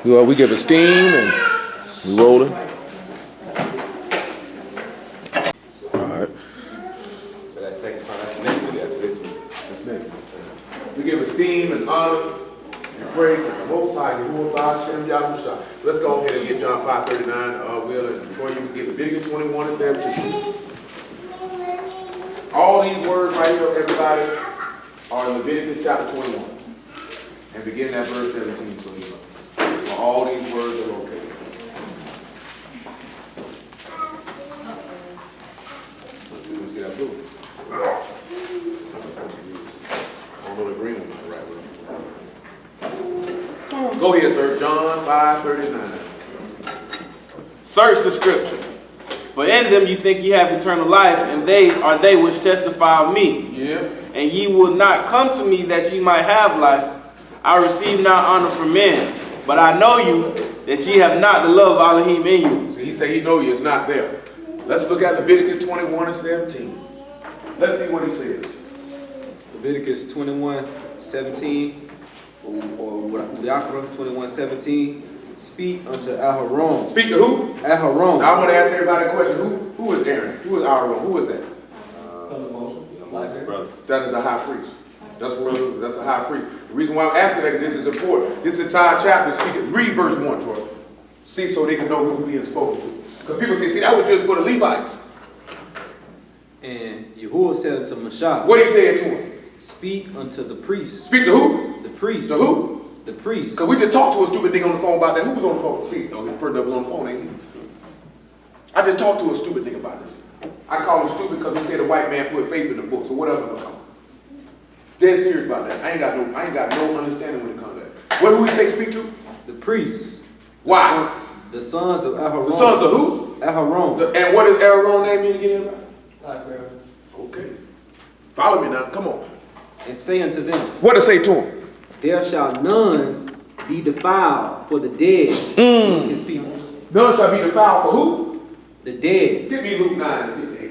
Well, we give it steam and we roll it. All right. So that's next time. Next week after this week. That's next. We give esteem and honor and praise to the Most High, Yahusha. Let's go ahead and get John 5:39. Will and Troy, you can get Leviticus 21 and 17. All these words right here, everybody, are in Leviticus chapter 21. And begin at verse 17, so you know. So all these words are located. Let's see, see that blue. I don't know the green one, right? Go ahead, sir. John 5:39. Search the scriptures, for in them you think ye have eternal life, and they are they which testify of me. Yeah. And ye will not come to me that ye might have life. I receive not honor from men, but I know you, that ye have not the love of Alahym in you. See, he said he know you, it's not there. Let's look at Leviticus 21 and 17. Let's see what he says. Leviticus 21:17, or 21:17. Speak unto Aharon. Speak to who? Aharon. Now I want to ask everybody a question. Who is Aaron? Who is Aaron? Who is that? Son of Moshe. Brother. That is the high priest. That's the high priest. The reason why I'm asking that is this is important. This entire chapter speaking. Read verse 1, Troy. See, so they can know who being spoken to. Because people say, see, that was just for the Levites. And Yahuwah said unto Mashah, What he said to him? speak unto the priest. Speak to who? The priest. To who? The priest. Because we just talked to a stupid nigga on the phone about that. Who was on the phone? See, oh, the person that was on the phone ain't he? I just talked to a stupid nigga about this. I call him stupid because he said a white man put faith in the book. So what else am I gonna call him? Dead serious about that. I ain't got no understanding when it comes to that. What do we say speak to? The priest. Why? The sons of Aharon. The sons of who? Aharon. And what does Aaron name mean again? Everybody? Okay. Follow me now. Come on. And say unto them, What to say to him? there shall none be defiled for the dead, his people. None shall be defiled for who? The dead. Give me Luke 9:58.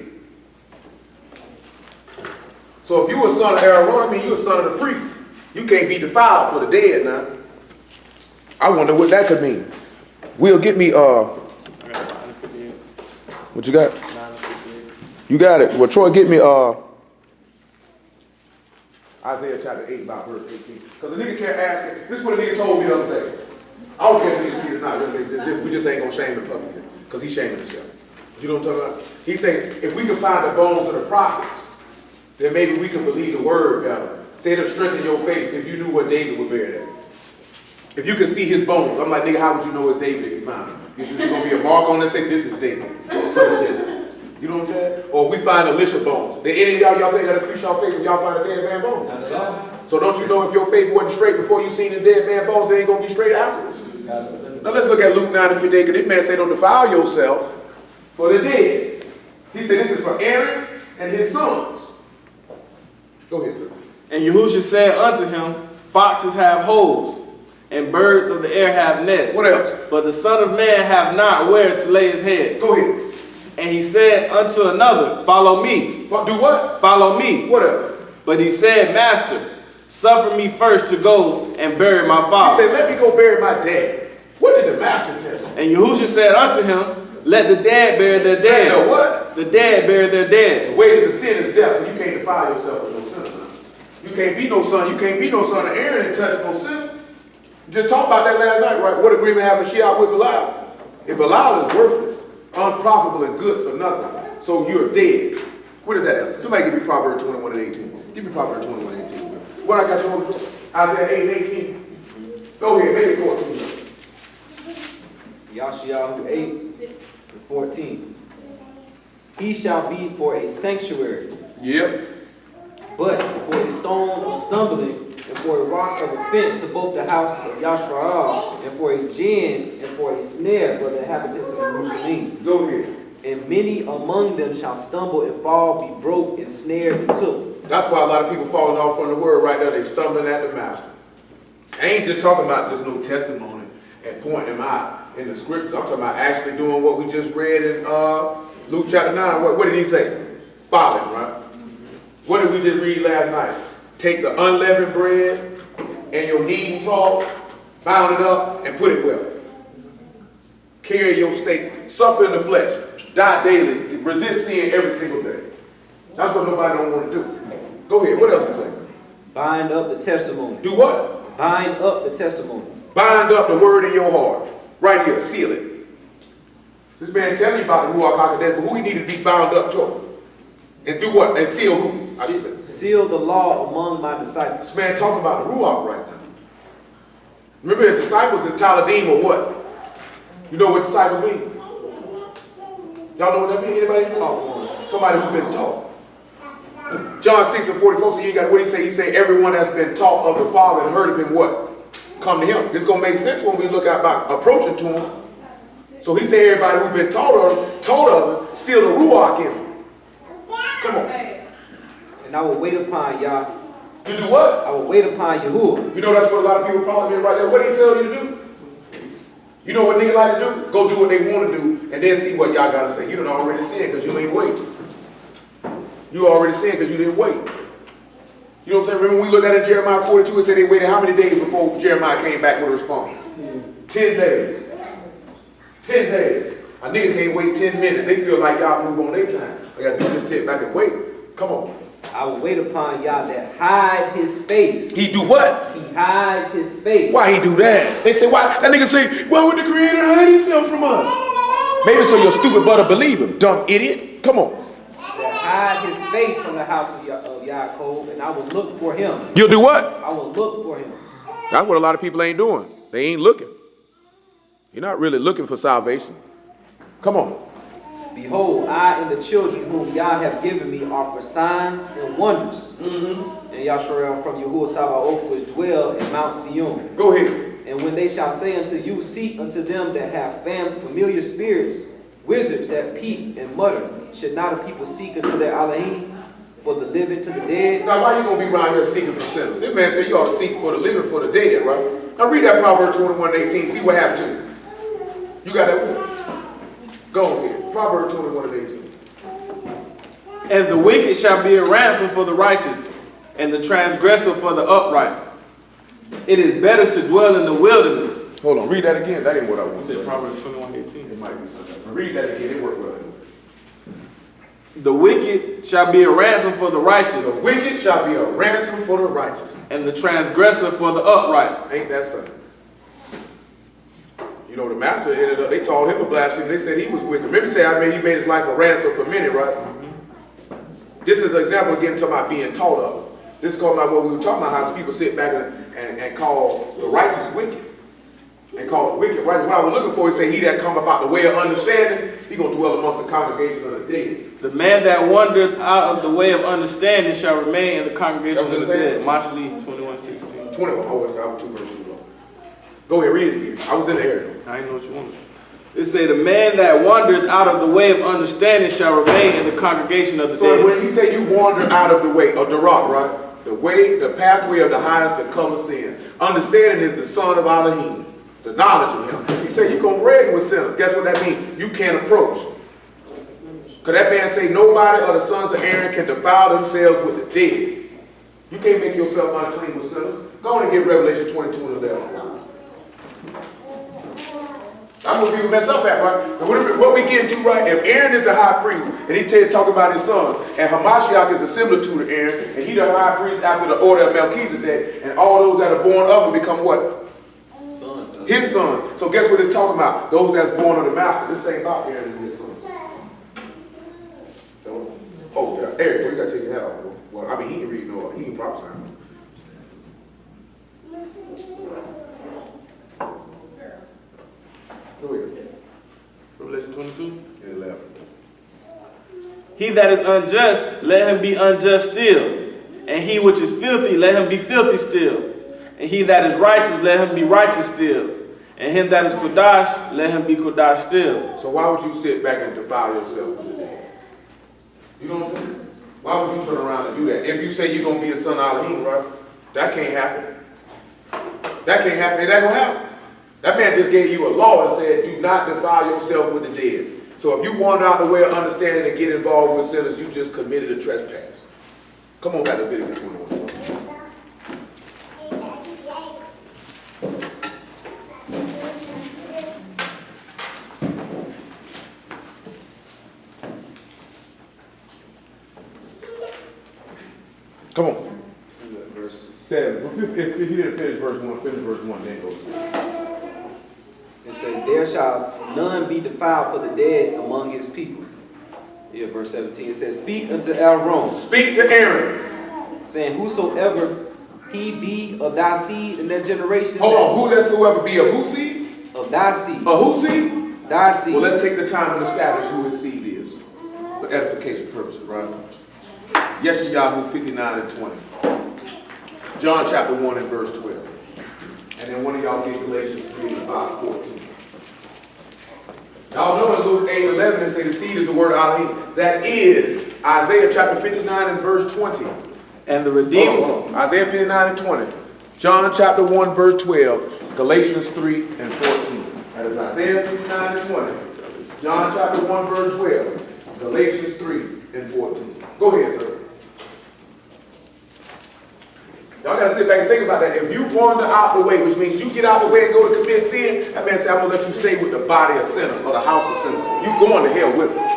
So if you a son of Aaron, I mean you a son of the priest. You can't be defiled for the dead now. I wonder what that could mean. Will, get me what you got? You got it. Well, Troy, get me Isaiah chapter 8 about verse 18. Because the nigga can't ask it. This is what a nigga told me the other day. I don't care if niggas see it or not. We just ain't gonna shame him publicly. Because he's shaming himself. You know what I'm talking about? He said, if we can find the bones of the prophets, then maybe we can believe the word better. Say it'll strengthen your faith if you knew what David would bear that. If you could see his bones. I'm like, nigga, how would you know it's David if you found him? Is there going to be a mark on it say this is David? Son of Jesse. You know what I'm saying? Or if we find Elisha bones. Did any of y'all think that'll increase y'all faith when y'all find a dead man bone? Not at all. So don't you know if your faith wasn't straight before you seen the dead man bones, they ain't going to be straight afterwards? Now let's look at Luke 9:58, because this man said don't defile yourself for the dead. He said this is for Aaron and his sons. Go ahead, sir. And Yahushua said unto him, foxes have holes, and birds of the air have nests. What else? But the Son of Man have not where to lay his head. Go ahead. And he said unto another, follow me. What, do what? Follow me. What else? But he said, Master, suffer me first to go and bury my He father. said, let me go bury my dad. What did the master tell him? And Yahushua said unto him, let the dead bury their dead. The what? The dead bury their The dead. wages of sin is death, so you can't defile yourself with no sinner. You can't be no son. You can't be no son of Aaron and touch no sinner. Just talked about that last night, right? What agreement have Mashiach with Belial? If Belial is worthless, unprofitable, and good for nothing, so you're dead. What is that at? Somebody give me Proverbs 21 and 18. Give me Proverbs 21 and 18. What I got you on? Isaiah 8 and 18. Go ahead, make it 14. Yashayahu 8:14. He shall be for a sanctuary, Yep. but for a stone of stumbling, and for a rock of offense to both the houses of Yashrael, and for a gin, and for a snare for the inhabitants of Jerusalem. Go ahead. And many among them shall stumble and fall, be broke and snared and took. That's why a lot of people falling off from the word right there. They stumbling at the master. I ain't just talking about just no testimony and pointing them out in the scriptures. I'm talking about actually doing what we just read in Luke chapter 9. What did he say? Follow him, right? What did we just read last night? Take the unleavened bread and your kneading trough Bound it up and put it well. Carry your state. Suffer in the flesh. Die daily. Resist sin every single day. That's what nobody don't want to do. Go ahead. What else you say? Bind up the testimony. Do what? Bind up the testimony. Bind up the word in your heart. Right here. Seal it. This man telling you about the Ruach HaKodesh, but who he need to be bound up to? And do what? And seal who? Seal the law among my disciples. This man talking about the Ruach right now. Remember the disciples is Talmudim or what? You know what disciples mean? Y'all know what that means? Anybody? Taught. Somebody who's been taught. John 6:44, so you got what he say? He say, everyone that's been taught of the Father and heard of him what? Come to him. This gonna make sense when we look at about approaching to him. So he said everybody who's been taught of him, seal the Ruach in him. Come on. And I will wait upon Yah. You do what? I will wait upon Yahuwah. You know that's what a lot of people probably mean right there. What did he tell you to do? You know what niggas like to do? Go do what they want to do and then see what y'all got to say. You done already said because you ain't wait. You already said because you didn't wait. You know what I'm saying? Remember when we looked at it in Jeremiah 42, it said they waited how many days before Jeremiah came back with a response? 10 days. 10 days. A nigga can't wait 10 minutes. They feel like y'all move on their time. They got to do just sit back and wait. Come on. I will wait upon Yah that hide his face. He do what? He hides his face. Why he do that? They say, why? That nigga say, why would the Creator hide himself from us? Maybe so your stupid brother believe him. Dumb idiot. Come on. That hide his face from the house of Yaakov, and I will look for him. You'll do what? I will look for him. That's what a lot of people ain't doing. They ain't looking. You're not really looking for salvation. Come on. Behold, I and the children whom Yah have given me are for signs and wonders. And Yasharel from Yahuwah Sabaoth which dwell in Mount Sion. Go ahead. And when they shall say unto you, seek unto them that have familiar spirits, wizards that peep and mutter, should not a people seek unto their Alahym, for the living to the dead? Now, why you going to be around here seeking for sinners? This man said you ought to seek for the living, for the dead, right? Now, read that Proverbs 21:18. See what happened to you. You got that one? Go ahead. Proverbs 21:18. And the wicked shall be a ransom for the righteous, and the transgressor for the upright. It is better to dwell in the wilderness. Hold on. Read that again. That ain't what I want to Is it say. Proverbs 21:18? It might be something. Read that again. It worked well. The wicked shall be a ransom for the righteous, The wicked shall be a ransom for the righteous. and the transgressor for the upright. Ain't that something? You know, the master ended up, they called him a blasphemer. They said he was wicked. Remember he said, he made his life a ransom for many, right? This is an example again talking about being taught of. This is talking about what we were talking about, how people sit back and call the righteous wicked. And call the wicked righteous. What I was looking for, he said, he that come about the way of understanding, he going to dwell amongst the congregation of the dead. The man that wandered out of the way of understanding shall remain in the congregation of the dead. Mashali 21:16. 21. Oh, I was 2 verses too long. Go ahead, read it again. I was in the area. I didn't know what you wanted. It say the man that wandered out of the way of understanding shall remain in the congregation of the So dead. when he said you wander out of the way of the rock, right? The way, the pathway of the highest to cover sin. Understanding is the son of Alahym, the knowledge of him. He said you're going to reign with sinners. Guess what that means? You can't approach. Because that man say nobody of the sons of Aaron can defile themselves with the dead. You can't make yourself unclean with sinners. Go on and get Revelation 22 and 11. That's what people mess up at, right? And what we get into, right? If Aaron is the high priest, and he's talking about his son, and Hamashiach is a similitude to Aaron, and he the high priest after the order of Melchizedek, and all those that are born of him become what? Sons. His sons. So guess what it's talking about? Those that's born of the master. This ain't about Aaron and his sons. Oh, yeah. Eric, boy, you gotta take your hat off, boy. Well, I mean, he ain't reading no, he ain't prophesying. Go ahead. Revelation 22. And 11. He that is unjust, let him be unjust still. And he which is filthy, let him be filthy still. And he that is righteous, let him be righteous still. And him that is Kodash, let him be Kodash still. So why would you sit back and defile yourself with the dead? You know what I'm saying? Why would you turn around and do that? If you say you're going to be a son of Alahym, right? That can't happen. That can't happen. It ain't going to happen. That man just gave you a law and said, do not defile yourself with the dead. So if you wander out the way of understanding and get involved with sinners, you just committed a trespass. Come on back to Leviticus 21. 7. If you didn't finish verse 1, finish verse 1, then go to 6. It says, there shall none be defiled for the dead among his people. Yeah, verse 17. It says, speak unto Aaron, Speak to Aaron. saying, whosoever he be of thy seed in that generation. Hold on, whoever be of whose seed? Of thy seed. Of whose seed? Thy seed. Well, let's take the time and establish who his seed is for edification purposes, right? Yeshayahu 59 and 20. John chapter 1 and verse 12. And then one of y'all get Galatians 3 and 14. Y'all know in Luke 8 and 11 it says the seed is the word Alahym. That is Isaiah chapter 59 and verse 20. And the Redeemer. Hold on. Isaiah 59 and 20. John chapter 1 verse 12. Galatians 3 and 14. That is Isaiah 59 and 20. John chapter 1 verse 12. Galatians 3 and 14. Go ahead, sir. Y'all gotta sit back and think about that. If you wander out the way, which means you get out the way and go to commit sin, that man say, I'm gonna let you stay with the body of sinners or the house of sinners. You going to hell with them.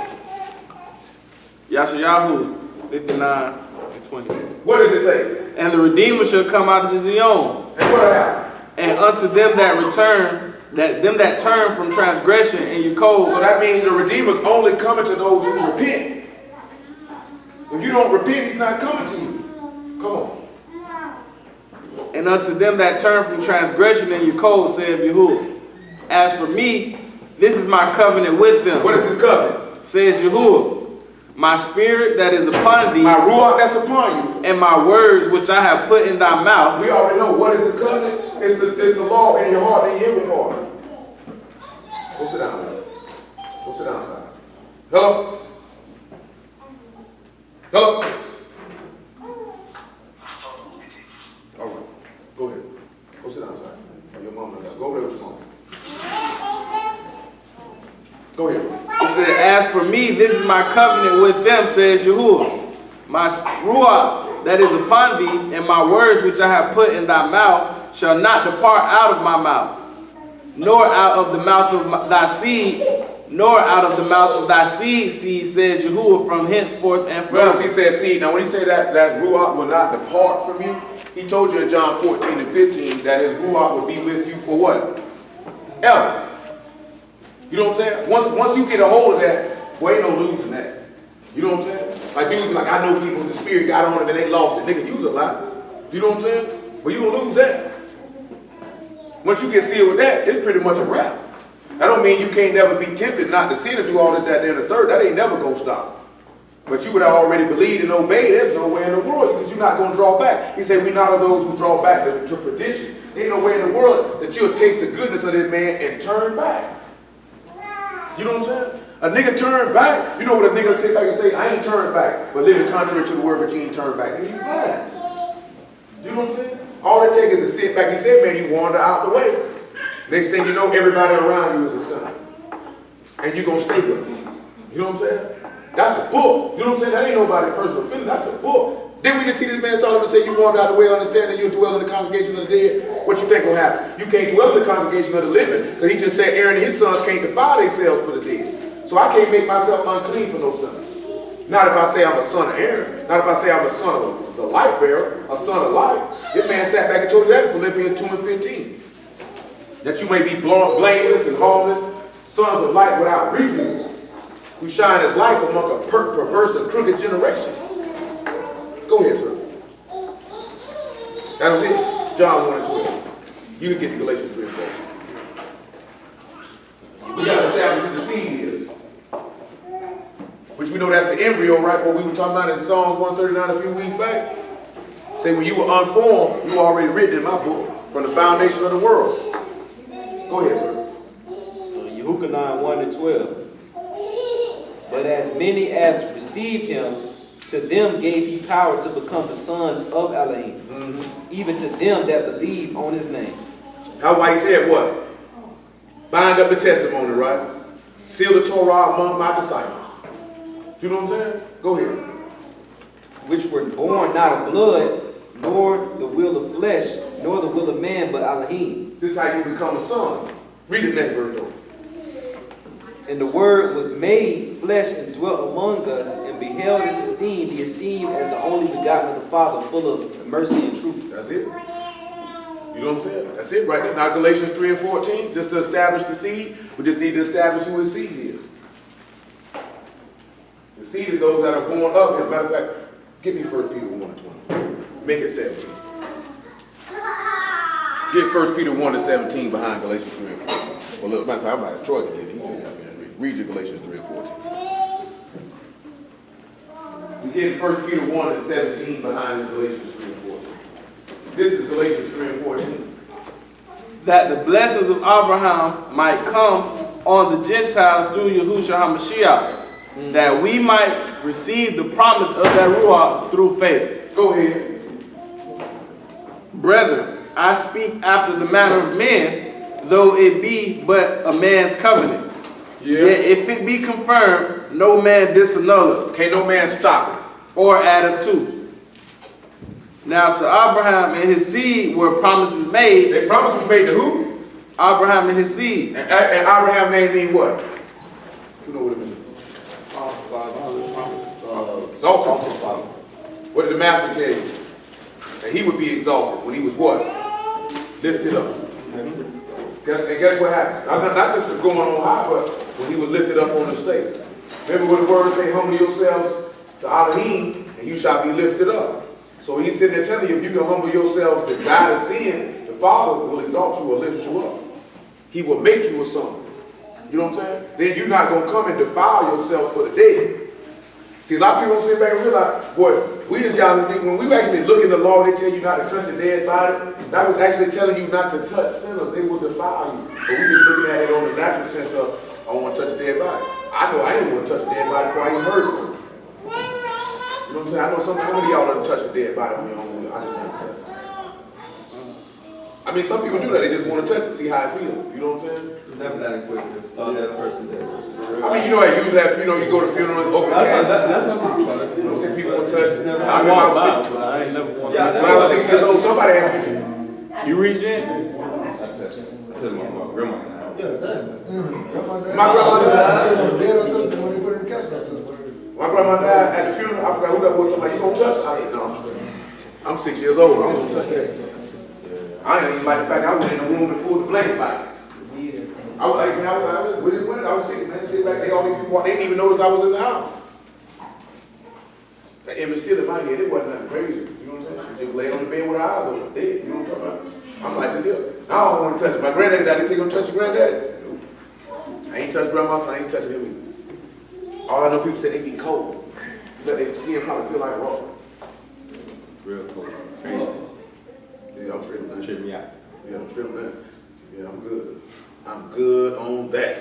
Yeshayahu 59 and 20. What does it say? And the Redeemer shall come out of Zion, And what happened? and unto them that return, them that turn from transgression and your cold. So that means the Redeemer's only coming to those who repent. If you don't repent, he's not coming to you. Come on. And unto them that turn from transgression and your cold, saith Yahuwah. As for me, this is my covenant with them. What is his covenant? Says Yahuwah. My spirit that is upon thee, My ruach that's upon you. and my words which I have put in thy mouth. We already know what is the covenant. It's the law in your heart, in your inward heart. Go sit down, man. Go sit down, side. Hello? Hello? All right. Go ahead. Go sit down, side. Your mama. Go over there with your mama. Go ahead. He said, as for me, this is my covenant with them, says Yahuwah. My ruach that is upon thee, and my words which I have put in thy mouth, shall not depart out of my mouth, nor out of the mouth of thy seed, nor out of the mouth of thy seed, says Yahuwah, from henceforth and forever. Notice he said seed. Now when he said that ruach will not depart from you, he told you in John 14 and 15 that his ruach will be with you for what? Ever. You know what I'm saying? Once you get a hold of that, boy, ain't no losing that. You know what I'm saying? Like dudes be like, I know people, the spirit got on them and they lost it. Nigga, use a lot. You know what I'm saying? But you gonna lose that. Once you get sealed with that, it's pretty much a wrap. That don't mean you can't never be tempted not to sin if you all did that there in the third. That ain't never gonna stop. But you would have already believed and obeyed. There's no way in the world because you're not gonna draw back. He said, we not are those who draw back to perdition. There ain't no way in the world that you'll taste the goodness of this man and turn back. You know what I'm saying? A nigga turn back. You know what a nigga sit back and say, I ain't turned back, but living contrary to the word, but you ain't turned back. And you lying. You know what I'm saying? All it takes is to sit back. He said, man, you wander out the way. Next thing you know, everybody around you is a sinner. And you're going to stay with them. You know what I'm saying? That's the book. You know what I'm saying? That ain't nobody's personal feeling. That's the book. Then we just see this man Solomon say, you wander out the way, understand that you'll dwell in the congregation of the dead. What you think will happen? You can't dwell in the congregation of the living, because he just said Aaron and his sons can't defile themselves for the dead. So I can't make myself unclean for no son. Not if I say I'm a son of Aaron. Not if I say I'm a son of the life bearer, a son of life. This man sat back and told you that in Philippians 2 and 15. That you may be blameless and harmless, sons of light without rebuke, who shine as lights among a perverse and crooked generation. Go ahead, sir. That was it. John 1 and 12. You can get to Galatians 3 and 14. We got to establish who the seed is. Which we know that's the embryo, right? What we were talking about in Psalms 139 a few weeks back. Say when you were unformed, you were already written in my book from the foundation of the world. Go ahead, sir. Yehukanan 1 and 12. But as many as received him, to them gave he power to become the sons of Alahym, even to them that believe on his name. How why he said what? Bind up the testimony, right? Seal the Torah among my disciples. You know what I'm saying? Go ahead. Which were born not of blood, nor the will of flesh, nor the will of man, but Alahym. This is how you become a son. Read the next verse though. And the Word was made flesh and dwelt among us, and beheld his esteem, he esteemed as the only begotten of the Father, full of mercy and truth. That's it. You know what I'm saying? That's it right there. Now Galatians 3 and 14, just to establish the seed, we just need to establish who his seed is. The seed is those that are born of him. Matter of fact, give me 1 Peter 1 and 20. Make it 17. Get 1 Peter 1 and 17 behind Galatians 3 and 14. Well, look, matter of fact, I'm like, Troy can get it. Read your Galatians 3 and 14. We get 1 Peter 1 and 17 behind Galatians 3 and 14. This is Galatians 3 and 14. That the blessings of Abraham might come on the Gentiles through Yahushua HaMashiach, that we might receive the promise of that Ruach through faith. Go ahead. Brethren, I speak after the manner of men, though it be but a man's covenant. Yeah. Yet if it be confirmed, no man disannul it, Can't no man stop it. or addeth to. Now to Abraham and his seed were promises made. The promise was made to who? Abraham and his seed. And Abraham name mean what? You know what it means? Exalted. Father. What did the master tell you? That he would be exalted when he was what? Lifted up. Guess what happened? Not just going on high, but when he was lifted up on the stage. Remember what the word say, humble yourselves to Alahym, and you shall be lifted up. So he's sitting there telling you, if you can humble yourselves to die to sin, the Father will exalt you or lift you up. He will make you a son. You know what I'm saying? Then you're not going to come and defile yourself for the dead. See, a lot of people don't sit back and realize, boy, we as y'all, when we actually look in the law, they tell you not to touch a dead body. That was actually telling you not to touch sinners. They will defile you. But we just looking at it on the natural sense of, I don't want to touch a dead body. I know I ain't want to touch a dead body before I even heard of it. You know what I'm saying? I know some of y'all don't touch a dead body on your own. I just want to touch it. I mean, some people do that. They just want to touch it, see how it feels. You know what I'm saying? It's never that inquisitive. Saw that person there. I mean, you know, usually after, you go to funerals, open casket. That's what I'm talking about. You know what I'm saying? People will touch. I walked by, but I ain't never wanted Yeah, to. When I was 6 years old, somebody asked me. You reached in? I took my grandma. Yeah, exactly. My grandma died. On the bed or something when they put her in the casket. My grandma died at the funeral. I forgot who that was. I'm like, you gonna touch it? I said, no, I'm straight. I'm 6 years old. I don't gonna touch that. I ain't even like the fact I went in the room and pulled the blanket back. I was with it. I was sitting, man, sitting back there. All these people, they didn't even notice I was in the house. That image still in my head. It wasn't nothing crazy. You know what I'm saying? She just laid on the bed with her eyes open, dead. You know what I'm talking about? I'm like this here. I don't want to touch it. My granddaddy died. They say, gonna touch your granddaddy? Nope. I ain't touched grandma, so I ain't touching him either. All I know, people say they be cold. But their skin probably feel like raw. Real cool. Yeah, I'm straight on that. Trip me out. Yeah, I'm straight on that. Yeah, I'm good. I'm good on that.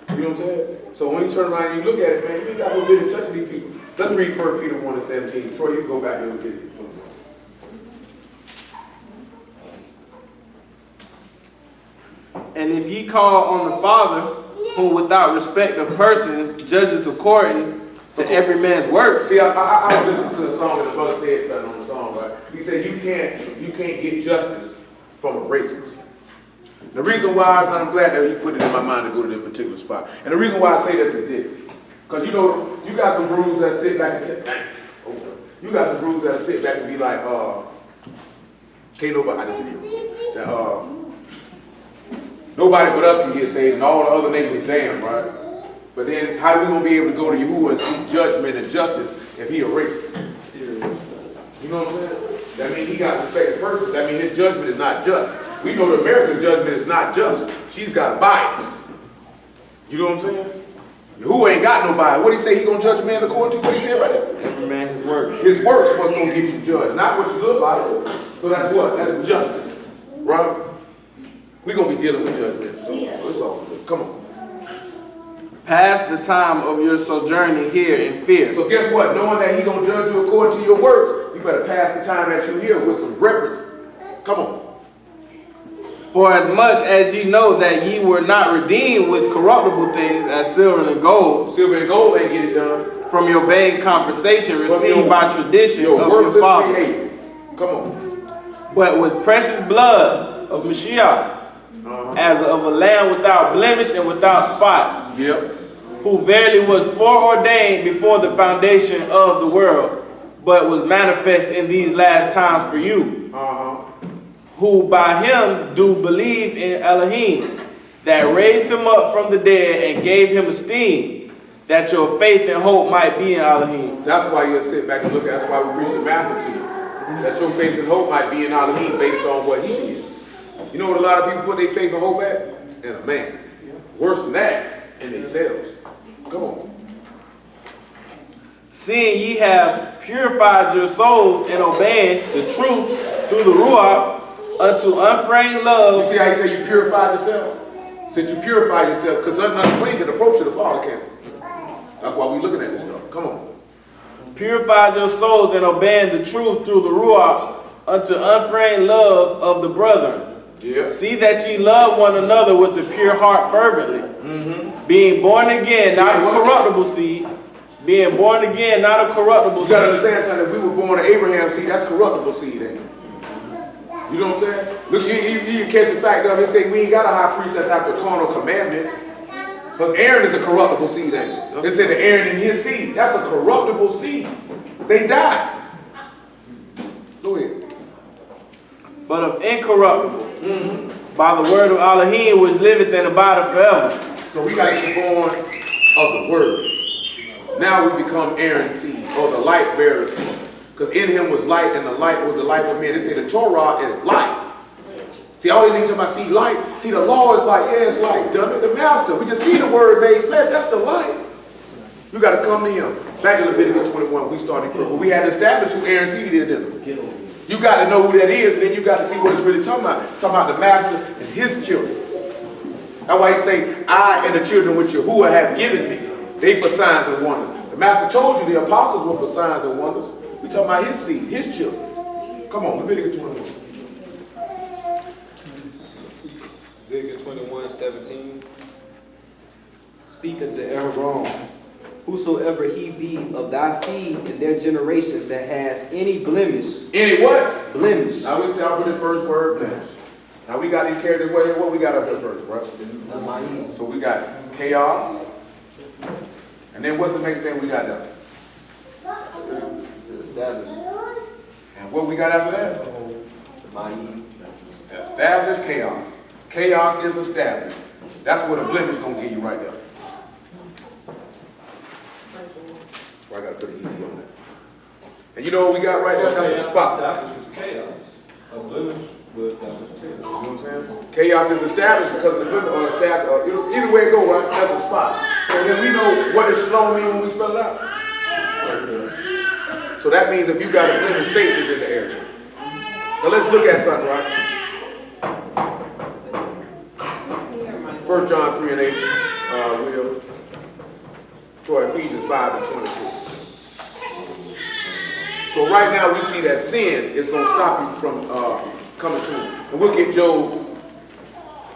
You know what I'm saying? So when you turn around and you look at it, man, you ain't got no business touching these people. Let's read 1 Peter 1 and 17. Troy, you can go back there and get it. And if ye call on the Father, who without respect of persons judges according to every man's work. See, I was listening to the song and the brother said something on the song, right? He said you can't get justice from a racist. The reason why, and I'm glad that he put it in my mind to go to this particular spot. And the reason why I say this is this. Because you know, you got some brews that sit back and sit back and be like, can't nobody, I just hear that, nobody but us can get saved and all the other nations damn, right? But then how are we going to be able to go to Yahuwah and seek judgment and justice if he a racist? You know what I'm saying? That means he got respect for persons. That means his judgment is not just. We know that America's judgment is not just. She's got a bias. You know what I'm saying? Yahuwah ain't got no bias. What he say he going to judge a man according to? What he said right there? Every man his work. His works what's going to get you judged, not what you look like. So that's what? That's justice, right? We're going to be dealing with judgment. So it's all good. Come on. Pass the time of your sojourning here in fear. So guess what? Knowing that he's going to judge you according to your works, you better pass the time that you here with some reverence. Come on. For as much as ye know that ye were not redeemed with corruptible things as silver and gold, Silver and gold ain't get it done. from your vain conversation received by tradition Your of your worthless fathers, behavior. Come on. but with precious blood of Mashiach, as of a lamb without blemish and without spot, Yep. who verily was foreordained before the foundation of the world, but was manifest in these last times for you, who by him do believe in Alahym, that raised him up from the dead and gave him esteem, that your faith and hope might be in Alahym. That's why you sit back and look at. That's why we preach the master to you. That your faith and hope might be in Alahym based on what he did. You know what a lot of people put their faith and hope at? In a man. Worse than that, in themselves. Come on. Seeing ye have purified your souls in obeying the truth through the Ruach unto unfeigned You love. see how you say you purified yourself? Since you purified yourself, because nothing unclean can approach to the Father, can it? That's why we looking at this stuff. Come on. Purified your souls in obeying the truth through the Ruach unto unfeigned love of the brethren. Yeah. See that ye love one another with the pure heart fervently, being born again, not a corruptible seed, being born again, not a corruptible You gotta seed. understand something. If we were born of Abraham's seed, that's corruptible seed, ain't it? You know what I'm saying? Look, you catch the fact of it. Say we ain't got a high priest that's after carnal commandment. Because Aaron is a corruptible seed, ain't it? They said that Aaron and his seed, that's a corruptible seed. They died. Go ahead. But of incorruptible, by the word of Alahym, which liveth and abideth forever. So we got to be born of the word. Now we become Aaron's seed, or the light bearer seed. Because in him was light, and the light was the light of men. They say the Torah is light. See, all they need to talk about, see light. See, the law is light. Yeah, it's light. Dumb it, the master. We just see the word made flesh. That's the light. You got to come to him. Back in Leviticus 21, we started first. But we had to establish who Aaron's seed is, didn't we? You got to know who that is, and then you got to see what it's really talking about. It's talking about the master and his children. That's why he say, I and the children which Yahuwah have given me, they for signs and wonders. The master told you the apostles were for signs and wonders. We talking about his seed, his children. Come on, Leviticus 21. Leviticus 21:17. Speak unto Aaron, whosoever he be of thy seed in their generations that has any blemish. Any what? Blemish. Now we start with the first word, blemish. Now we got these characters. What we got up here first, bro? Alahym. So we got chaos. And then what's the next thing we got there? Established. And what we got after that? Alahym. Established chaos. Chaos is established. That's what a blemish gonna give you right there. Well, I gotta put an ED on that. And you know what we got right there? That's a spot. Establishes chaos. A blemish will establish chaos. You know what I'm saying? Chaos is established because of the blemish or established. Either way it go, right? That's a spot. So then we know what does shalom mean when we spell it out. So that means if you got a blemish, Satan is in the area. Now let's look at something, right? 1 John 3 and 8, Will. For Ephesians 5 and 22. So right now we see that sin is going to stop you from coming to him. And we'll get Job,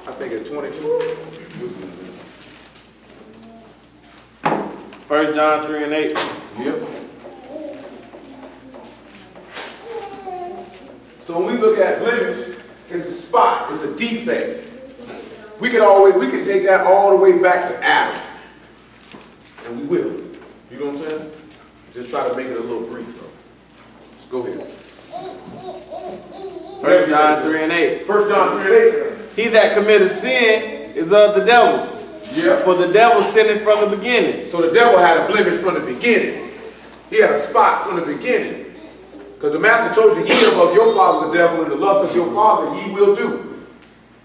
I think it's 22. We'll see. 1 John 3 and 8. Yep. So when we look at blemish, it's a spot, it's a defect. We can take that all the way back to Adam. And we will. You know what I'm saying? Just try to make it a little brief though. Go ahead. 1 John 3 and 8. 1 John 3 and 8. He that committeth sin is of the devil. Yeah. For the devil sinned from the beginning. So the devil had a blemish from the beginning. He had a spot from the beginning. Because the master told you, ye of your father the devil, and the lust of your father ye will do.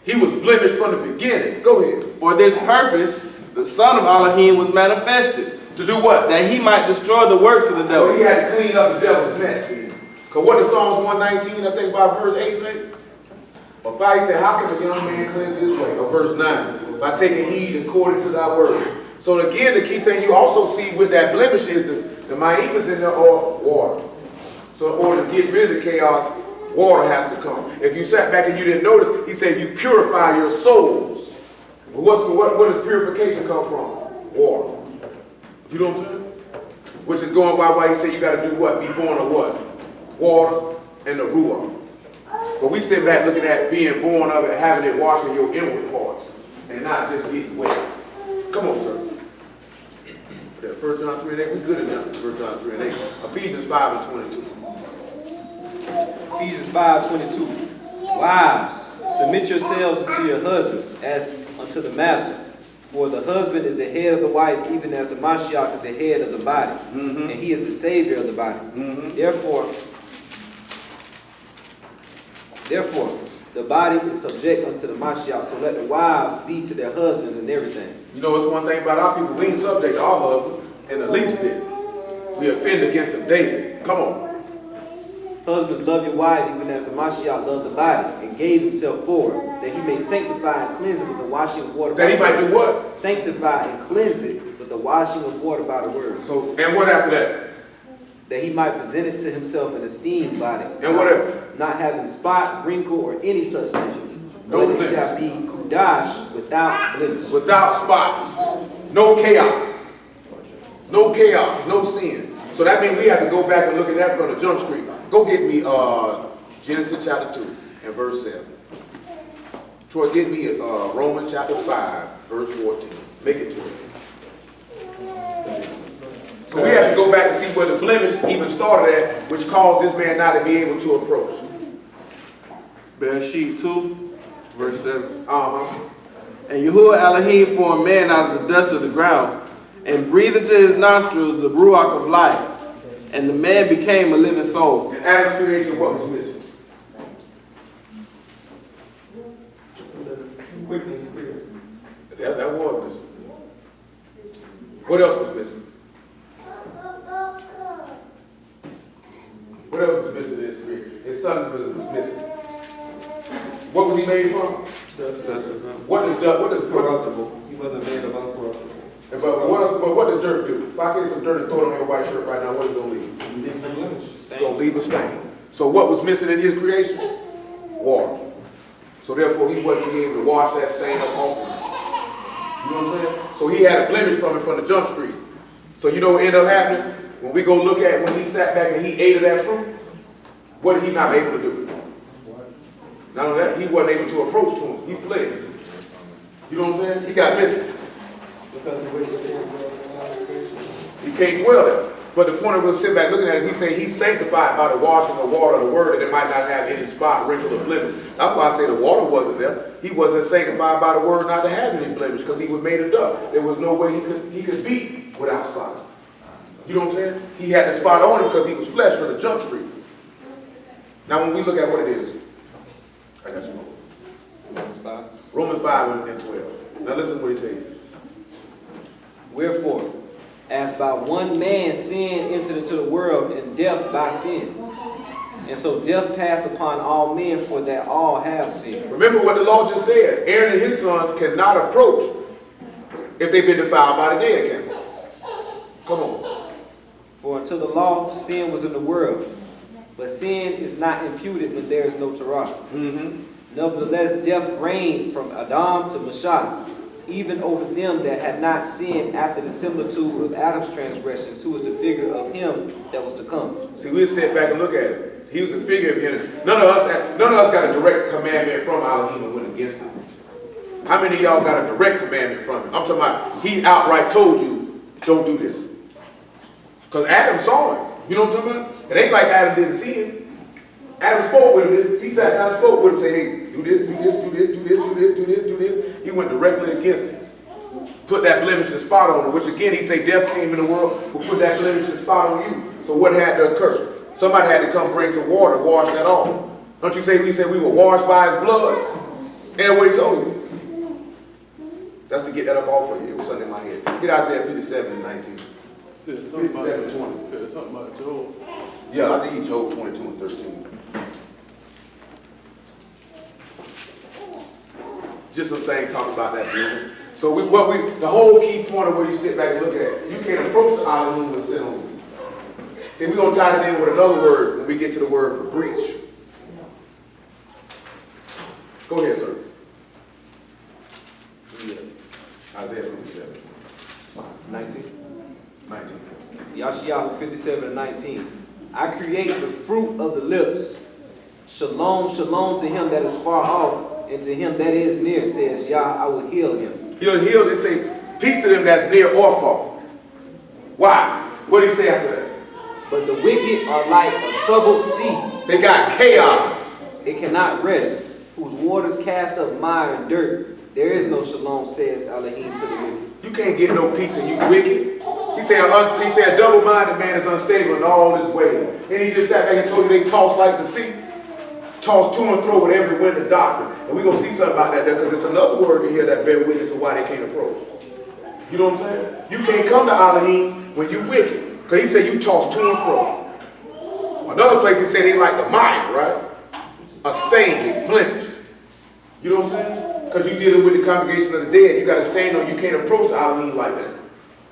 He was blemished from the beginning. Go ahead. For this purpose, the son of Alahym was manifested, To do what? that he might destroy the works of the So devil. he had to clean up the devil's mess. Because what does Psalms 119, I think by verse 8 say? Or 5, he said, how can a young man cleanse his way? Or verse 9, by taking heed according to thy word. So again, the key thing you also see with that blemish is the ma'im is in there or water. So in order to get rid of the chaos, water has to come. If you sat back and you didn't notice, he said you purify your souls. What does purification come from? Water. You know what I'm saying? Which is going by why he said you got to do what? Be born of what? Water and the ruach. But we sit back looking at being born of it, having it washing your inward parts, and not just getting wet. Come on, sir. that 1 John 3 and 8, we good enough. 1 John 3 and 8. Ephesians 5 and 22. Ephesians 5:22. Wives, submit yourselves unto your husbands as unto the master. For the husband is the head of the wife, even as the Mashiach is the head of the body. And he is the savior of the body. Therefore, the body is subject unto the Mashiach. So let the wives be to their husbands in everything. You know, it's one thing about our people, we ain't subject to our husband in the least bit. We offend against them daily. Come on. Husbands, love your wife, even as the Mashiach loved the body, and gave himself for it, that he may sanctify and cleanse it with the washing of water. That he might do what? Sanctify and cleanse it with the washing of water by the word. So, and what after that? That he might present it to himself an esteemed body. And what else? Not having spot, wrinkle, or any such thing. No But blemish. it shall be kudash, without blemish. Without spots. No chaos. No chaos. No sin. So that means we have to go back and look at that from the jump street. Go get me Genesis chapter 2 and verse 7. Troy, get me Romans chapter 5, verse 14. Make it to it. So we have to go back and see where the blemish even started at, which caused this man not to be able to approach. Bereshit 2, verse 7. Uh-huh. And Yahuwah Alahym formed man out of the dust of the ground, and breathed into his nostrils the ruach of life, and the man became a living soul. In Adam's creation, what was missing? Quickening spirit. That was missing. What else was missing? What else was missing in his creation? His son was missing. What was he made from? What is Corruptible. He wasn't made of uncorruptible. But what does dirt do? If I take some dirt and throw it on your white shirt right now, what is it going to leave? Leaves a blemish. It's going to leave a stain. So what was missing in his creation? Water. So therefore he wasn't be able to wash that stain up off him. You know what I'm saying? So he had a blemish from it from the jump street. So you know what ended up happening? When we go look at when he sat back and he ate of that fruit, what did he not able to do? Not only that, he wasn't able to approach to him. He fled. You know what I'm saying? He got missing. Because the way the Lord was creation. He can't dwell there. But the point of him sitting back looking at it is he say he's sanctified by the washing of water of the word, that it might not have any spot, wrinkle, or blemish. That's why I say the water wasn't there. He wasn't sanctified by the word not to have any blemish, because he was made of dust. There was no way he could be without spot. You know what I'm saying? He had the spot on him because he was flesh from the jump street. Now when we look at what it is, I got you. Romans 5 and 12. Now listen to what he tells you. Wherefore, as by one man sin entered into the world, and death by sin. And so death passed upon all men, for that all have sinned. Remember what the law just said. Aaron and his sons cannot approach if they've been defiled by the dead, can they? Come on. For until the law, sin was in the world. But sin is not imputed when there is no Torah. Nevertheless, death reigned from Adam to Mashah, even over them that had not sinned after the similitude of Adam's transgressions, who was the figure of him that was to come. See, we'll sit back and look at it. He was a figure of him. None of us got a direct commandment from Alahym and went against him. How many of y'all got a direct commandment from him? I'm talking about he outright told you, don't do this. Because Adam saw it. You know what I'm talking about? It ain't like Adam didn't see it. Adam spoke with him. He sat down and spoke with him, say, hey, do this, do this, do this, do this, do this, do this, do this. He went directly against him. Put that blemish and spot on him, which again, he say death came in the world, will put that blemish and spot on you. So what had to occur? Somebody had to come bring some water, wash that off. Don't you say, he said we were washed by his blood? And what he told you. That's to get that up off of you. It was something in my head. Get Isaiah 57 and 19. 57 and 20. Said something about Job. Yeah, I need Job 22 and 13. Just some things talking about that blemish. So the whole key point of what you sit back and look at, you can't approach the Alahym with sin on you. See, we're going to tie it in with another word when we get to the word for breach. Go ahead, sir. Isaiah 57. 19. 19. Yashiyahu 57 and 19. I create the fruit of the lips. Shalom, shalom to him that is far off, and to him that is near, says Yah, I will heal him. He'll heal and say, peace to them that's near or far. Why? What did he say after that? But the wicked are like a troubled sea. They got chaos. It cannot rest, whose waters cast up mire and dirt. There is no shalom, says Alahym to the wicked. You can't get no peace and you wicked. He said a double-minded man is unstable in all his ways. And he just sat back and told you they toss like the sea. Toss to and fro with every wind of doctrine. And we're going to see something about that there because it's another word in here that bear witness of why they can't approach. You know what I'm saying? You can't come to Alahym when you wicked. Because he said you toss to and fro. Another place he said they like the mire, right? A stain, a blemish. You know what I'm saying? Because you're dealing with the congregation of the dead. You got a stain on you. Can't approach the Alahym like that.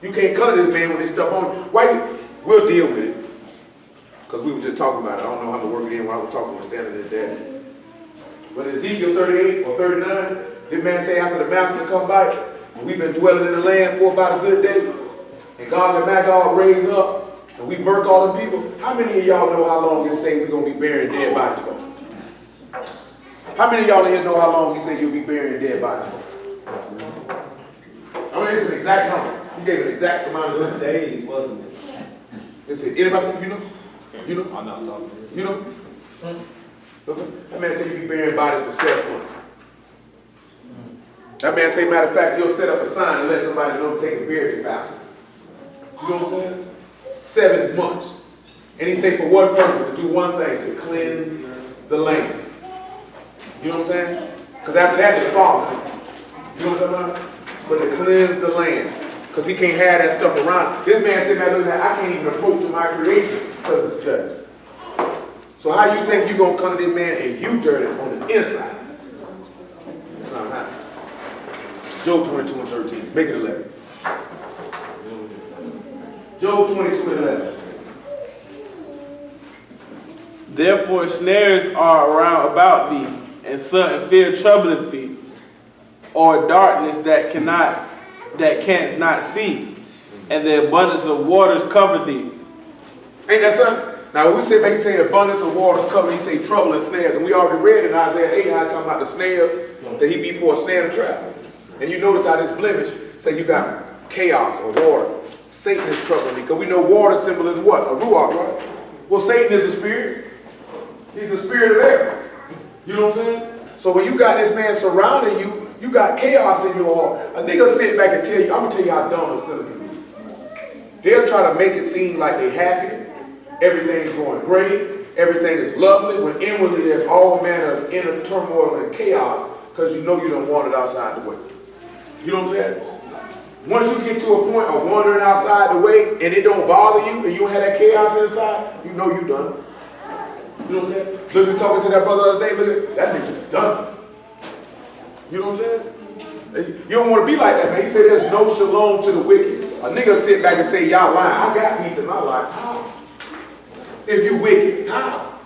You can't come to this man with this stuff on you. Why? We'll deal with it. Because we were just talking about it. I don't know how to work it in while I was talking with standing in dad. But in Ezekiel 38 or 39, this man say after the master come by, we've been dwelling in the land for about a good day, and God and Magog raised up, and we birthed all them people. How many of y'all know how long it say we're going to be burying dead bodies for? How many of y'all in here know how long he said you'll be burying dead bodies for? I mean, it's an exact number. He gave an exact amount of time. Days, wasn't it? Listen, anybody, you know? You know? I'm not talking. You know? That man said you be burying bodies for 7 months. That man say, matter of fact, you'll set up a sign and let somebody know to take a bury bastard. You know what I'm saying? 7 months. And he say for what purpose? To do one thing, to cleanse the land. You know what I'm saying? Because after that, the fall. You know what I'm talking about? But to cleanse the land. Because he can't have that stuff around. This man said, man, look at that, I can't even approach to my creation because it's dirty. So how you think you're going to come to this man and you dirty on the inside? It's not happening. Job 22 and 13. Make it 11. Job 22 and 11. Therefore snares are around about thee, and sudden fear troubleth thee, or darkness that canst not see, and the abundance of waters cover thee. Ain't that something? Now when we say back, he say abundance of waters cover, he say trouble and snares. And we already read in Isaiah 8 how he talking about the snares that he be for a snare and a trap. And you notice how this blemish say you got chaos or water. Satan is troubling me. Because we know water symbol is what? A ruach, right? Well, Satan is a spirit. He's a spirit of air. You know what I'm saying? So when you got this man surrounding you, you got chaos in your heart. A nigga sit back and tell you, I'm going to tell you how dumb a silly people is. They'll try to make it seem like they're happy. Everything's going great. Everything is lovely. When inwardly there's all manner of inner turmoil and chaos because you know you don't want it outside the way. You know what I'm saying? Once you get to a point of wandering outside the way and it don't bother you and you don't have that chaos inside, you know you done. You know what I'm saying? Just been talking to that brother the other day, look at that nigga's done. You know what I'm saying? You don't want to be like that, man. He said there's no shalom to the wicked. A nigga sit back and say, y'all lying. I got peace in my life. How? If you wicked, how?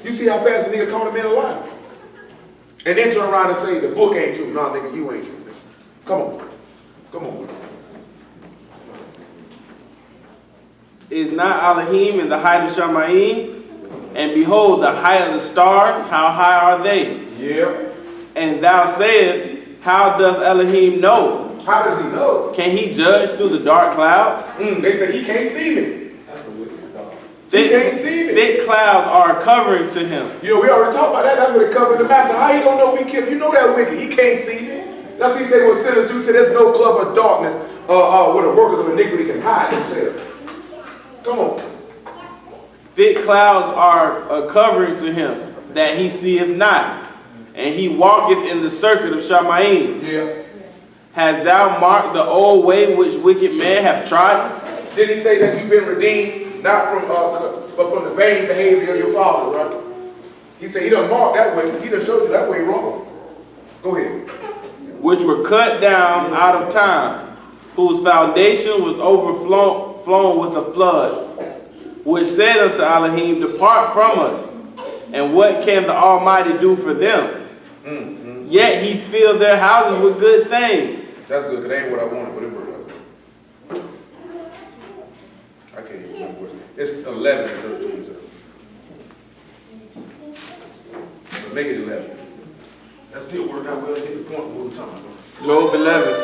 You see how fast a nigga called a man a liar? And then turn around and say, the book ain't true. No, nigga, you ain't true. Come on. Come on. Is not Alahym in the height of Shamayim? And behold, the height of the stars, how high are they? Yeah. And thou sayest, how doth Alahym know? How does he know? Can he judge through the dark cloud? They think he can't see me. That's a wicked dog. He can't see me. Thick clouds are covering to him. You know, we already talked about that. That's what it covered the master. How he don't know we killed? You know that wicked. He can't see me. That's what he said what sinners do. He said there's no club of darkness where the workers of iniquity can hide themselves. Come on. Thick clouds are a covering to him, that he seeth not. And he walketh in the circuit of Shamayim. Yeah. Hast thou marked the old way which wicked men have trodden? Did he say that you've been redeemed, not from, but from the vain behavior of your father, right? He said he done marked that way. He done showed you that way wrong. Go ahead. Which were cut down out of time, whose foundation was overflown with a flood, which said unto Alahym, depart from us, and what can the Almighty do for them? Yet he filled their houses with good things. That's good, because that ain't what I wanted, but it worked out. I can't even remember what it is. It's 11 and 13. So make it 11. That still worked out well. Hit the point all the time. Job 11.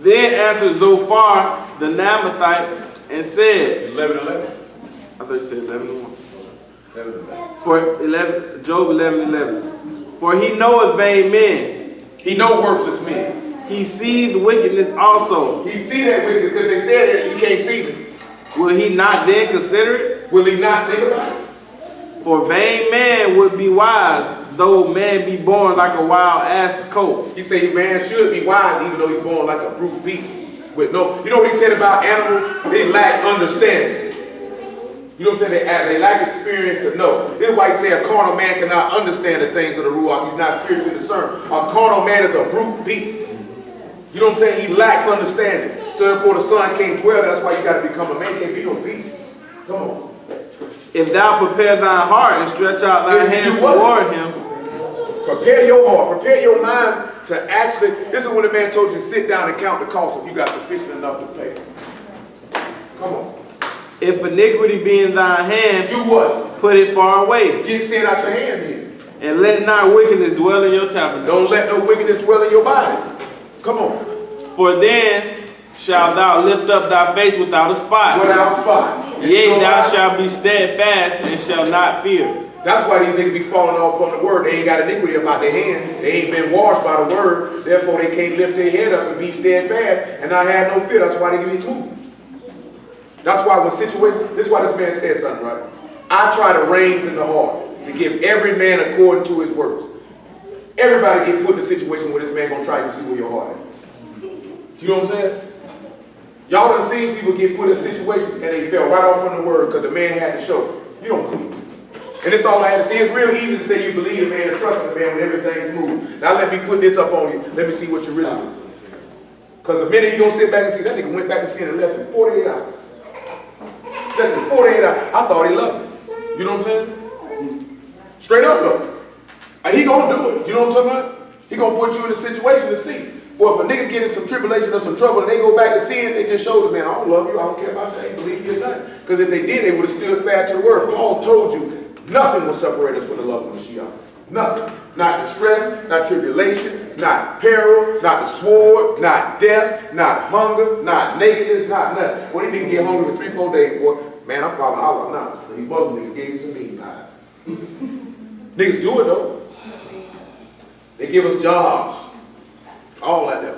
Then answered Zophar the Namathite and said, 11:11. I thought you said 11:1. 11:11. For 11, Job 11:11. For he knoweth vain men. He know worthless men. He sees wickedness also. He see that wicked because they said that he can't see them. Will he not then consider it? Will he not think about it? For vain man would be wise, though man be born like a wild ass's coat. He say man should be wise even though he's born like a brute beast. With no, you know what he said about animals? They lack understanding. You know what I'm saying? They lack experience to know. This is why he say a carnal man cannot understand the things of the Ruach. He's not spiritually discerned. A carnal man is a brute beast. You know what I'm saying? He lacks understanding. So therefore the son can't dwell. That's why you got to become a man. Can't be no beast. Come on. If thou prepare thy heart and stretch out thy hand toward him. Prepare your heart. Prepare your mind to actually. This is when the man told you sit down and count the cost if you got sufficient enough to pay. Come on. If iniquity be in thy hand, Do what? put it far away. Get sin out your hand then. And let not wickedness dwell in your tabernacle. Don't let no wickedness dwell in your body. Come on. For then shalt thou lift up thy face without a spot. Without spot. Yea, thou shalt be steadfast and shalt not fear. That's why these niggas be falling off from the word. They ain't got iniquity about their hand. They ain't been washed by the word. Therefore, they can't lift their head up and be steadfast and not have no fear. That's why they get moved. That's why when situation, this is why this man said something, right? I try the reins in the heart to give every man according to his works. Everybody get put in a situation where this man gonna try to see where your heart is. Do you know what I'm saying? Y'all done seen people get put in situations and they fell right off from the word because the man had to show. You don't believe. And it's all I had to see. It's real easy to say you believe a man and trust a man when everything's smooth. Now let me put this up on you. Let me see what you really do. Because the minute he gonna sit back and see, that nigga went back and sin and left in 48 hours. Left in 48 hours. I thought he loved me. You know what I'm saying? Straight up though. He gonna do it. You know what I'm talking about? He gonna put you in a situation to see. Well, if a nigga get in some tribulation or some trouble and they go back to sin, they just show the man, I don't love you, I don't care about you, I ain't believe you or nothing. Because if they did, they would have stood fast to the word. Paul told you, nothing will separate us from the love of Mashiach. Nothing. Not distress, not tribulation, not peril, not the sword, not death, not hunger, not nakedness, not nothing. When he didn't get hungry for 3-4 days, boy, man, I'm following Allah now. So he Muslim niggas gave me some mean pies. Niggas do it though. They give us jobs. All like that.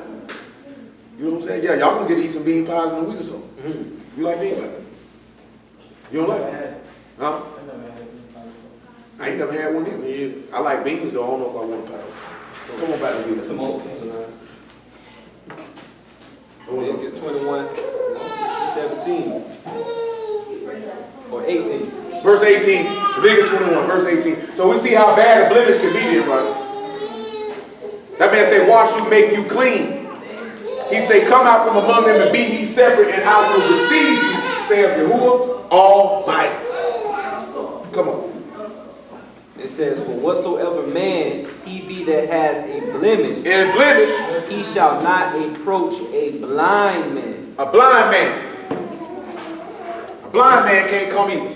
You know what I'm saying? Yeah, y'all gonna get to eat some bean pies in a week or so. You like bean pies? You don't like them? Huh? I ain't never had one either. I like beans though. I don't know if I want a pie. Come on back to beans. Samosas are nice. Milk is 21, 17, or 18. Verse 18, Leviticus 21, verse 18. So we see how bad a blemish can be then, right? That man say, wash you, make you clean. He say, come out from among them and be ye separate, and I will receive you, saith Yahuwah Almighty. Come on. It says, for whatsoever man he be that has a blemish, And blemish, he shall not approach a blind man. a blind man. A blind man can't come either.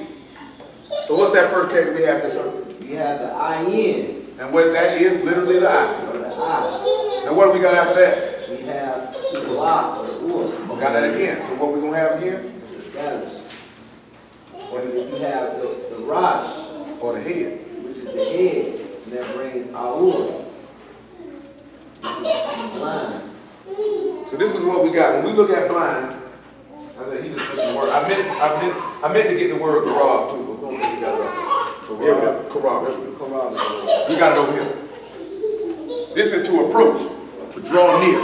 So what's that first character we have in this earth? We have the Alahym, And what that is, literally the eye. or the eye. Now what do we got after that? We have the block, or the ur. We got that again. So what we gonna have again? It's established. Or you have the Rosh, Or the head. which is the head, and that brings Aur, which is the blind. So this is what we got. When we look at blind, I think he just missed the word. I meant to get the word karab too, but we don't think we got it right. Here we go. Karab. There we go. Corral. We got it over here. This is to approach, to draw near.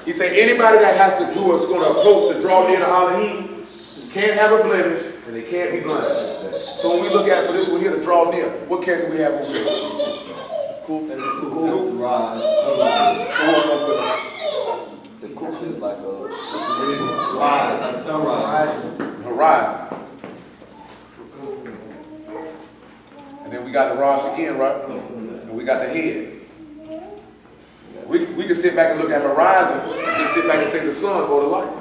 He said anybody that has to do it's going to approach to draw near to Alahym can't have a blemish and they can't be blind. So when we look at for this one here to draw near, what character we have over here? Cool. Cool. Rise. So what up with it? The kush is like a Rise. Like sunrise. Horizon. And then we got the Rosh again, right? And we got the head. We can sit back and look at horizon and just sit back and say the sun or the light.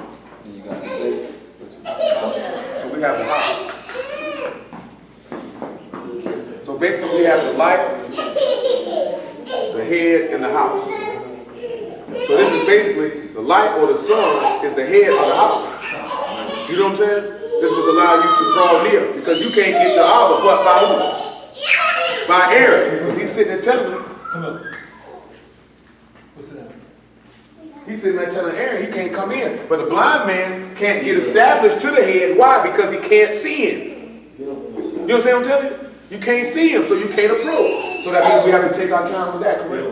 And you got the lake, which is the house. So we have the house. So basically we have the light, the head, and the house. So this is basically the light or the sun is the head of the house. You know what I'm saying? This was allow you to draw near because you can't get to Abba but by who? By Aaron. Because he's sitting there telling me. Come on. What's that? He's sitting there telling Aaron he can't come in. But the blind man can't get established to the head. Why? Because he can't see him. You understand what I'm telling you? You can't see him, so you can't approach. So that means we have to take our time with that, correct?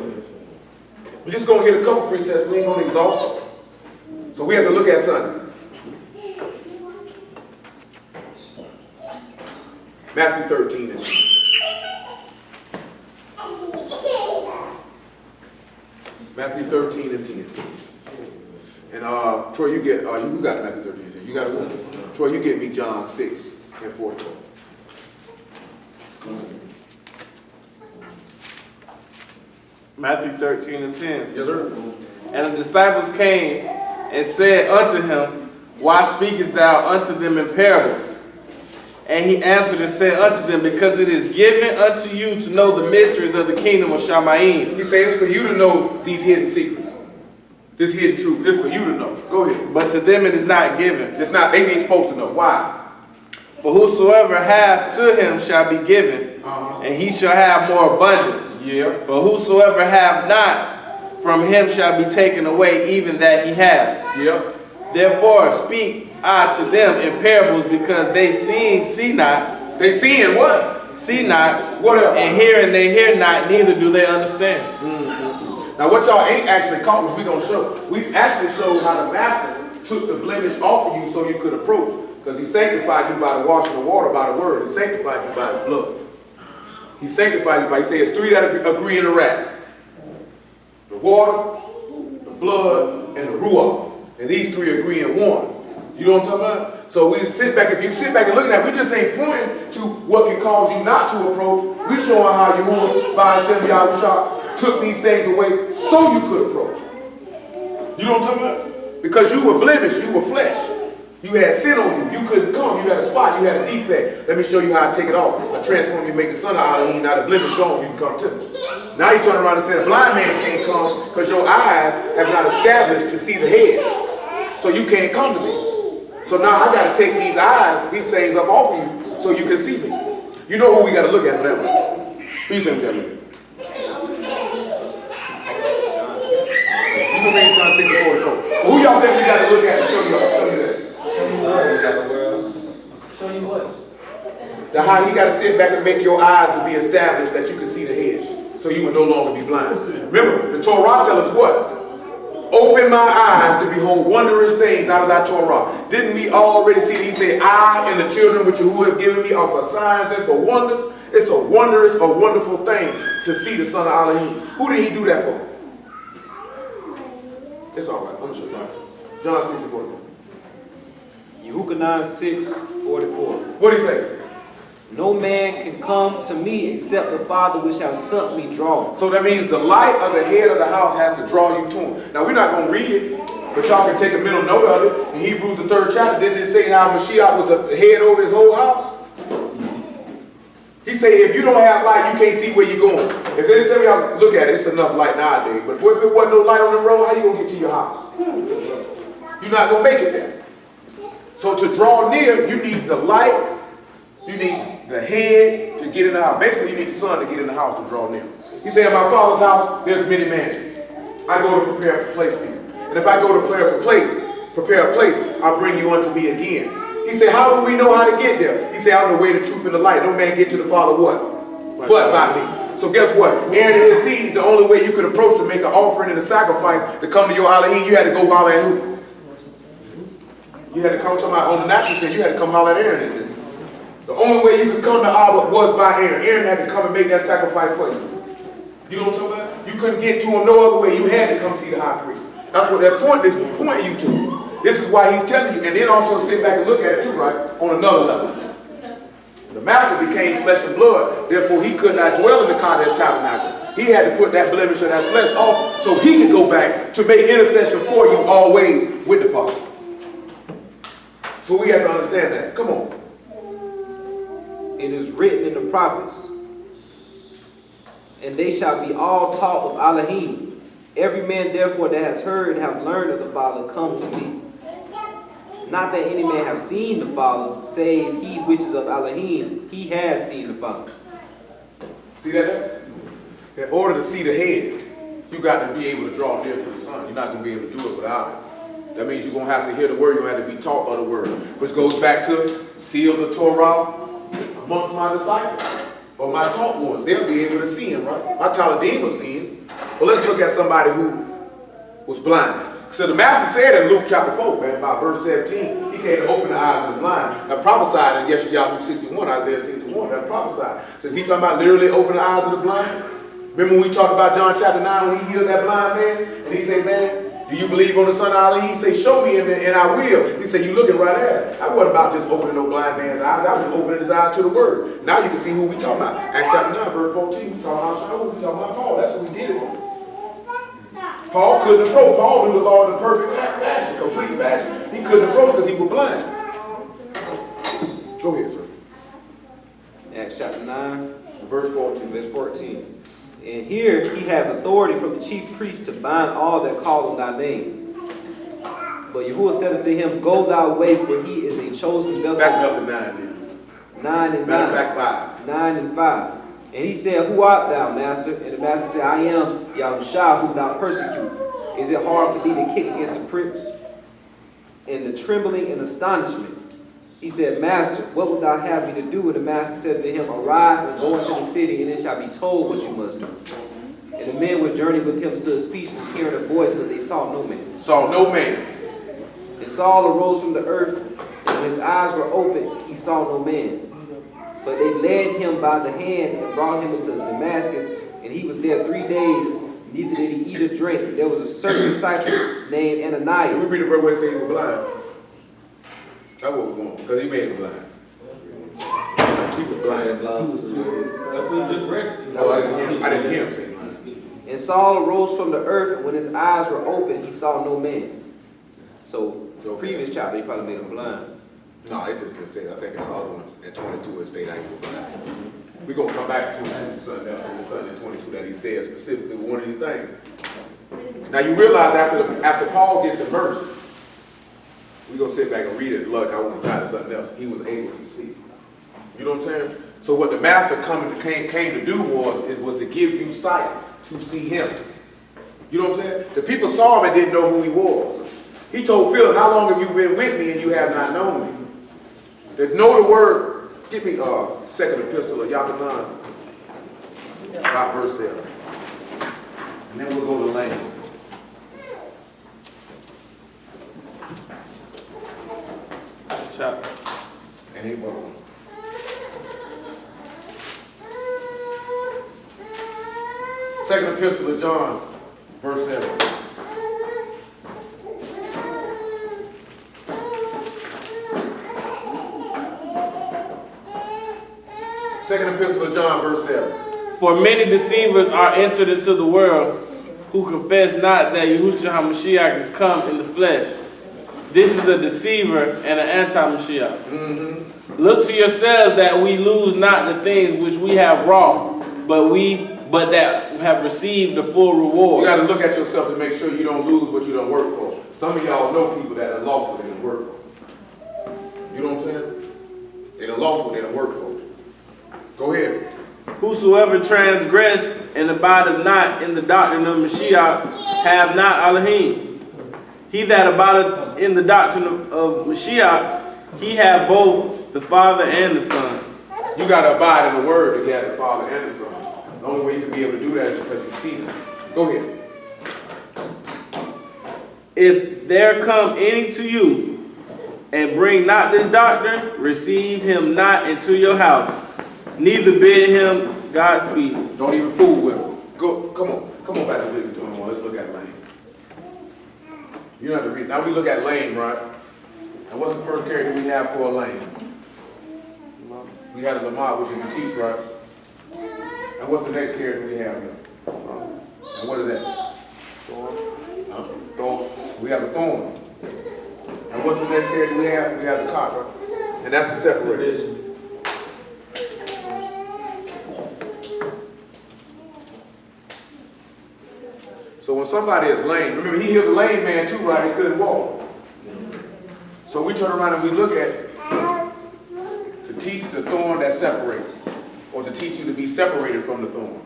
We're just going to hit a couple precepts. We ain't going to exhaust them. So we have to look at something. Matthew 13 and 10. Matthew 13 and 10. And Troy, you get, who got Matthew 13 and 10? You got a woman? Troy, you get me John 6 and 44. Matthew 13 and 10. Yes, sir. And the disciples came and said unto him, Why speakest thou unto them in parables? And he answered and said unto them, Because it is given unto you to know the mysteries of the kingdom of Shamayim. He says it's for you to know these hidden secrets. This hidden truth. It's for you to know. Go ahead. But to them it is not given. It's not, they ain't supposed to know. Why? For whosoever hath to him shall be given, and he shall have more abundance. Yeah. But whosoever hath not, from him shall be taken away even that he hath. Yep. Therefore speak I to them in parables, because they seeing see not, They seeing what? see not, What else? and hearing they hear not, neither do they understand. Now what y'all ain't actually caught was we gonna show. We actually showed how the master took the blemish off of you so you could approach. Because he sanctified you by the washing of water, by the word. He sanctified you by his blood. He sanctified you by, he says, 3 that agree in the rest. The water, the blood, and the ruach. And these 3 agree in one. You know what I'm talking about? So we sit back, if you sit back and look at that, we just ain't pointing to what can cause you not to approach. We showing how Yahuwah, by Hashem Yahushua, took these things away so you could approach. You know what I'm talking about? Because you were blemished, you were flesh. You had sin on you. You couldn't come. You had a spot. You had a defect. Let me show you how I take it off. I transform you, make the son of Alahym. Now the blemish gone. You can come to me. Now you turn around and say the blind man can't come because your eyes have not established to see the head. So you can't come to me. So now I got to take these eyes, these things up off of you so you can see me. You know who we got to look at for that one? Who you think we got to look at? You can read John 6 and 44. Who y'all think we got to look at to show you that? Show you what? How he got to sit back and make your eyes to be established that you can see the head, so you would no longer be blind. Remember, the Torah tells us what? Open my eyes to behold wondrous things out of thy Torah. Didn't we already see that he said, I and the children which you have given me are for signs and for wonders? It's a wondrous, a wonderful thing to see the son of Alahym. Who did he do that for? It's all right. I'm going to show you. John 6 and 44. Yehukanan 6:44. What did he say? No man can come to me except the Father which has sent me draw. So that means the light of the head of the house has to draw you to him. Now we're not going to read it, but y'all can take a mental note of it. In Hebrews the 3rd chapter, didn't it say how Mashiach was the head over his whole house? He said if you don't have light, you can't see where you're going. If there's some of y'all look at it, it's enough light nowadays. But what if it wasn't no light on the road, how you going to get to your house? You're not going to make it there. So to draw near, you need the light, you need the head to get in the house. Basically, you need the sun to get in the house to draw near. He said, in my Father's house, there's many mansions. I go to prepare a place for you. And if I go to prepare a place, I'll bring you unto me again. He said, how do we know how to get there? He said, I'm the way, the truth, and the light. No man get to the Father what? But by me. So guess what? Aaron and his seeds, the only way you could approach to make an offering and a sacrifice to come to your Alahym, you had to go holler at who? You had to come to on the natural sense, you had to come holler at Aaron. The only way you could come to Abba was by Aaron. Aaron had to come and make that sacrifice for you. You know what I'm talking about? You couldn't get to him no other way. You had to come see the high priest. That's what that point is pointing you to. This is why he's telling you. And then also sit back and look at it too, right? On another level. The master became flesh and blood. Therefore, he could not dwell in the Kodesh tabernacle. He had to put that blemish of that flesh off so he could go back to make intercession for you always with the Father. So we have to understand that. Come on. It is written in the prophets, and they shall be all taught of Alahym. Every man therefore that has heard and have learned of the Father come to me. Not that any man have seen the Father, save he which is of Alahym, he has seen the Father. See that there? In order to see the head, you got to be able to draw near to the Son. You're not going to be able to do it without it. That means you're going to have to hear the word. You're going to have to be taught by the word. Which goes back to seal the Torah amongst my disciples. Or my taught ones. They'll be able to see him, right? My Talmudim was seeing. But let's look at somebody who was blind. So the master said in Luke chapter 4, man, by verse 17, he came to open the eyes of the blind. Now prophesied in Yeshayahu 61, Isaiah 61, that prophesied. Says he talking about literally open the eyes of the blind? Remember when we talked about John chapter 9 when he healed that blind man? And he said, man, do you believe on the Son of Allah? He said, show me and I will. He said, you looking right at it. I wasn't about just opening no blind man's eyes. I was opening his eyes to the word. Now you can see who we talking about. Acts chapter 9, verse 14, we talking about Shaul, we talking about Paul. That's what we did it for. Paul couldn't approach. Paul knew the Lord in perfect fashion, complete fashion. He couldn't approach because he was blind. Go ahead, sir. Acts chapter 9, Verse 14. verse 14. And here he has authority from the chief priest to bind all that call on thy name. But Yahuwah said unto him, go thy way, for he is a chosen vessel. Back up to 9 then. 9 and 9. Matter of fact, 5. 9 and 5. And he said, who art thou, master? And the master said, I am Yahushua, whom thou persecute. Is it hard for thee to kick against the pricks? And the trembling and astonishment. He said, master, what wilt thou have me to do? And the master said to him, arise and go into the city, and it shall be told what you must do. And the men which journeyed with him stood speechless, hearing a voice, but they saw no man. Saw no man. And Saul arose from the earth, and when his eyes were opened, he saw no man. But they led him by the hand and brought him into Damascus, and he was there 3 days, neither did he eat or drink. There was a certain disciple named Ananias. We read the verse where it says he was blind. That's what we're going, because he made him blind. He was blind. That's what you just read. No, I didn't hear him say blind. And Saul arose from the earth, and when his eyes were opened, he saw no man. So, the previous chapter, he probably made him blind. No, it just didn't state. I think in the other one, at 22, it stated how he was blind. We're going to come back to something else in the Sunday in 22 that he said specifically one of these things. Now you realize after Paul gets immersed, we're going to sit back and read it. Look, I want to tie to something else. He was able to see. You know what I'm saying? So what the master came to do was to give you sight to see him. You know what I'm saying? The people saw him and didn't know who he was. He told Philip, how long have you been with me and you have not known me? That know the word. Give me second epistle of Yahanan, about verse 7. And then we'll go to Lane. Chapter. And he will. Second epistle of John, verse 7. Second epistle of John, verse 7. For many deceivers are entered into the world, who confess not that Yahushua HaMashiach is come in the flesh. This is a deceiver and an anti-Mashiach. Look to yourselves that we lose not the things which we have wrought, but that have received the full reward. You got to look at yourself to make sure you don't lose what you don't work for. Some of y'all know people that are lost what they don't work for. You know what I'm saying? They done lost what they don't work for. Go ahead. Whosoever transgress and abideth not in the doctrine of Mashiach have not Alahym. He that abideth in the doctrine of Mashiach, he have both the Father and the Son. You got to abide in the word to get the Father and the Son. The only way you can be able to do that is because you see them. Go ahead. If there come any to you and bring not this doctrine, receive him not into your house, neither bid him Godspeed. Don't even fool with them. Go, come on back to Leviticus 21. Let's look at Lane. You don't have to read. Now we look at Lane, right? And what's the first character we have for a Lane? We had a Lamar, which is the teach, right? And what's the next character we have here? And what is that? Thorn. We have a thorn. And what's the next character we have? We have the cot, right? And that's the separator. So when somebody is lame, remember he healed the lame man too, right? He couldn't walk. So we turn around and we look at to teach the thorn that separates, or to teach you to be separated from the thorn.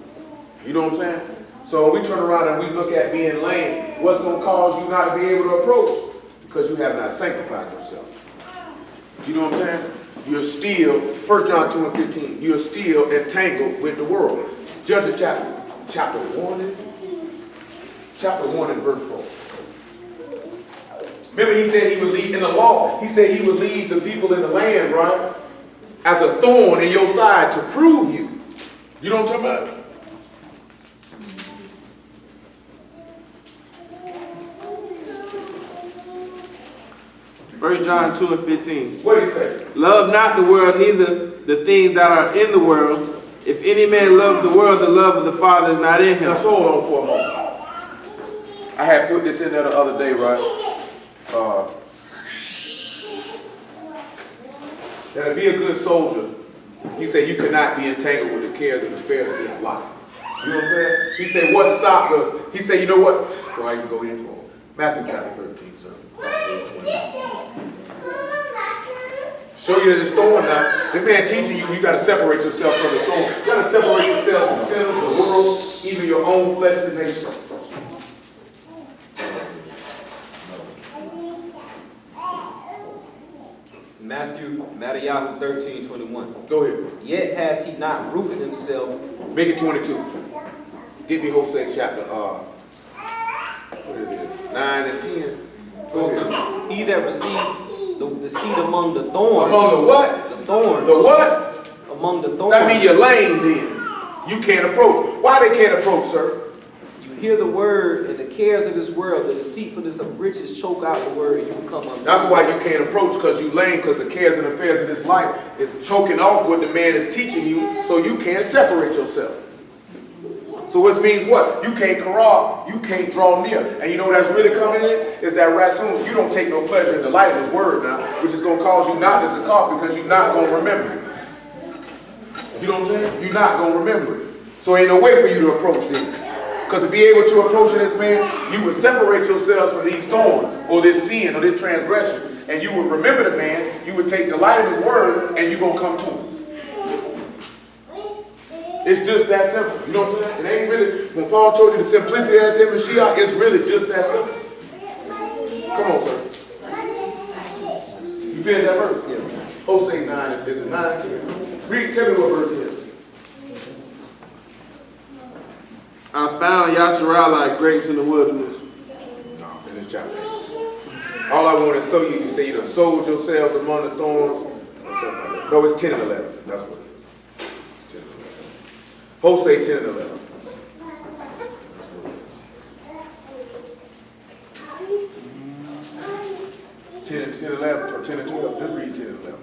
You know what I'm saying? So we turn around and we look at being lame. What's going to cause you not to be able to approach? Because you have not sanctified yourself. You know what I'm saying? You're still, 1 John 2 and 15, you're still entangled with the world. Judges chapter 1, is it? Chapter 1 and verse 4. Remember he said he would lead in the law. He said he would lead the people in the land, right? As a thorn in your side to prove you. You know what I'm talking about? 1 John 2 and 15. What did he say? Love not the world, neither the things that are in the world. If any man love the world, the love of the Father is not in him. Let's hold on for a moment. I had put this in there the other day, right? That to be a good soldier, he said you cannot be entangled with the cares and affairs of this life. You know what I'm saying? He said, what stopped the, he said, you know what? So I can go in for Matthew chapter 13, sir. Show you that it's thorn now. This man teaching you, you got to separate yourself from the thorn. You got to separate yourself from sinners, the world, even your own fleshly nature. Matthew 13:21. Go ahead. Yet has he not rooted himself. Make it 22. Give me Hosea chapter, what is it? 9 and 10. 22. He that received the seed among the thorns. Among the what? The thorns. The what? Among the thorns. That means you're lame then. You can't approach. Why they can't approach, sir? You hear the word, and the cares of this world, the deceitfulness of riches choke out the word, and you become unfruitful. That's why you can't approach, because you lame, because the cares and affairs of this life is choking off what the man is teaching you, so you can't separate yourself. So which means what? You can't corral, you can't draw near. And you know that's really coming in? Is that rasoon. You don't take no pleasure in the light of his word now, which is going to cause you not to zakah, because you're not going to remember it. You know what I'm saying? You're not going to remember it. So ain't no way for you to approach this. Because to be able to approach this man, you would separate yourselves from these thorns, or this sin, or this transgression, and you would remember the man, you would take delight in his word, and you're going to come to him. It's just that simple. You know what I'm saying? It ain't really, when Paul told you the simplicity that's in Mashiach, it's really just that simple. Come on, sir. You finish that verse? Yeah. Hosea 9, is it 9 and 10? Read, tell me what verse it is. I found Yasharah like grapes in the wilderness. No, in this chapter. All I want to show you, you say you done sold yourselves among the thorns, or something like that. No, it's 10 and 11. That's what it is. It's 10 and 11. Hosea 10 and 11. 10 and 11, or 10 and 12. Just read 10 and 11.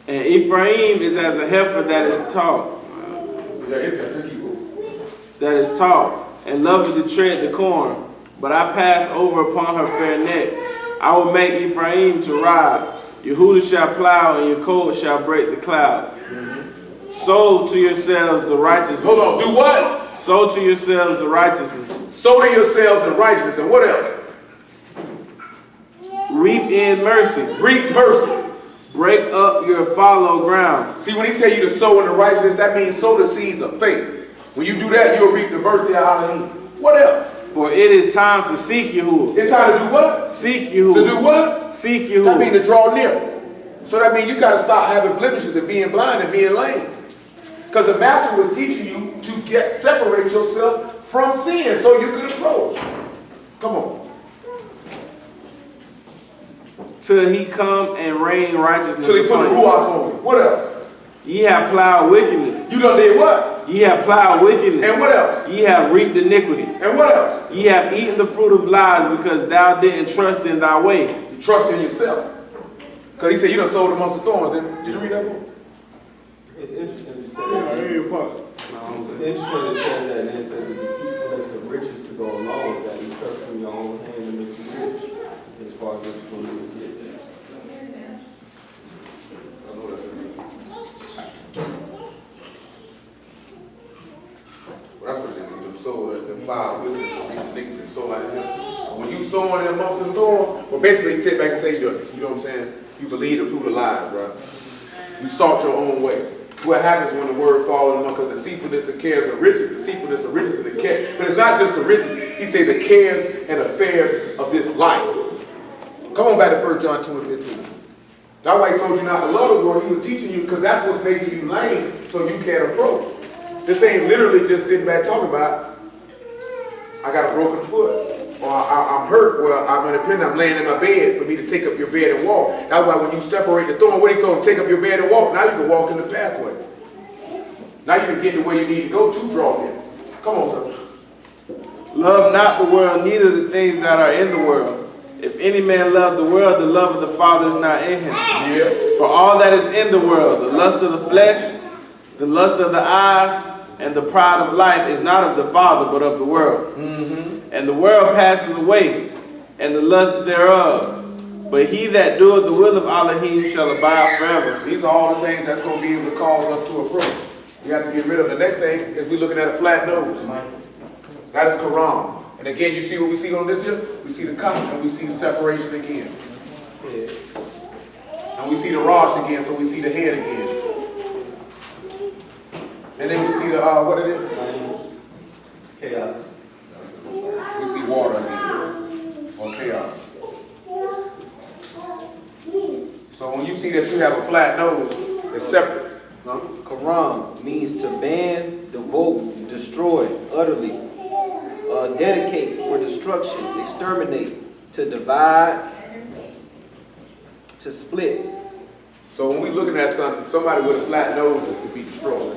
And Ephraim is as a heifer that is taught. Yeah, it's got 3 people. That is taught, and loveth to tread the corn. But I pass over upon her fair neck. I will make Ephraim to ride. Yehuda shall plow, and your colt shall break the cloud. Sow to yourselves the righteousness. Hold on, do what? Sow to yourselves the righteousness. Sow to yourselves in righteousness. And what else? Reap in mercy. Reap mercy. Break up your fallow ground. See, when he say you to sow in the righteousness, that means sow the seeds of faith. When you do that, you'll reap the mercy of Alahym. What else? For it is time to seek Yahuwah. It's time to do what? Seek Yahuwah. To do what? Seek That means Yahuwah. to draw near. So that means you got to stop having blemishes and being blind and being lame. Because the master was teaching you to separate yourself from sin so you could approach. Come on. Till he come and rain righteousness Till he put the upon you. ruach on you. What else? Ye have plowed wickedness. You done did what? Ye have plowed wickedness. And what else? Ye have reaped iniquity. And what else? Ye have eaten the fruit of lies, because thou didn't trust in thy way. You trust in yourself. Because he said you done sold amongst the thorns. Did you read that book? It's interesting you said Yeah, that. here you part. It's interesting it says that, and it says the deceitfulness of riches to go along with that. You trust in your own hand and make you rich. As far as what you're going to do to get there. I know that's what it is. Well, that's what it is. You sold them 5 witnesses and read the iniquity. So like this. When you sowing in amongst the thorns, well, basically, he sit back and say, you know what I'm saying? You believe the fruit of lies, right? You sought your own way. It's what happens when the word falls among the deceitfulness of cares and riches, deceitfulness of riches and the care. But it's not just the riches. He say the cares and affairs of this life. Come on back to 1 John 2 and 15. That's why he told you not to love the world. He was teaching you because that's what's making you lame so you can't approach. This ain't literally just sitting back talking about, I got a broken foot. Or I'm hurt, well, I'm independent, I'm laying in my bed for me to take up your bed and walk. That's why when you separate the thorn, what he told him, take up your bed and walk, now you can walk in the pathway. Now you can get to where you need to go to draw him. Come on, sir. Love not the world, neither the things that are in the world. If any man love the world, the love of the Father is not in him. Yeah. For all that is in the world, the lust of the flesh, the lust of the eyes, and the pride of life is not of the Father, but of the world. And the world passes away, and the lust thereof. But he that doeth the will of Alahym shall abide forever. These are all the things that's going to be able to cause us to approach. We have to get rid of. The next thing is we're looking at a flat nose. That is Quran. And again, you see what we see on this here? We see the cup and we see the separation again. And we see the Rosh again, so we see the head again. And then we see the, what it is? Chaos. We see water again, or chaos. So when you see that you have a flat nose, it's separate. No? Quran means to ban, devote, destroy, utterly, dedicate for destruction, exterminate, to divide, to split. So when we're looking at somebody with a flat nose is to be destroyed.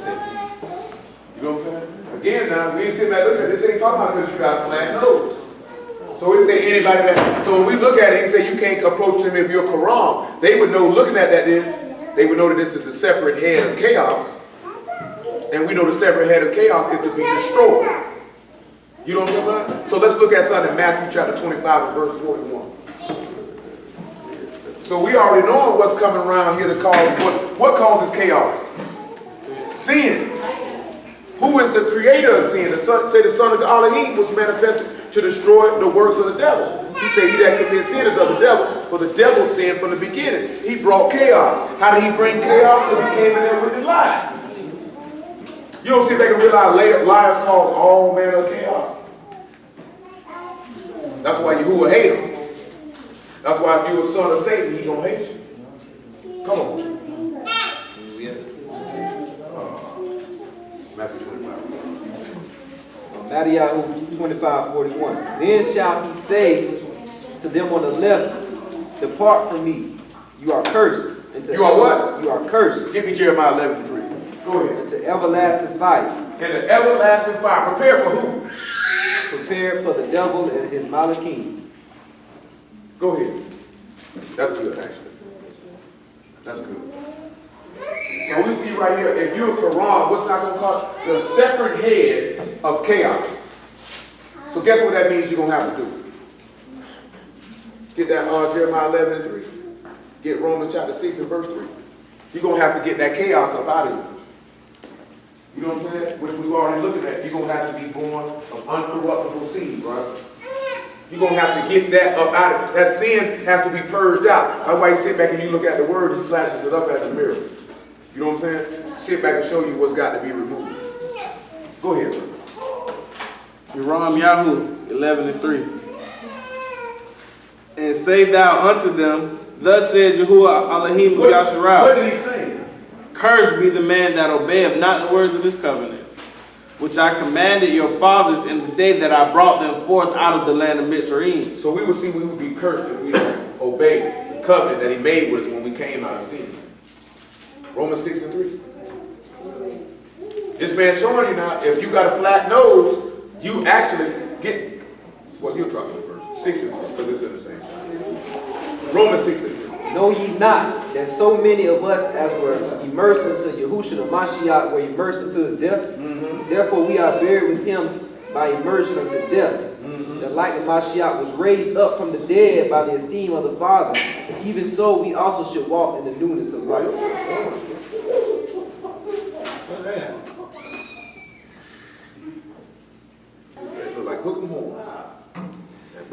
You know what I'm saying? Again, now, we ain't sitting back looking at this. Ain't talking about because you got a flat nose. So we say anybody that, so when we look at it, he say you can't approach him if you're Quran. They would know, looking at that is, they would know that this is a separate head of chaos. And we know the separate head of chaos is to be destroyed. You know what I'm talking about? So let's look at something in Matthew chapter 25 and verse 41. So we already know what's coming around here to cause, what causes chaos? Sin. Who is the creator of sin? The son of Alahym was manifested to destroy the works of the devil. He said, he that commits sin is of the devil, for the devil sinned from the beginning. He brought chaos. How did he bring chaos? Because he came in there with the lies. You don't sit back and realize liars cause all manner of chaos. That's why Yahuwah hate him. That's why if you're a son of Satan, he gonna hate you. Come on. Matthew 25. Matthew 25:41. Then shall he say to them on the left, depart from me, you are cursed. You are what? You are cursed. Give me Jeremiah 11:3. Go ahead. Into everlasting fire. And the everlasting fire. Prepare for who? Prepared for the devil and his malachim. Go ahead. That's good, actually. That's good. So we see right here, if you're a Quran, what's not going to cause the separate head of chaos. So guess what that means you're going to have to do? Get that Jeremiah 11:3. Get Romans chapter 6 and verse 3. You're going to have to get that chaos up out of you. You know what I'm saying? Which we've already looking at. You're going to have to be born of uncorruptible seed, right? You're going to have to get that up out of you. That sin has to be purged out. That's why you sit back and you look at the word, he flashes it up as a mirror. You know what I'm saying? Sit back and show you what's got to be removed. Go ahead, sir. Yahoo 11:3. And say thou unto them, thus says Yahuwah Alahym of What Yasharal. did he say? Cursed be the man that obeyeth not the words of this covenant, which I commanded your fathers in the day that I brought them forth out of the land of Mitzrayim. So we would see we would be cursed if we don't obey the covenant that he made with us when we came out of sin. Romans 6 and 3. This man's showing you now, if you got a flat nose, you actually get, well, you'll drop the verse. 6 and 3, because it's in the same chapter. Romans 6 and 3. Know ye not that so many of us as were immersed into Yahushua the Mashiach were immersed into his death? Therefore we are buried with him by immersion unto death. That like the Mashiach was raised up from the dead by the esteem of the Father, even so we also should walk in the newness of life. They look like hook 'em horns.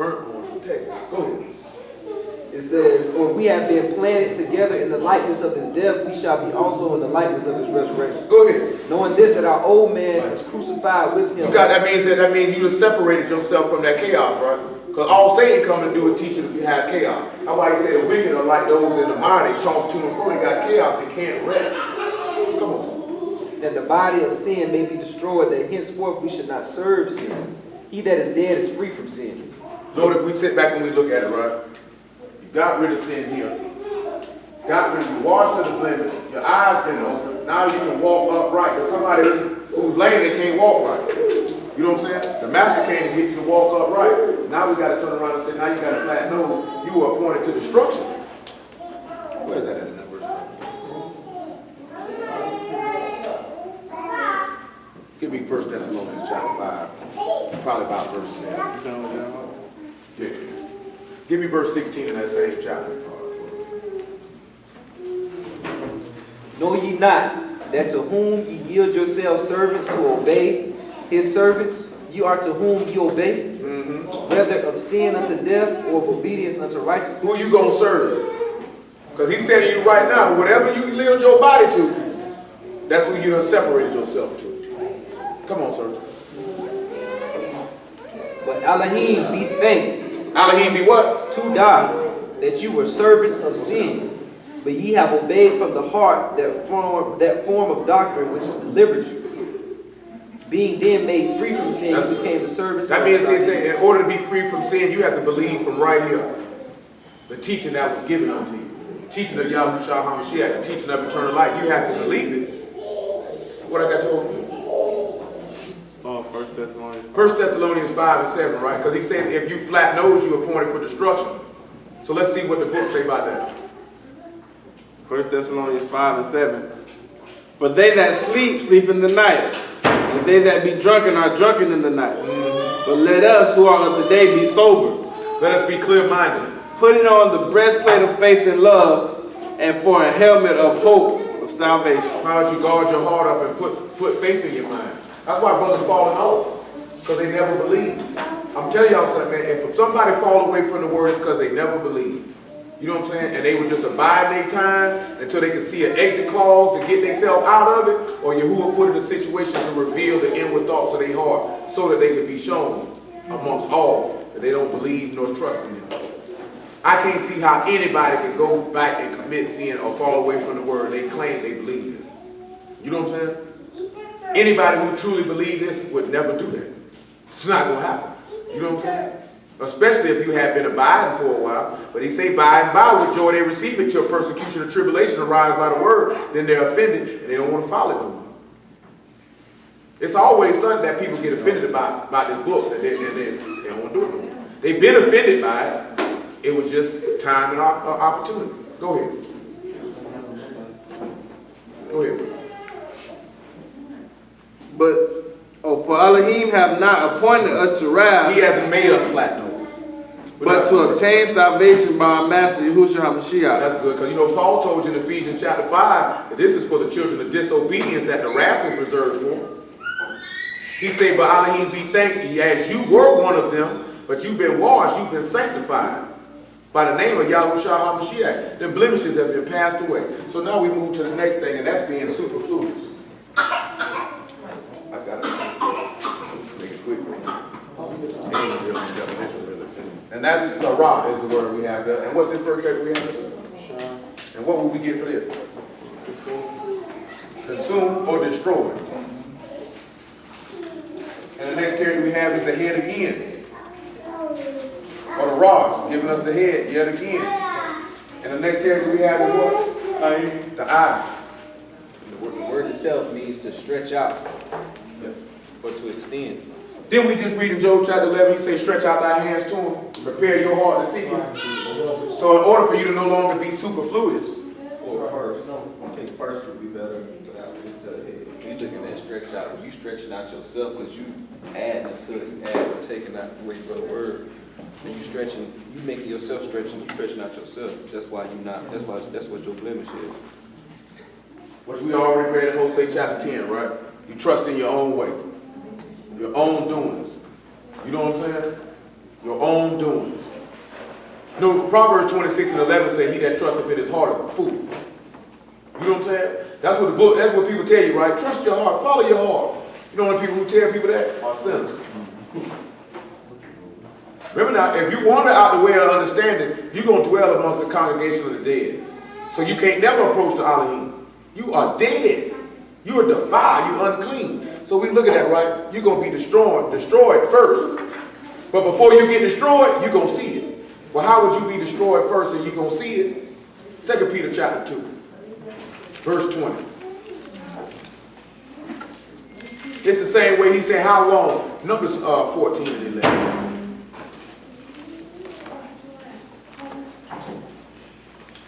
burnt orange from Texas. Go ahead. It says, for we have been planted together in the likeness of his death, we shall be also in the likeness of his resurrection. Go ahead. Knowing this, that our old man is crucified with him. You got that means you just separated yourself from that chaos, right? Because all Satan come to do is teach you to have chaos. That's why he said the wicked are like those in the mire. They toss to and fro. They got chaos. They can't rest. Come on. That the body of sin may be destroyed, that henceforth we should not serve sin. He that is dead is free from sin. Note if we sit back and we look at it, right? You got rid of sin here. Got rid of you washed to the blemish. Your eyes been open. Now you can walk upright. There's somebody who's lame, they can't walk right. You know what I'm saying? The master came to get you to walk upright. Now we got to turn around and say, now you got a flat nose. You were appointed to destruction. Where is that in that verse? Give me 1 Thessalonians chapter 5. Probably about verse 7. Yeah. Give me verse 16 in that same chapter. Know ye not that to whom ye yield yourselves servants to obey his servants, you are to whom ye obey, whether of sin unto death or of obedience unto righteousness? Who you gonna serve? Because he's saying to you right now, whatever you yield your body to, that's who you done separated yourself to. Come on, sir. But Alahym be thanked Alahym be what? to God that you were servants of sin, but ye have obeyed from the heart that form of doctrine which delivered you. Being then made free from sin, you became the servants of That means God. he's saying in order to be free from sin, you have to believe from right here. The teaching that was given unto you. Teaching of Yahushua HaMashiach, the teaching of eternal life. You have to believe it. What I got you over? Oh, 1 Thessalonians. 1 Thessalonians 5 and 7, right? Because he said if you flat nose, you appointed for destruction. So let's see what the book say about that. 1 Thessalonians 5 and 7. But they that sleep, sleep in the night. And they that be drunken are drunken in the night. But let us who are of the day be sober. Let us be clear-minded. Putting on the breastplate of faith and love, and for a helmet of hope of salvation. How about you guard your heart up and put faith in your mind? That's why brothers falling off. Because they never believe. I'm telling y'all something, man. If somebody fall away from the word, it's because they never believe. You know what I'm saying? And they would just abide their time until they could see an exit clause to get themselves out of it, or Yahuwah put in a situation to reveal the inward thoughts of their heart so that they could be shown amongst all that they don't believe nor trust in him. I can't see how anybody can go back and commit sin or fall away from the word. They claim they believe this. You know what I'm saying? Anybody who truly believes this would never do that. It's not going to happen. You know what I'm saying? Especially if you have been abiding for a while. But he say, by and by with joy they receive it till persecution and tribulation arise by the word. Then they're offended and they don't want to follow it no more. It's always something that people get offended about this book. That they don't want to do it no more. They've been offended by it. It was just time and opportunity. Go ahead. Go ahead. But, for Alahym have not appointed us to wrath, He hasn't made us flat nose. but to obtain salvation by our Master Yahushua HaMashiach. That's good, because you know Paul told you in Ephesians chapter 5 that this is for the children of disobedience that the wrath is reserved for. He said, but Alahym be thanked, as you were one of them, but you've been washed, you've been sanctified by the name of Yahushua HaMashiach. The blemishes have been passed away. So now we move to the next thing, and that's being superfluous. I've got to make it quick for you. And that's Sarah is the word we have there. And what's the first character we have there? And what will we get for this? Consume or destroy. And the next character we have is the head again. Or the Raj, giving us the head yet again. And the next character we have is what? The eye. The word itself means to stretch out Yes. or to extend. Then we just read in Job chapter 11, he says, stretch out thy hands to him, prepare your heart to seek him. So in order for you to no longer be superfluous, Or first. I think first would be better, but after instead of head. You looking at stretch out, you stretching out yourself because you adding to it, you add or taking out away from the word. And you stretching, you making yourself stretching, you stretching out yourself. That's why you not, that's what your blemish is. which we already read in Hosea chapter 10, right? You trust in your own way, your own doings. You know what I'm saying? Your own doing. No, Proverbs 26:11 say, he that trusteth in his heart is a fool. You know what I'm saying? That's what people tell you, right? Trust your heart, follow your heart. You know the people who tell people that are sinners. Remember now, if you wander out the way of understanding, you're going to dwell amongst the congregation of the dead. So you can't never approach the Alahym. You are dead. You are defiled. You unclean. So we look at that, right? You're going to be destroyed first. But before you get destroyed, you're going to see it. Well, how would you be destroyed first and you're going to see it? 2 Peter chapter 2, verse 20. It's the same way he said, how long? Numbers 14 and 11.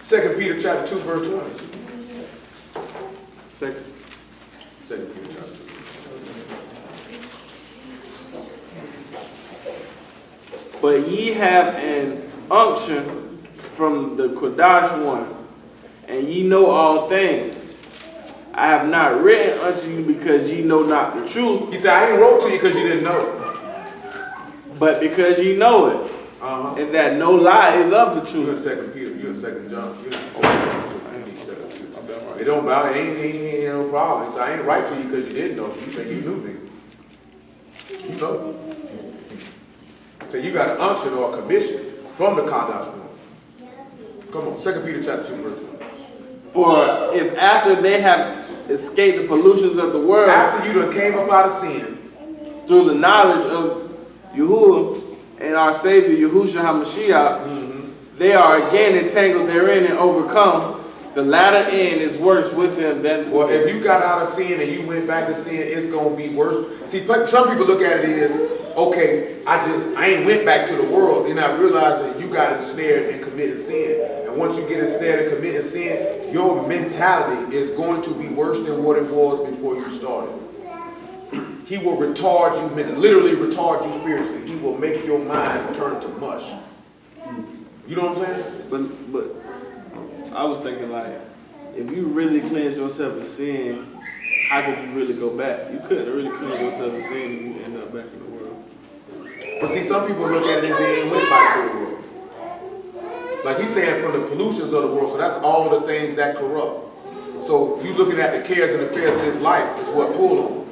2 Peter chapter 2, verse 20. 2 Peter chapter 2. But ye have an unction from the Kodash one, and ye know all things. I have not written unto you because ye know not the truth. He said, I ain't wrote to you because you didn't know. But because ye know it, and that no lie is of the You're in truth. 2 Peter, you're in 2 John. You're in 2 Peter. It don't matter, ain't no problem. He said, I ain't write to you because you didn't know. You said you knew me. You know. So you got an unction or a commission from the Kodash one. Come on, 2 Peter chapter 2, verse 20. For if after they have escaped the pollutions of the world, After you done came up out of sin, through the knowledge of Yahuwah and our Savior Yahushua HaMashiach, they are again entangled therein and overcome. The latter end is worse with them than... well, if you got out of sin and you went back to sin, it's going to be worse. See, some people look at it as, okay, I ain't went back to the world. They're not realizing you got ensnared in committing sin. And once you get ensnared in committing sin, your mentality is going to be worse than what it was before you started. He will retard you, literally retard you spiritually. He will make your mind turn to mush. You know what I'm saying? But I was thinking, like, if you really cleanse yourself of sin, how could you really go back? You couldn't really cleanse yourself of sin and you end up back in the world. But see, some people look at it as they ain't went back to the world. Like he's saying, from the pollutions of the world. So that's all the things that corrupt. So you looking at the cares and affairs of this life is what pull on you.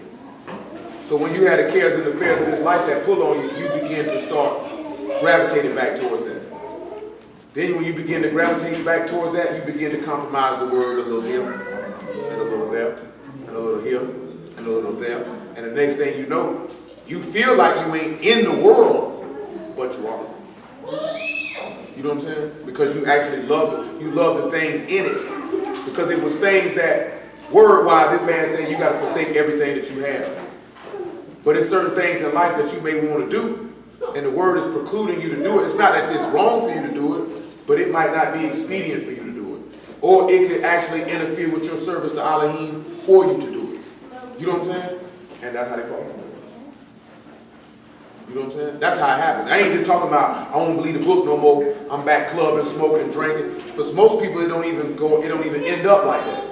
So when you had the cares and affairs of this life that pull on you, you begin to start gravitating back towards that. Then when you begin to gravitate back towards that, you begin to compromise the word a little here, and a little there, and a little here, and a little there. And the next thing you know, you feel like you ain't in the world, but you are. You know what I'm saying? Because you actually love it. You love the things in it. Because it was things that, word-wise, this man said you got to forsake everything that you have. But it's certain things in life that you may want to do, and the word is precluding you to do it. It's not that it's wrong for you to do it, but it might not be expedient for you to do it. Or it could actually interfere with your service to Alahym for you to do it. You know what I'm saying? And that's how they fall. You know what I'm saying? That's how it happens. I ain't just talking about, I won't believe the book no more. I'm back clubbing, smoking, drinking. Because most people, it don't even end up like that.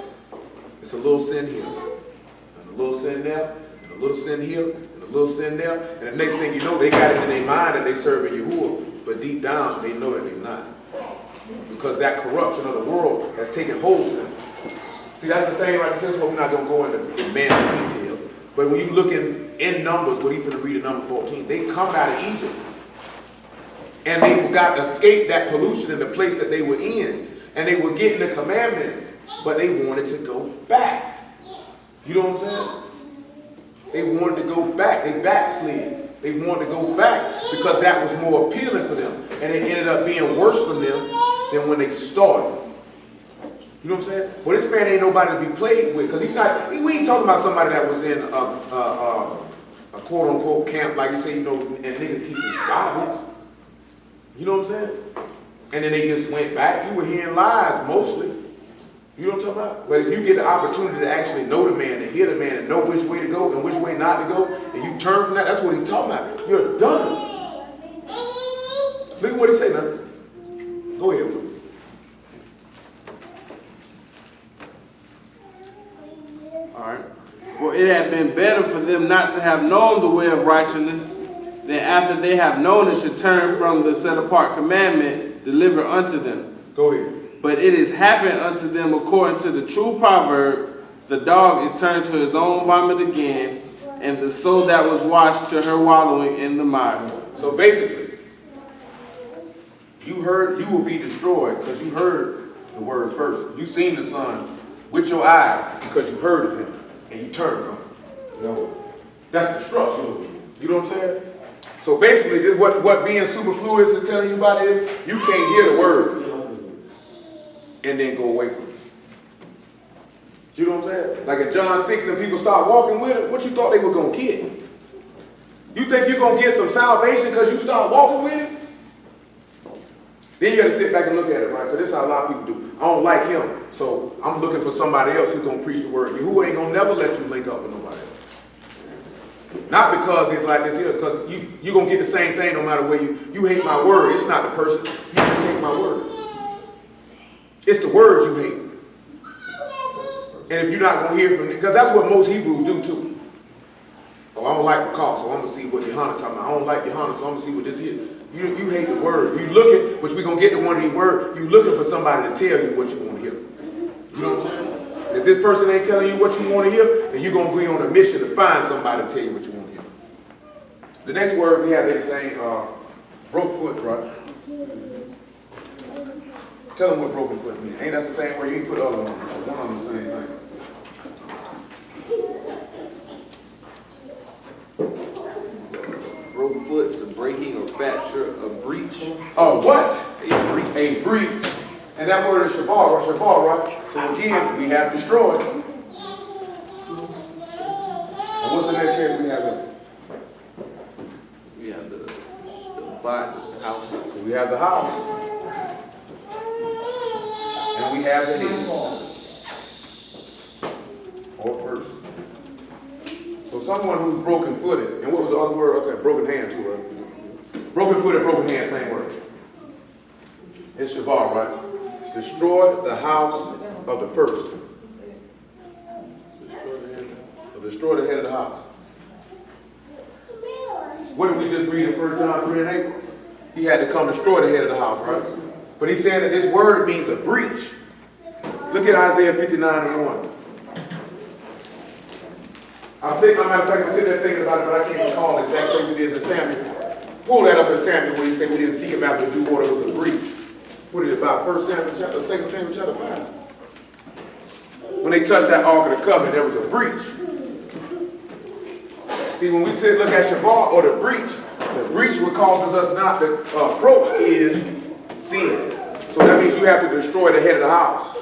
It's a little sin here, and a little sin there, and a little sin here, and a little sin there. And the next thing you know, they got it in their mind that they serving Yahuwah. But deep down, they know that they're not. Because that corruption of the world has taken hold of them. See, that's the thing, right? Since we're not going to go into advanced detail. But when you look in Numbers, what he's going to read in number 14, they come out of Egypt. And they got to escape that pollution in the place that they were in. And they were getting the commandments, but they wanted to go back. You know what I'm saying? They wanted to go back. They backslid. They wanted to go back because that was more appealing for them. And it ended up being worse for them than when they started. You know what I'm saying? Well, this man ain't nobody to be played with, because we ain't talking about somebody that was in a quote-unquote camp, like you say, you know, and niggas teaching garbage. You know what I'm saying? And then they just went back. You were hearing lies mostly. You know what I'm talking about? But if you get the opportunity to actually know the man and hear the man and know which way to go and which way not to go, and you turn from that, that's what he's talking about. You're done. Look at what he say now. Go ahead. All right. For it had been better for them not to have known the way of righteousness Then after they have known it, to turn from the set apart commandment delivered unto them. Go ahead. But it is happened unto them according to the true proverb, the dog is turned to his own vomit again, and the soul that was washed to her wallowing in the mire. So basically, you will be destroyed because you heard the word first. You seen the Son with your eyes because you heard of him and you turned from him. No. That's destruction. You know what I'm saying? So basically, this what being superfluous is telling you about it, you can't hear the word and then go away from it. You know what I'm saying? Like in John 6, when people start walking with it, what you thought they were going to get? You think you're going to get some salvation because you start walking with it? Then you got to sit back and look at it, right? Because this is how a lot of people do. I don't like him, so I'm looking for somebody else who's going to preach the word. Who ain't going to never let you link up with nobody else. Not because it's like this here, because you're going to get the same thing no matter where you hate my word. It's not the person. You just hate my word. It's the words you hate. And if you're not going to hear from me, because that's what most Hebrews do too. Oh, I don't like Makal, so I'm going to see what Yohanan talking about. I don't like Yohanan, so I'm going to see what this is. You hate the word. You looking, which we're going to get to one of these words, you looking for somebody to tell you what you want to hear. You know what I'm saying? And if this person ain't telling you what you want to hear, then you're going to be on a mission to find somebody to tell you what you want to hear. The next word we have is saying broke foot, right? Tell them what broken foot means. Ain't that the same word? You ain't put the other one. One of them the same thing. Broke foot is a breaking or fracture, a breach. Oh, what? A breach. A breach. And that word is shabal, right? Shabal, right? So again, we have destroyed. And what's the next case we have? We have the body, the house. So we have the house. And we have the head. Or first. So someone who's broken footed, and what was the other word? Okay, broken hand too, right? Broken foot and broken hand, same word. It's shavar, right? It's destroy the house of the first. Destroy the head of the house. What did we just read in 1 John 3 and 8? He had to come destroy the head of the house, right? But he's saying that this word means a breach. Look at Isaiah 59 and 1. I'm sitting there thinking about it, but I can't recall the exact place it is in Samuel. Pull that up in Samuel where he said we didn't seek him after due order was a breach. What is it about? 2 Samuel chapter 5. When they touched that Ark of the Covenant, there was a breach. See, when we look at Shavar or the breach what causes us not to approach is sin. So that means you have to destroy the head of the house.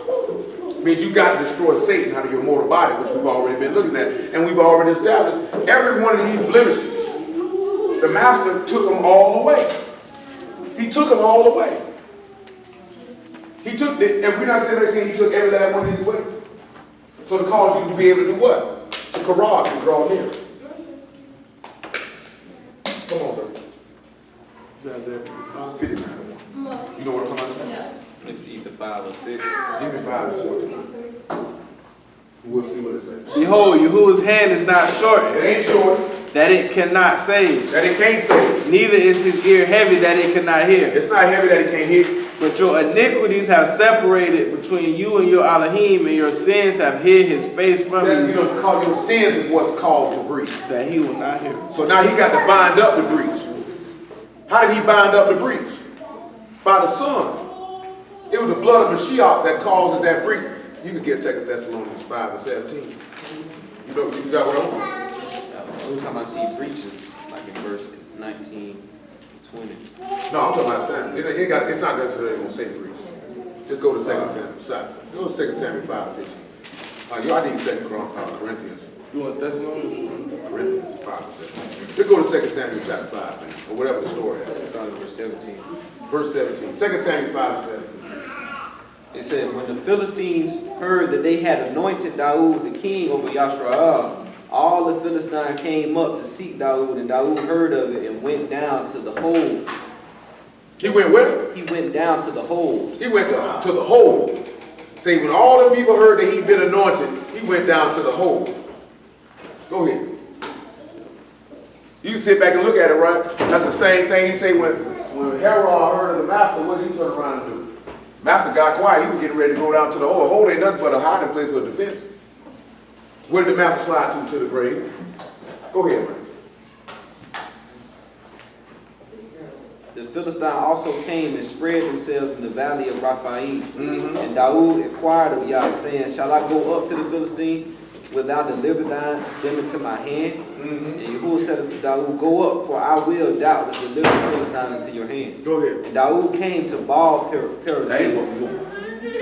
It means you got to destroy Satan out of your mortal body, which we've already been looking at. And we've already established every one of these blemishes. The master took them all away. He took them all away. He took it, and we're not sitting there saying he took every last one of these away. So to cause you to be able to do what? To karab, to draw near. Come on, sir. 59. You know what I'm talking about? It's either 5 or 6. Give me 5 and 4. We'll see what it says. Behold, Yahuwah's hand is not short, It ain't short. that it cannot save. That it can't save. Neither is his ear heavy, that it cannot hear. It's not heavy that it can't hear. But your iniquities have separated between you and your Alahym, and your sins have hid his face from That, you, cause your sins is what's caused the breach. that he will not hear. So now he got to bind up the breach. How did he bind up the breach? By the Son. It was the blood of Mashiach that causes that breach. You could get 2 Thessalonians 5 and 17. You know, you got what I'm on? Every time I see breaches, like in verse 19, 20. No, I'm talking about Samuel. It's not necessarily going to say breach. Just go to 2 Samuel. Go to 2 Samuel 5 and 15. I need 2 Corinthians. You want Thessalonians? Corinthians 5 and 17. Just go to 2 Samuel chapter 5, man, or whatever the story is. Start at verse 17. Verse 17. 2 Samuel 5 and 17. It said, when the Philistines heard that they had anointed Daud the king over Yashrael, all the Philistines came up to seek Daud, and Daud heard of it and went down to the hold. He went where? He went down to the hold. He went to the hold. See, when all the people heard that he'd been anointed, he went down to the hold. Go ahead. You sit back and look at it, right? That's the same thing he say when Herod heard of the master, what did he turn around and do? Master got quiet. He was getting ready to go down to the hole. A hole ain't nothing but a hiding place of defense. Where did the master slide to the grave? Go ahead, man. The Philistines also came and spread themselves in the valley of Rephaim. And Daud inquired of Yah, saying, shall I go up to the Philistine? Wilt thou deliver them into my hand? And Yahuwah said unto Daud, go up, for I will doubtless deliver the Philistine into your hand. Go ahead. And Daud came to Baal That ain't Perazim. what we want.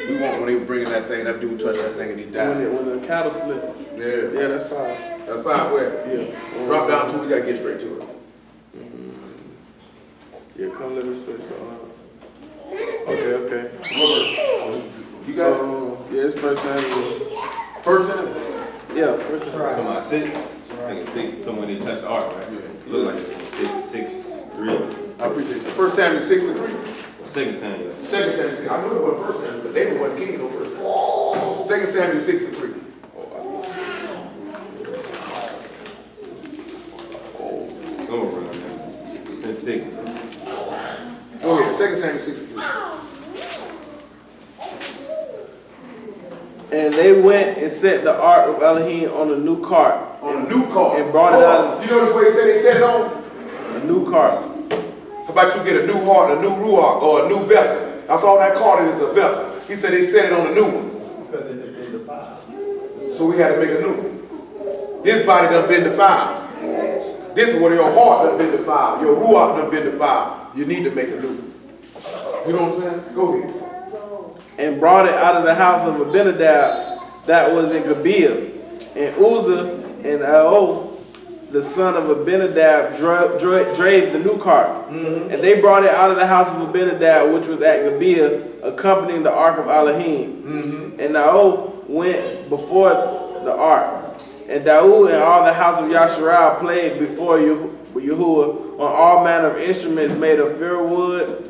We want when they were bringing that thing, that dude touched that thing and he died. When the cattle slip. Yeah. Yeah, that's fine. That's fine. Where? Yeah. Drop down to, we gotta get straight to it. Yeah, come let us switch Okay. You got it? Yeah, it's First Samuel. First Samuel? Yeah, First Samuel. Come on, 6. I think it's 6. Come when they touch the ark, right? Yeah. Look like it's 6, 3. I appreciate you. First Samuel 6 and 3. 2 Samuel. Second Samuel 6. I knew it was First Samuel, but David wasn't king no First Samuel. Second Samuel 6 and 3. Somewhere around there. It's 6. Go ahead. Second Samuel 6 and 3. And they went and set the ark of Alahym on a new cart. On a new cart. And brought it out. You notice what he said they set it on? A new cart. How about you get a new heart, a new ruach, or a new vessel? That's all that cart is, a vessel. He said they set it on a new one. Because it had been defiled. So we had to make a new one. This body done been defiled. This is where your heart done been defiled. Your ruach done been defiled. You need to make a new one. You know what I'm saying? Go ahead. And brought it out of the house of Abinadab that was in Gibeah. And Uzzah and the son of Abinadab, drave the new cart. And they brought it out of the house of Abinadab, which was at Gibeah, accompanying the ark of Alahym. And Naoh went before the ark. And Daud and all the house of Yasharal played before Yahuwah on all manner of instruments made of fir wood,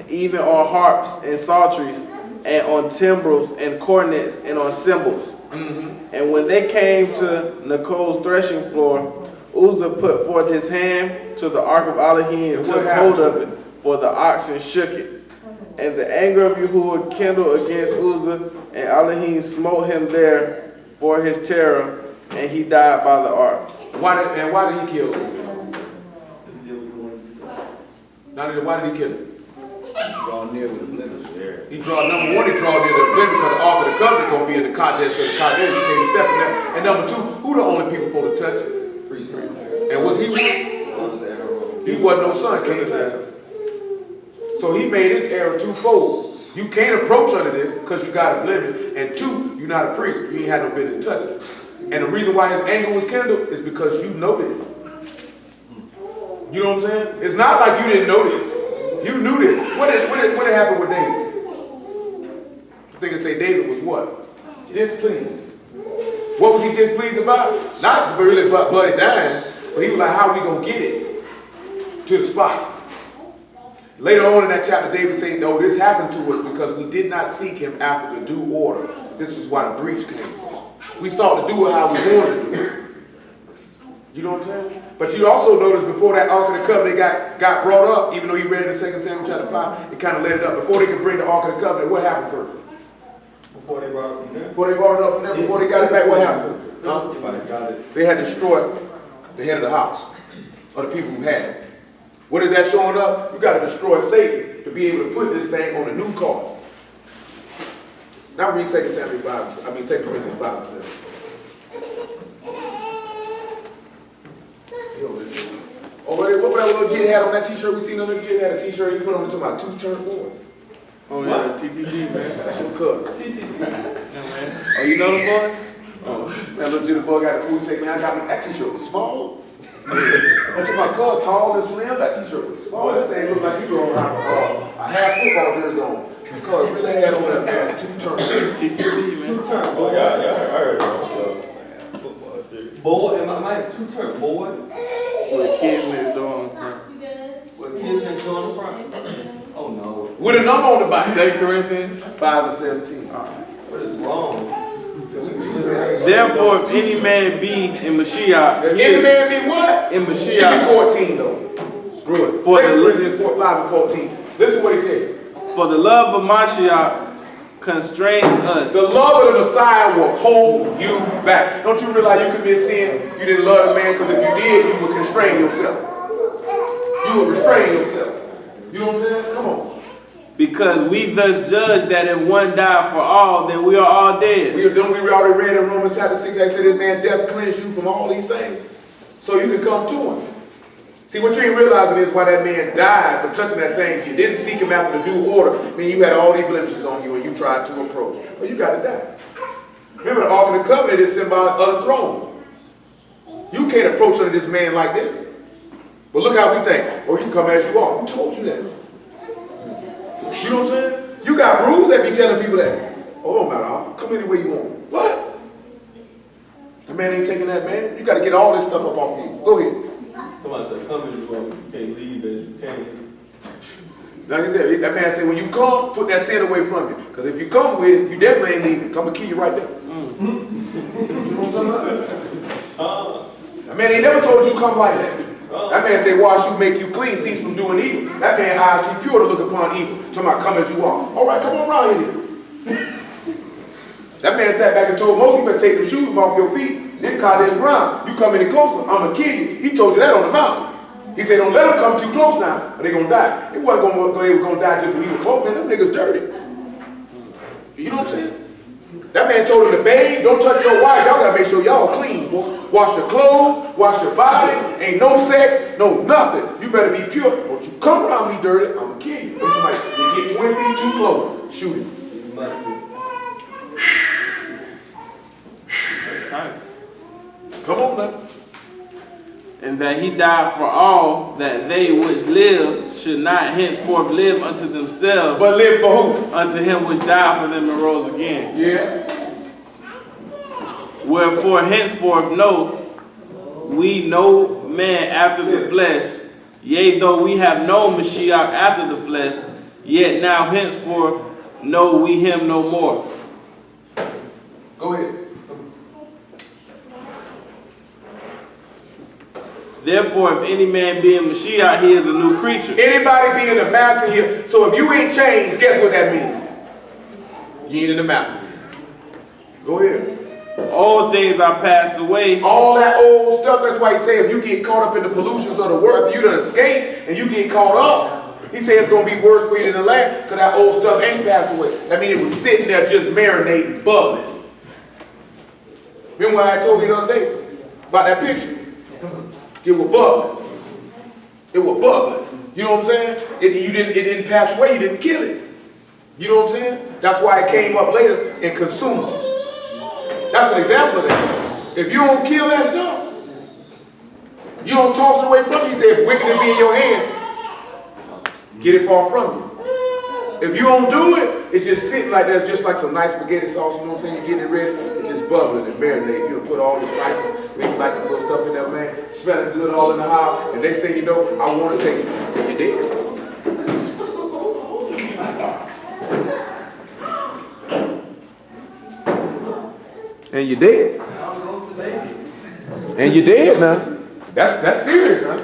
even on harps and psalteries, and on timbrels and cornets, and on cymbals. And when they came to Nicole's threshing floor, Uzzah put forth his hand to the ark of Alahym and took hold of it, for the oxen shook it. And the anger of Yahuwah kindled against Uzzah, and Alahym smote him there for his terror, and he died by the ark. Why did he kill him? Why did he kill him? Draw near with the blemish. He draw, number one, he draw near the blemish because the ark of the covenant gonna be in the Kadesh, so the Kadesh, you can't even step in that. And number two, who the only people supposed to touch it? Priest. And was he one? Sons of Aaron. He wasn't no son, can't touch it. So he made his error twofold. You can't approach under this because you got a blemish, and two, you're not a priest. You ain't had no business touching it. And the reason why his anger was kindled is because you know this. You know what I'm saying? It's not like you didn't know this. You knew this. What had happened with David? I think it say David was what? Displeased. What was he displeased about? Not really about Buddy dying, but he was like, how are we going to get it to the spot? Later on in that chapter, David said, no, this happened to us because we did not seek him after the due order. This is why the breach came. We sought to do it how we wanted to do it. You know what I'm saying? But you also notice before that Ark of the Covenant got brought up, even though you read it in 2 Samuel chapter 5, it kind of led it up. Before they could bring the Ark of the Covenant, what happened first? Before they brought it from there. Before they brought it up from there, before they got it back, what happened? They had destroyed the head of the house, or the people who had it. What is that showing up? You got to destroy Satan to be able to put this thing on a new card. Now read 2 Corinthians 5 and 7. Oh, what that little Jit had on that t-shirt we seen on the Jit had a t-shirt he put on to my two-turn boys. Oh yeah, TTG, man. That's your cousin. TTG. Yeah, man. Oh, you know the boy? Oh. That little Jit boy got a cool say, man, I got that t-shirt was small. I took my cousin tall and slim, that t-shirt was small. That thing looked like you going around a half football jersey on. Because really had on that man, two-turn. TTG, man. Two-turn Oh, boys. yeah, I heard about Boy, am I two-turn boys? With the kids next door on the front. With kids next door in the front? Oh no. With a number on the back. 2 Corinthians 5 and 17. What is wrong? So we Therefore, if any man be in Mashiach, If any man be what? in Give me Mashiach, 14 though. Screw it. For 2 the- Corinthians 5 and 14. Listen what he says. for the love of Mashiach constrains us. The love of the Messiah will hold you back. Don't you realize you could be in sin? You didn't love the man, because if you did, you would constrain yourself. You would restrain yourself. You know what I'm saying? Come on. Because we thus judge that if one died for all, then we are all dead. We already read in Romans chapter 6, I said this man death cleansed you from all these things. So you can come to him. See, what you ain't realizing is why that man died for touching that thing. You didn't seek him after the due order. I mean, you had all these blemishes on you and you tried to approach. Well, you got to die. Remember, the Ark of the Covenant is symbolic of the throne. You can't approach under this man like this. But look how we think. Oh, you can come as you are. Who told you that? You know what I'm saying? You got brews that be telling people that. Oh, don't matter. I'll come any way you want. What? That man ain't taking that, man. You got to get all this stuff up off you. Go ahead. Somebody said, come as you are, but you can't leave as you came. Like I said, that man said, when you come, put that sin away from you. Because if you come with it, you definitely ain't leaving. Come and kill you right there. You know what I'm talking about? That man ain't never told you come like that. That man said, wash you, make you clean, cease from doing evil. That man eyes too pure to look upon evil. Talking about come as you are. All right, come on around here. That man sat back and told Moses, you better take them shoes off your feet. Then caught this ground. You come any closer, I'm going to kill you. He told you that on the mountain. He said, don't let them come too close now, or they're going to die. They wasn't going to die just because he was close. Man, them niggas dirty. You know what I'm saying? That man told him to bathe, don't touch your wife. Y'all got to make sure y'all clean, boy. Wash your clothes, wash your body. Ain't no sex, no nothing. You better be pure. Don't you come around me dirty, I'm going to kill you. Like, you get 20 feet too close, shoot him. He's musty. Come on, man. And that he died for all, that they which live should not henceforth live unto themselves, But live for who? unto him which died for them and rose again. Yeah. Wherefore henceforth know we no man after the flesh, yea, though we have known Mashiach after the flesh, yet now henceforth know we him no more. Go ahead. Therefore, if any man be in Mashiach, he is a new creature. Anybody being a master here. So if you ain't changed, guess what that means? You ain't in the master. Go ahead. All things are passed away. All that old stuff, that's why he say if you get caught up in the pollutions of the world, if you done escape and you get caught up, he said it's going to be worse for you than the land, because that old stuff ain't passed away. That means it was sitting there just marinating, bubbling. Remember what I told you the other day about that picture? It was bubbling. It was bubbling. You know what I'm saying? It didn't pass away. You didn't kill it. You know what I'm saying? That's why it came up later and consumed it. That's an example of that. If you don't kill that stuff, you don't toss it away from you. He said, if wickedness be in your hand, get it far from you. If you don't do it, it's just sitting like that. It's just like some nice spaghetti sauce, you know what I'm saying? You're getting it ready, it's just bubbling and marinating. You put all your spices, maybe like some little stuff in there, man. Smelling good all in the house. And next thing you know, I want to taste it. And you did. And you dead. And you dead now. That's serious now.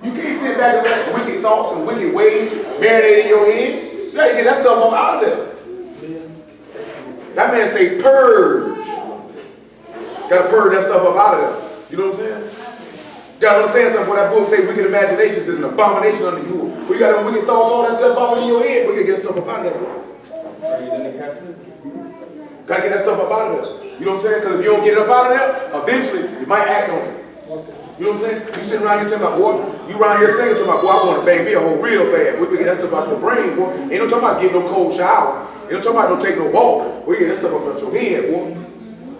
You can't sit back and let wicked thoughts and wicked ways marinate in your head. You gotta get that stuff up out of there. That man say purge. Gotta purge that stuff up out of there. You know what I'm saying? You gotta understand something. What that book say, wicked imaginations is an abomination unto you. We got them wicked thoughts, all that stuff bobbling in your head. We gotta get that stuff up out of there. Gotta get that stuff up out of there. You know what I'm saying? Because if you don't get it up out of there, eventually you might act on it. You know what I'm saying? You sitting around here talking about, boy, you around here saying, talking about, boy, I want to bang me a hole real bad. We get that stuff out your brain, boy. Ain't no talking about getting no cold shower. Ain't no talking about don't take no walk. We get that stuff out your head, boy.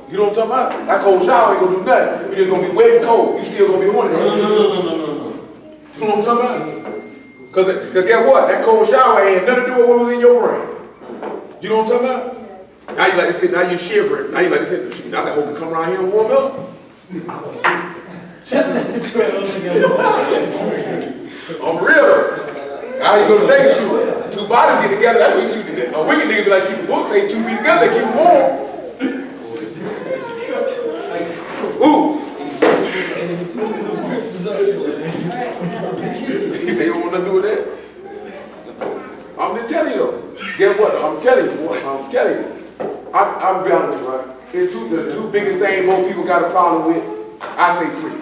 You know what I'm talking about? That cold shower ain't gonna do nothing. You just gonna be wet and cold. You still gonna be horny. No. You know what I'm talking about? Because guess what? That cold shower ain't nothing to do with what was in your brain. You know what I'm talking about? Now you like to say, now you're shivering. Now you like to say, shoot, I hope to come around here and warm up. I'm real though. How you gonna think shoot? Two bodies get together, that's what we shooting at. A wicked nigga be like shooting books, say two be together, they keep them warm. He said, you don't want nothing to do with that. I'm just telling you though. Guess what? I'm telling you. I'm be honest with you, right? It's the two biggest things most people got a problem with. I say three.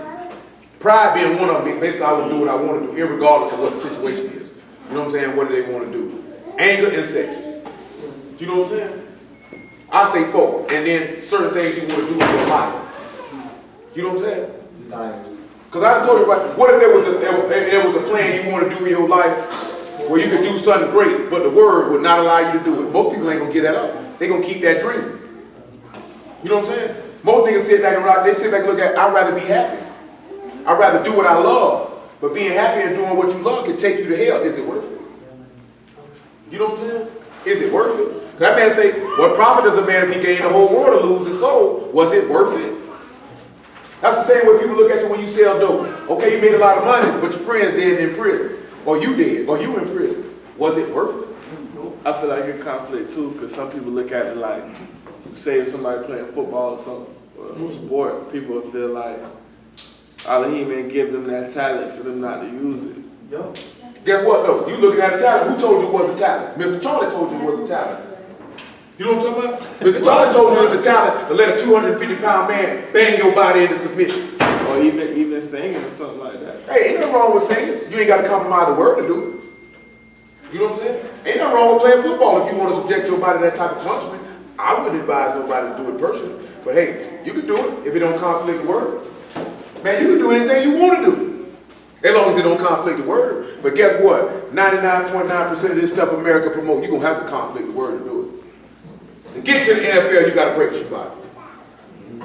Pride being one of them. Basically, I will do what I want to do, irregardless of what the situation is. You know what I'm saying? What do they want to do? Anger and sex. Do you know what I'm saying? I say four. And then certain things you want to do in your life. You know what I'm saying? Desires. Because I told you, right, what if there was a plan you want to do in your life where you could do something great, but the word would not allow you to do it? Most people ain't going to get that up. They're going to keep that dream. You know what I'm saying? Most niggas sit back and rock, they sit back and look at, I'd rather be happy. I'd rather do what I love. But being happy and doing what you love can take you to hell. Is it worth it? You know what I'm saying? Is it worth it? That man say, what profit does a man if he gained the whole world to lose his soul? Was it worth it? That's the same way people look at you when you sell dope. Okay, you made a lot of money, but your friend's dead in prison. Or you dead, or you in prison. Was it worth it? I feel like it's conflict too, because some people look at it like, say if somebody playing football or something, or sport, people will feel like Alahym ain't give them that talent for them not to use it. Yo. Guess what though? You looking at a talent. Who told you it was a talent? Mr. Charlie told you it was a talent. You know what I'm talking about? Mr. Charlie told you it's a talent to let a 250-pound man bang your body into submission. Or even singing or something like that. Hey, ain't nothing wrong with singing. You ain't got to compromise the word to do it. You know what I'm saying? Ain't nothing wrong with playing football if you want to subject your body to that type of punishment. I wouldn't advise nobody to do it personally. But hey, you can do it if it don't conflict the word. Man, you can do anything you want to do. As long as it don't conflict the word. But guess what? 99.9% of this stuff America promote, you're going to have to conflict the word to do it. To get to the NFL, you got to break your body.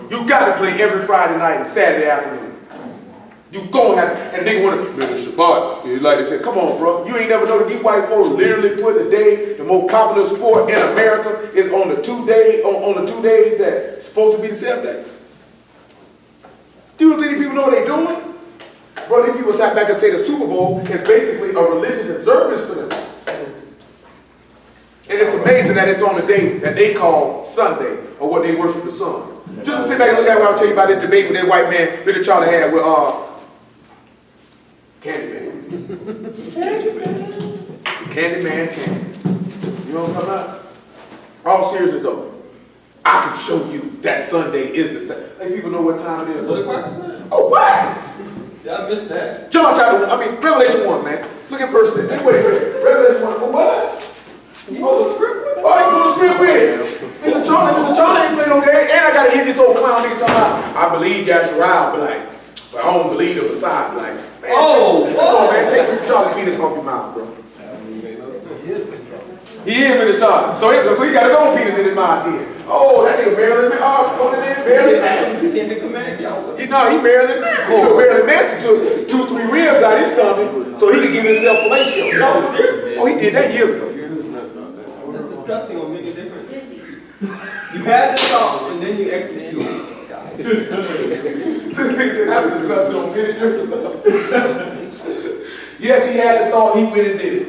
You got to play every Friday night and Saturday afternoon. You gonna have to, and they want to, man, it's Shabbat. Like they said, come on, bro. You ain't never know that these white folks literally put the day, the most popular sport in America is on the 2 days, on the 2 days that's supposed to be the 7th day. Do you think these people know what they're doing? Bro, these people sat back and say the Super Bowl is basically a religious observance for them. And it's amazing that it's on the day that they call Sunday, or what they worship the sun. Just to sit back and look at what I'm telling you about this debate with that white man, Billy Charlie had with Candyman. Candyman. You know what I'm talking about? All seriousness though, I can show you that Sunday is the same. Hey, people know what time it is. What the crackers said? Oh, what? See, I missed that. John chapter 1, Revelation 1, man. Look at verse 6. Wait. Revelation 1, what? You know the script? Oh, they pulled the script with. Mr. Charlie ain't playing no game. And I gotta hit this old clown nigga talking about, I believe Yashariah black, but I don't believe the Messiah black. Man, come on, man, take Mr. Charlie penis off your mouth, bro. He is Mr. Charlie. So he got his own penis in his mouth then. Oh, that nigga Marilyn Manson. He didn't Comedic, y'all. He Marilyn Manson. You know, Marilyn Manson took 2-3 ribs out of his stomach so he could give himself fellatio. No, seriously? Oh, he did that years ago. That's disgusting on many different. You had the thought and then you execute. This nigga said that's disgusting on many different levels. Yes, he had the thought, he went and did it.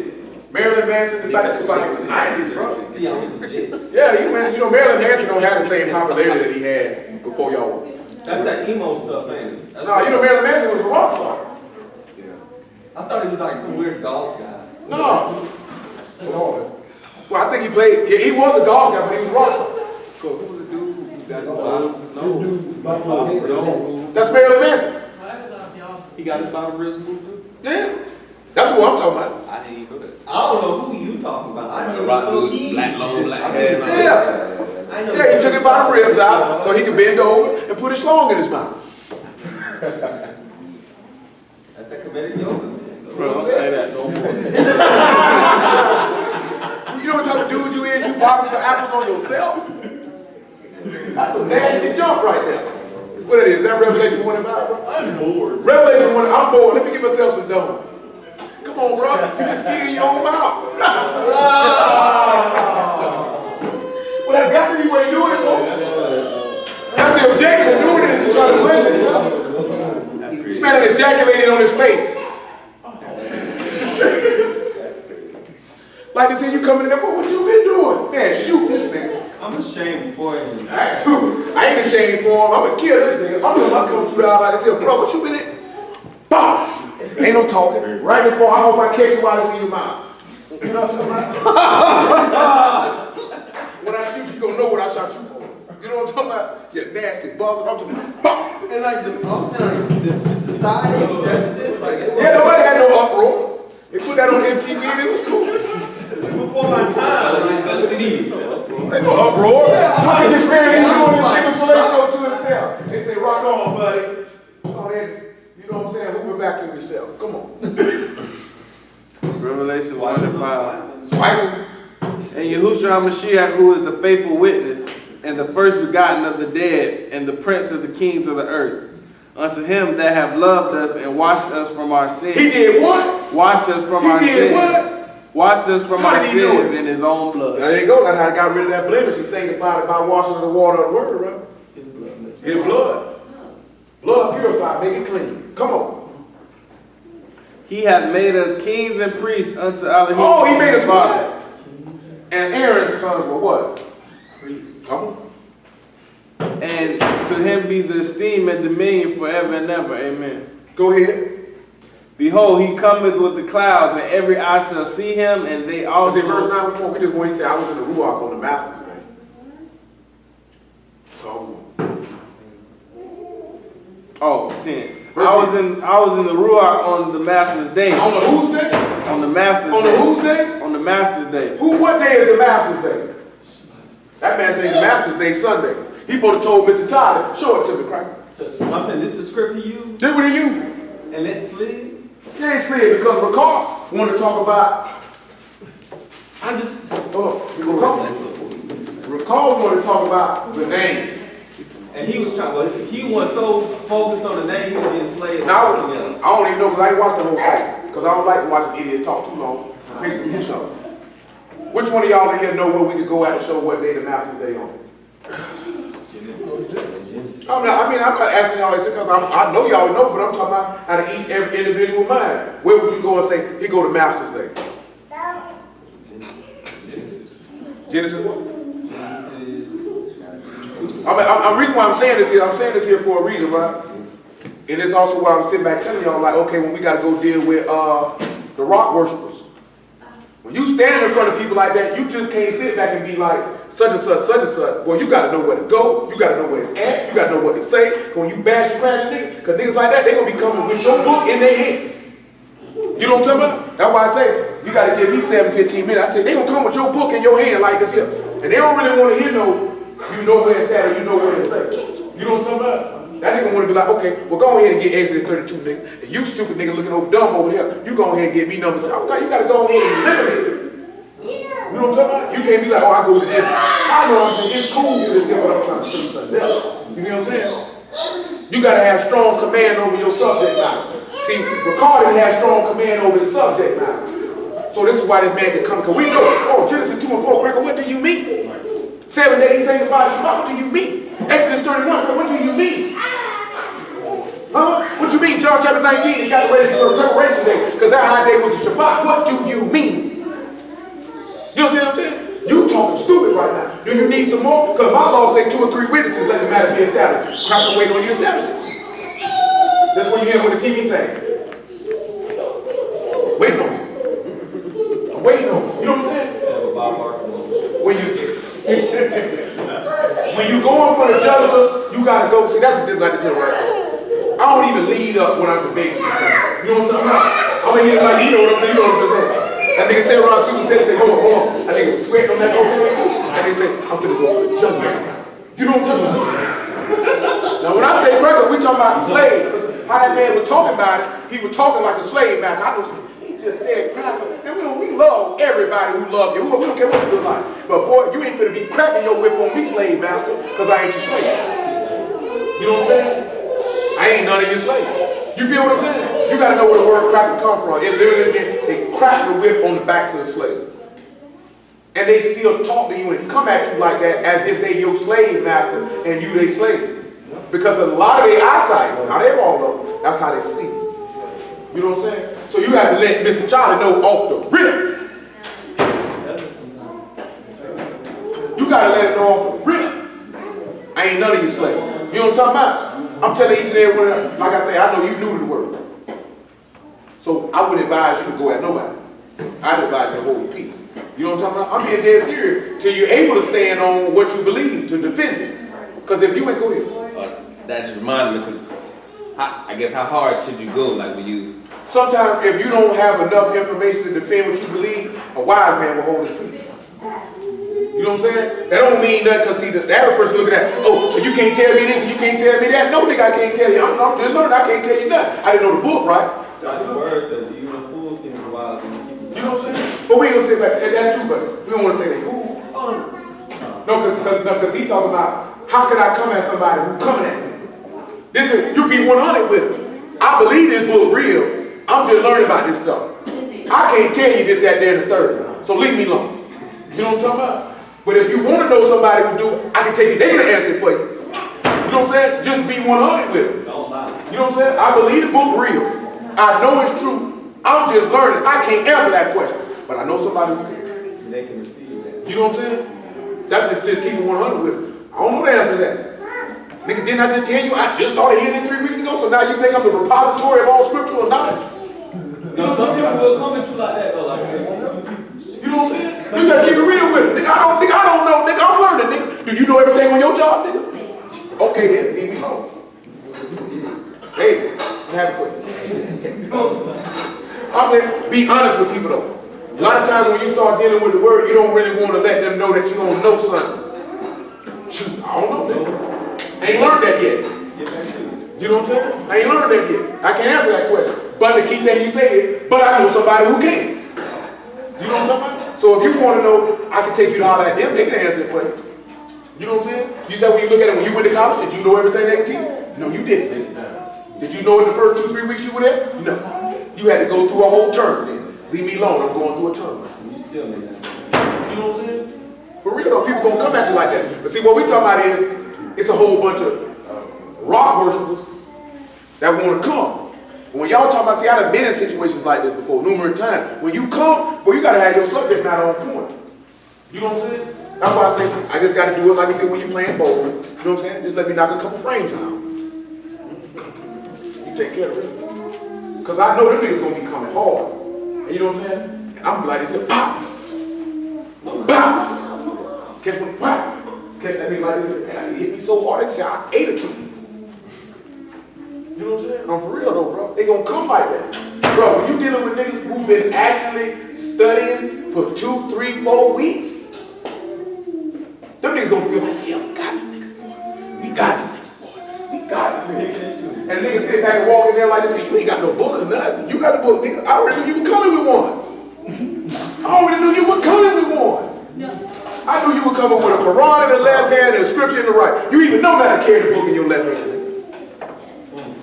Marilyn Manson decided, this was like in the 90s, bro. See, I was legit. Yeah, he went, you know, Marilyn Manson don't have the same popularity that he had before y'all. That's that emo stuff, ain't it? That's No, you know, Marilyn Manson was a rock star. I thought he was like some weird golf guy. No. Well, I think he played, yeah, he was a golf guy, but he was a rock star. Who was the dude who got his bottom? That's Marilyn Manson. He got his bottom ribs moved too? Yeah. That's who I'm talking about. I didn't even know that. I don't know who you talking about. I didn't Rock know dude, black, long black hair. Yeah. I know. Yeah, he took his bottom ribs out so he could bend over and put a schlong in his mouth. That's that comedic yoga. Bro, don't say that no more. You know what type of dude you is? You barking for apples on yourself? That's a nasty jump right there. What it is? Is that Revelation 1 and 5, bro? I'm bored. Revelation 1, I'm bored. Let me give myself some dough. Come on, bro. You just eat it in your own mouth. Well, that's got to be what you're doing it for. That's the objective of doing it is to try to bless himself. This man ejaculated on his face. Like they said, you coming in there, boy, what you been doing? Man, shoot this nigga. I'm ashamed for him. I ain't ashamed for him. I'm gonna kill this nigga. I'm gonna come through the aisle like this. Bro, what you been in? Bah! Ain't no talking. Right before I hope I catch you while I see your mouth. You know what I'm talking about? When I shoot you, you gonna know what I shot you for. You know what I'm talking about? You nasty buzzard. I'm talking about, bah! And like, I'm saying, the society accepted this. Like, Yeah, nobody had no uproar. They put that on MTV and it was cool. before my time. Ain't no uproar. Look at this man, he's doing this nigga filet show to himself. They say, rock on, buddy. Oh, then, you know what I'm saying? Hoover vacuum yourself. Come on. Revelation 1 and 5. Swiping. And Yahushua Mashiach, who is the faithful witness, and the first begotten of the dead, and the prince of the kings of the earth. Unto him that have loved us and washed us from our sins. He did what? Washed us from He our did sins. what? Washed us from How our did he do sins it? in his own blood. There you go. That's how he got rid of that blemish. He sanctified it by washing of the water of the word, right? His blood. Blood purified, make it clean. Come on. He hath made us kings and priests unto Alahym. Oh, he made us what? And Aaron's sons were what? Come on. And to him be the esteem and dominion forever and ever. Amen. Go ahead. Behold, he cometh with the clouds, and every eye shall see him, and they Was also. it verse 9 we just want he said, I was in the Ruach on the Master's day. So, Oh, 10. I was in the Ruach on the Master's day. on the whose day? On the Master's On day. the whose day? On the Master's day. What day is the Master's day? That man said the Master's day Sunday. He supposed to told Mr. Charlie, show it to me, Cracker. So, I'm saying, this the script he used, Then what are you? and that's slid? They ain't slid because Ricard wanted to talk about, I'm just, Ricard wanted to talk about the name. and he was trying, well, he was so focused on the name, he was getting slayed. Now, on everything else. I don't even know because I ain't watched the whole thing. Because I don't like watching idiots talk too long. Makes me show. Which one of y'all in here know where we could go out and show what day the Master's Day on? I'm not asking y'all this because I know y'all know, but I'm talking about out of each every individual mind. Where would you go and say, he go to Master's Day? Genesis what? I'm reason why I'm saying this here for a reason, right? And it's also what I'm sitting back telling y'all, like, okay, when we got to go deal with the rock worshipers. When you standing in front of people like that, you just can't sit back and be like, such and such, such and such. Well, you got to know where to go. You got to know where it's at. You got to know what to say. When you bash and crash a nigga, because niggas like that, they going to be coming with your book in their hand. You know what I'm talking about? That's why I say, you got to give me 7-15 minutes. I tell you, they going to come with your book in your hand like this here. And they don't really want to hear you know where it's at or you know where it's at. You know what I'm talking about? That nigga want to be like, okay, well, go ahead and get Exodus 32, nigga. And you stupid nigga looking over dumb over here, you go ahead and get me number 7. You got to go ahead and eliminate it. You know what I'm talking about? You can't be like, oh, I go to Genesis. I know what I'm saying. It's cool for this here, but I'm trying to show you something else. You know what I'm saying? You got to have strong command over your subject matter. See, Ricard didn't have strong command over his subject matter. So this is why this man can come, because we know, oh, Genesis 2 and 4, Cracker, what do you mean? 7 days sanctified Shabbat, what do you mean? Exodus 31, what do you mean? Huh? What you mean? John chapter 19, you got to ready for a preparation day, because that high day was a Shabbat. What do you mean? You know what I'm saying? You talking stupid right now. Do you need some more? Because my law say 2 or 3 witnesses let the matter be established. Cracker waiting on you to establish it. That's what you hear with the TV thing. Waiting on you. I'm waiting on you. You know what I'm saying? When you going for the juggler, you gotta go. See, that's what this like this here, right? I don't even lead up when I'm debating. You know what I'm talking about? I'm here like, you know what I'm saying? That nigga said around Susan said, hold on. That nigga was sweating on that over there too. And they said, I'm gonna go for the juggler. You know what I'm talking about? Now when I say cracker, we talking about slave. Because how that man was talking about it, he was talking like a slave man. I know he just said cracker. And we love everybody who love you. We don't care what you look like. But boy, you ain't finna be cracking your whip on me, slave master, because I ain't your slave. You know what I'm saying? I ain't none of your slave. You feel what I'm saying? You gotta know where the word cracker come from. It literally meant they crack the whip on the backs of the slave. And they still talk to you and come at you like that as if they your slave master and you they slave. Because a lot of their eyesight, now they all know, that's how they see. You know what I'm saying? So you have to let Mr. Charlie know off the rip. gotta let it know off the rip. I ain't none of you slave. You know what I'm talking about? I'm telling each and every one of them, like I say, I know you new to the word. So I wouldn't advise you to go at nobody. I'd advise you to hold your peace. You know what I'm talking about? I'm being dead serious till you're able to stand on what you believe, to defend it. Because if you ain't, go ahead. That just reminded me, because I guess how hard should you go, like when you... Sometimes if you don't have enough information to defend what you believe, a wise man will hold his peace. You know what I'm saying? That don't mean nothing, because see, the average person looking at, oh, so you can't tell me this and you can't tell me that. No, nigga, I can't tell you. I'm just learning, I can't tell you nothing. I didn't know the book, right? That's the word says, even a fool seems wise when he keeps. You know what I'm saying? But we ain't gonna say that, that's true, but we don't want to say they fool. No, because he talking about, how can I come at somebody who coming at me? This is, you be 100 with him. I believe this book real. I'm just learning about this stuff. I can't tell you this, that, there, and the third. So leave me alone. You know what I'm talking about? But if you want to know somebody who do, I can tell you, they're going to answer it for you. You know what I'm saying? Just be 100 with them. Don't lie. You know what I'm saying? I believe the book real. I know it's true. I'm just learning. I can't answer that question. But I know somebody who can. They can receive that. You know what I'm saying? That's just keep it 100 with them. I don't know the answer to that. Nigga, didn't I just tell you I just started hearing it 3 weeks ago, so now you think I'm the repository of all scriptural knowledge? You know what I'm saying? Will come at you like that, though, like, You know what I'm saying? You gotta keep it real with it. Nigga, I don't know, nigga. I'm learning, nigga. Do you know everything on your job, nigga? Okay, then, leave me alone. Hey, I'm happy for you. I'm saying, be honest with people, though. A lot of times when you start dealing with the word, you don't really want to let them know that you don't know something. Shoot, I don't know that. I ain't learned that yet. You know what I'm saying? I ain't learned that yet. I can't answer that question. But the key thing you say is, but I know somebody who can. You know what I'm talking about? So if you want to know, I can take you to holler at them, they can answer it for you. You know what I'm saying? You said when you look at it, when you went to college, did you know everything they can teach you? No, you didn't. Did you know in the first 2-3 weeks you were there? No. You had to go through a whole term then. Leave me alone, I'm going through a term. you still make that. You know what I'm saying? For real though, people gonna come at you like that. But see, what we talking about is, it's a whole bunch of rock worshipers that want to come. And when y'all talk about, see, I done been in situations like this before, numerous times. When you come, boy, you gotta have your subject matter on point. You know what I'm saying? That's why I say, I just gotta do it like I said when you're playing bowling. You know what I'm saying? Just let me knock a couple frames out. You take care of it. Because I know them niggas gonna be coming hard. And you know what I'm saying? And I'm like, this, pop! Pop! Catch one, pop! Catch that nigga like this, and it hit me so hard, they say I ate it to you. You know what I'm saying? I'm for real though, bro. They gonna come like that. Bro, when you dealing with niggas who've been actually studying for 2, 3, 4 weeks, them niggas gonna feel like, yeah, we got it, nigga. We got it, nigga, boy. We got it, nigga. And niggas sit back and walk in there like this, you ain't got no book or nothing. You got the book, nigga. I already knew you were coming with one. I already knew you were coming with one. I knew you were coming with a Quran in the left hand and a scripture in the right. You even know how to carry the book in your left hand.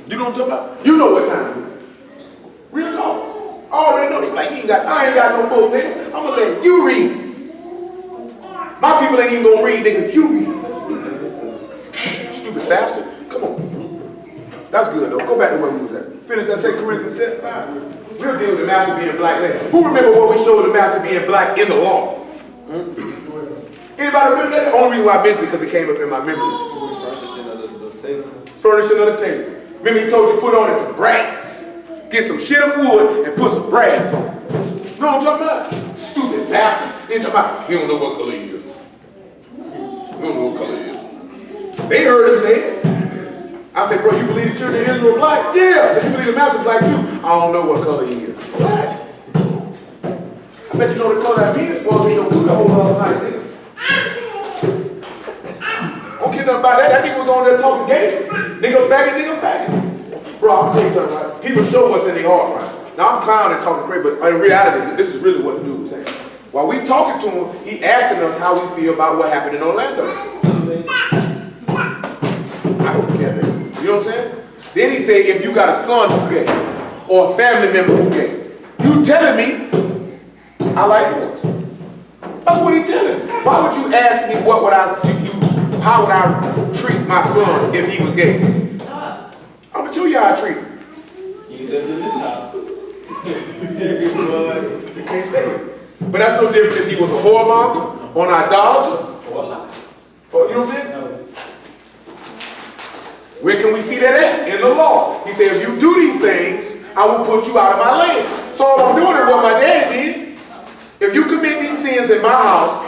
You know what I'm talking about? You know what time it is. Real talk. I already know. They like, I ain't got no book, nigga. I'm gonna let you read. My people ain't even gonna read, nigga. You read. Stupid bastard. Come on. That's good though. Go back to where we was at. Finish that 2 Corinthians 7:5. We'll deal with the master being black later. Who remember what we showed the master being black in the law? Anybody remember that? The only reason why I mentioned it because it came up in my memories. Furnishing of the table. Furnishing of the table. Remember he told you to put on it some brass. Get some shit of wood and put some brass on it. You know what I'm talking about? Stupid bastard. They talking about, he don't know what color he is. He don't know what color he is. They heard him say it. I said, bro, you believe the children of Israel black? Yeah. I said, you believe the master black too? I don't know what color he is. What? I bet you know the color that penis for me. Your food the whole other night, nigga. Don't get nothing about that. That nigga was on there talking gay. Nigga faggot. Bro, I'm gonna tell you something, right? People show what's in their heart, right? Now I'm clowning and talking crazy, but in reality, this is really what the dude was saying. While we talking to him, he asking us how we feel about what happened in Orlando. I don't care, nigga. You know what I'm saying? Then he said, if you got a son who gay, or a family member who gay, you telling me I like yours. That's what he telling me. Why would you ask me what would I do? How would I treat my son if he was gay? I'm gonna tell you how I treat him. You lived in this house. You can't stay here. But that's no different if he was a whoremonger or an idolater You know what I'm saying? Where can we see that at? In the law. He said, if you do these things, I will put you out of my land. So all I'm doing is what my daddy did. If you commit these sins in my house,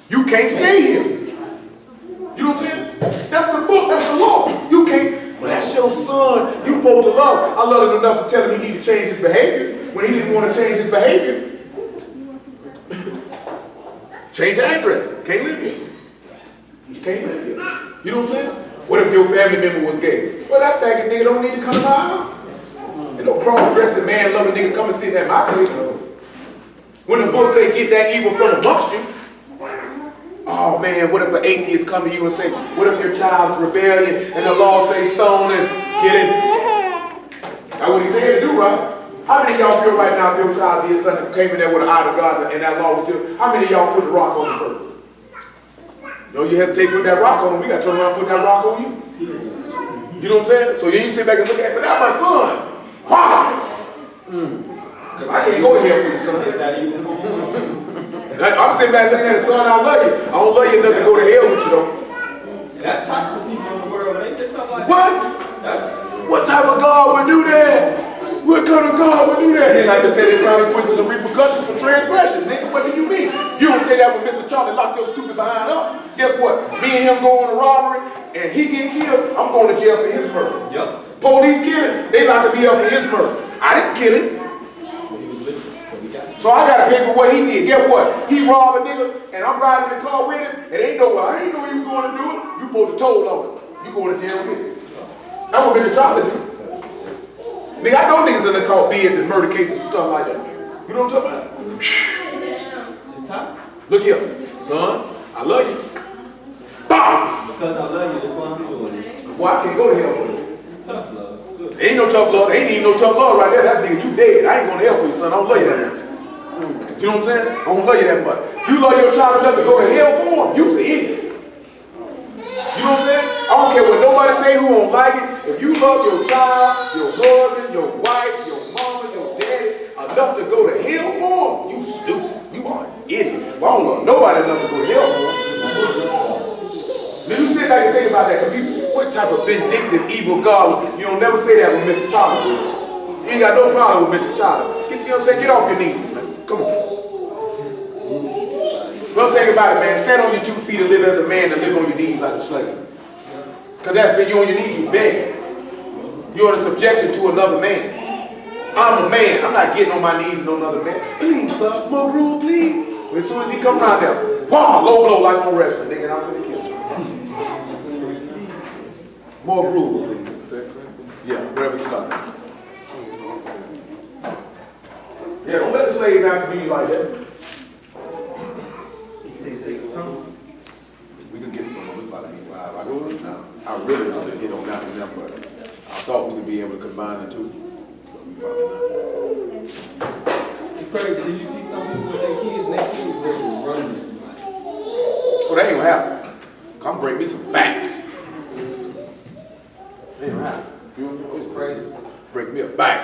you can't stay here. You know what I'm saying? That's the book, that's the law. You can't, well, that's your son. You supposed to love him. I love him enough to tell him he need to change his behavior when he didn't want to change his behavior. Change the address. Can't live here. You can't live here. You know what I'm saying? What if your family member was gay? Well, that faggot nigga don't need to come to my house. And no cross-dressing, man-loving nigga come and sit at my table. When the book say get that evil from amongst you, oh man, what if an atheist come to you and say, what if your child's rebellion and the law say stone and get it? That's what he said to do, right? How many of y'all feel right now if your child did something, came in there with an eye of God and that law was still, how many of y'all put the rock on him first? No, you hesitate to put that rock on him, we got to turn around and put that rock on you. You know what I'm saying? So then you sit back and look at it, but that's my son. Wow! Because I can't go to hell for you, son. I'm sitting back looking at the son, I love you. I don't love you enough to go to hell with you, though. And that's type of people in the world. Ain't there something like what? that? What type of God would do that? What kind of God would do that? The type that said there's consequences and repercussions for transgression. Nigga, what do you mean? You don't say that when Mr. Charlie lock your stupid behind up. Guess what? Me and him go on a robbery and he get killed, I'm going to jail for his murder. Yep. Police kill him, they lock me up for his murder. I didn't kill him. He was listening, so we got it. So I got to pay for what he did. Guess what? He robbed a nigga and I'm riding in the car with him and ain't no, I ain't know he was going to do it. You put the toll on it. You going to jail with him. That would be the job to do. Nigga, I know niggas in the caught bids and murder cases and stuff like that. You know what I'm talking about? It's time. Look here, son, I love you. Bow! Because I love you, that's why I'm doing this. Boy, I can't go to hell for you. Tough love, it's good. Ain't no tough love. Ain't even no tough love right there. That nigga, you dead. I ain't going to hell for you, son. I don't love you that much. You know what I'm saying? I don't love you that much. You love your child enough to go to hell for him. You's an idiot. You know what I'm saying? I don't care what nobody say who don't like it. If you love your child, your husband, your wife, your mama, your daddy enough to go to hell for them, you stupid. You are an idiot. Well, I don't love nobody enough to go to hell for them. Then you sit back and think about that, because what type of vindictive, evil God, you don't never say that with Mr. Charlie. You ain't got no problem with Mr. Charlie. You know what I'm saying? Get off your knees, man. Come on. Well, think about it, man. Stand on your 2 feet and live as a man and live on your knees like a slave. Because that's when you're on your knees, you beg. You're in subjection to another man. I'm a man. I'm not getting on my knees and another man. Please, sir. More rule, please. But as soon as he comes around there, wow, low blow like on wrestling, nigga, and I'm finna kill you. More rule, please. Yeah, wherever you start. Yeah, don't let the slave master do you like that. We could get some on this about 85. I really want to hit on that one, but I thought we could be able to combine the two. But we probably not. It's crazy. Did you see some people with their kids ready to run them? Well, that ain't gonna happen. Come bring me some bats. That ain't gonna happen. You know what I'm saying? It's crazy. Break me a back.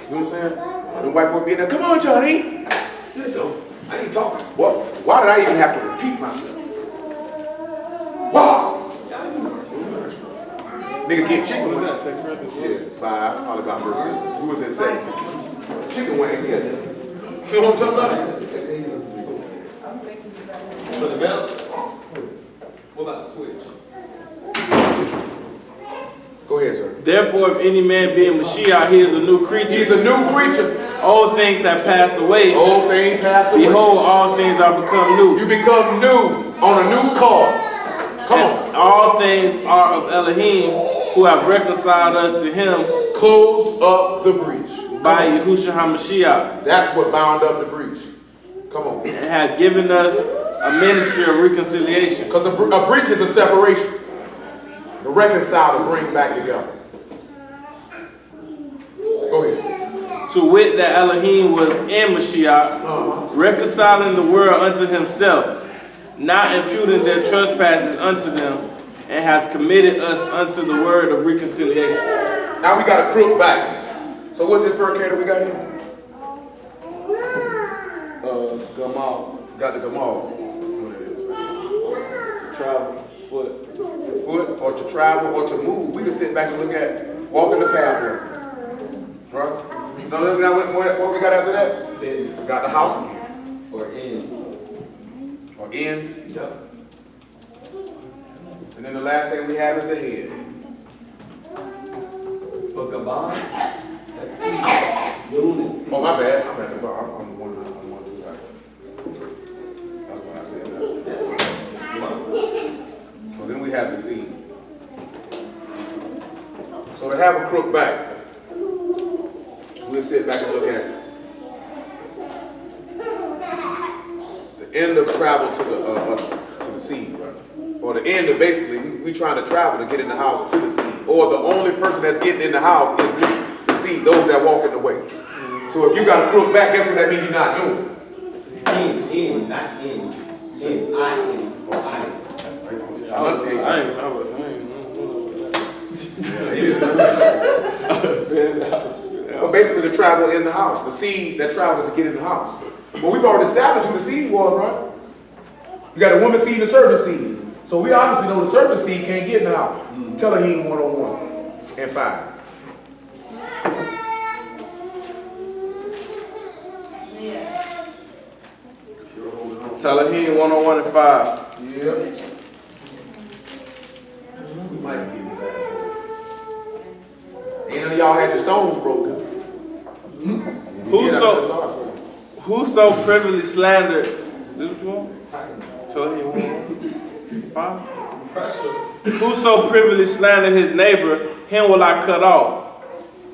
You know what I'm saying? The white boy be in there, come on, Johnny. Just so. I ain't talking. Well, why did I even have to repeat myself? Wow. Nigga get chicken wing. Yeah, 5, all about burgers. Who was in 6? Chicken wing, yeah. You know what I'm talking about? For the belt? What about the switch? Go ahead, sir. Therefore, if any man be in Mashiach, he is a new creature. He's a new creature. Old things have passed away. Old thing passed away. Behold, all things are become new. You become new on a new car. Come on. And all things are of Alahym, who have reconciled us to him. Closed up the breach. By Yahushua HaMashiach. That's what bound up the breach. Come on. And have given us a ministry of reconciliation. Because a breach is a separation. The reconcile to bring back together. Go ahead. To wit, that Alahym was in Mashiach, reconciling the world unto himself, not imputing their trespasses unto them, and hath committed us unto the word of reconciliation. Now we got a crook back. So what this fur carrier we got here? Gamal. Got the Gamal. What it is. travel, foot. Foot, or to travel, or to move. We can sit back and look at walking the pathway. Right? No, what we got after that? We got the house Or in. or in. Yep. And then the last thing we have is the head. For Gabon, that's sea. Noon is sea. Oh, my bad. I'm at the bar. I'm the one too right. That's what I said. So then we have the seed. So to have a crook back, we'll sit back and look at the end of travel to the seed, right? Or the end of basically, we trying to travel to get in the house to the seed. Or the only person that's getting in the house is me, the seed, those that walk in the way. So if you got a crook back, guess what that means you're not doing? In, not in. In, I in, or I. I'm saying. But basically the travel in the house, the seed that travels to get in the house. Well, we've already established who the seed was, right? You got a woman seed and a serpent seed. So we obviously know the serpent seed can't get in the house. Alahym 1:1 and 5. Alahym 1:1 and 5. Yeah. We might give you that. Ain't none of y'all had your stones broken. Whoso privily slandered, this what you want? Alahym 1:1 5. Whoso privily slandered his neighbor, him will I cut off.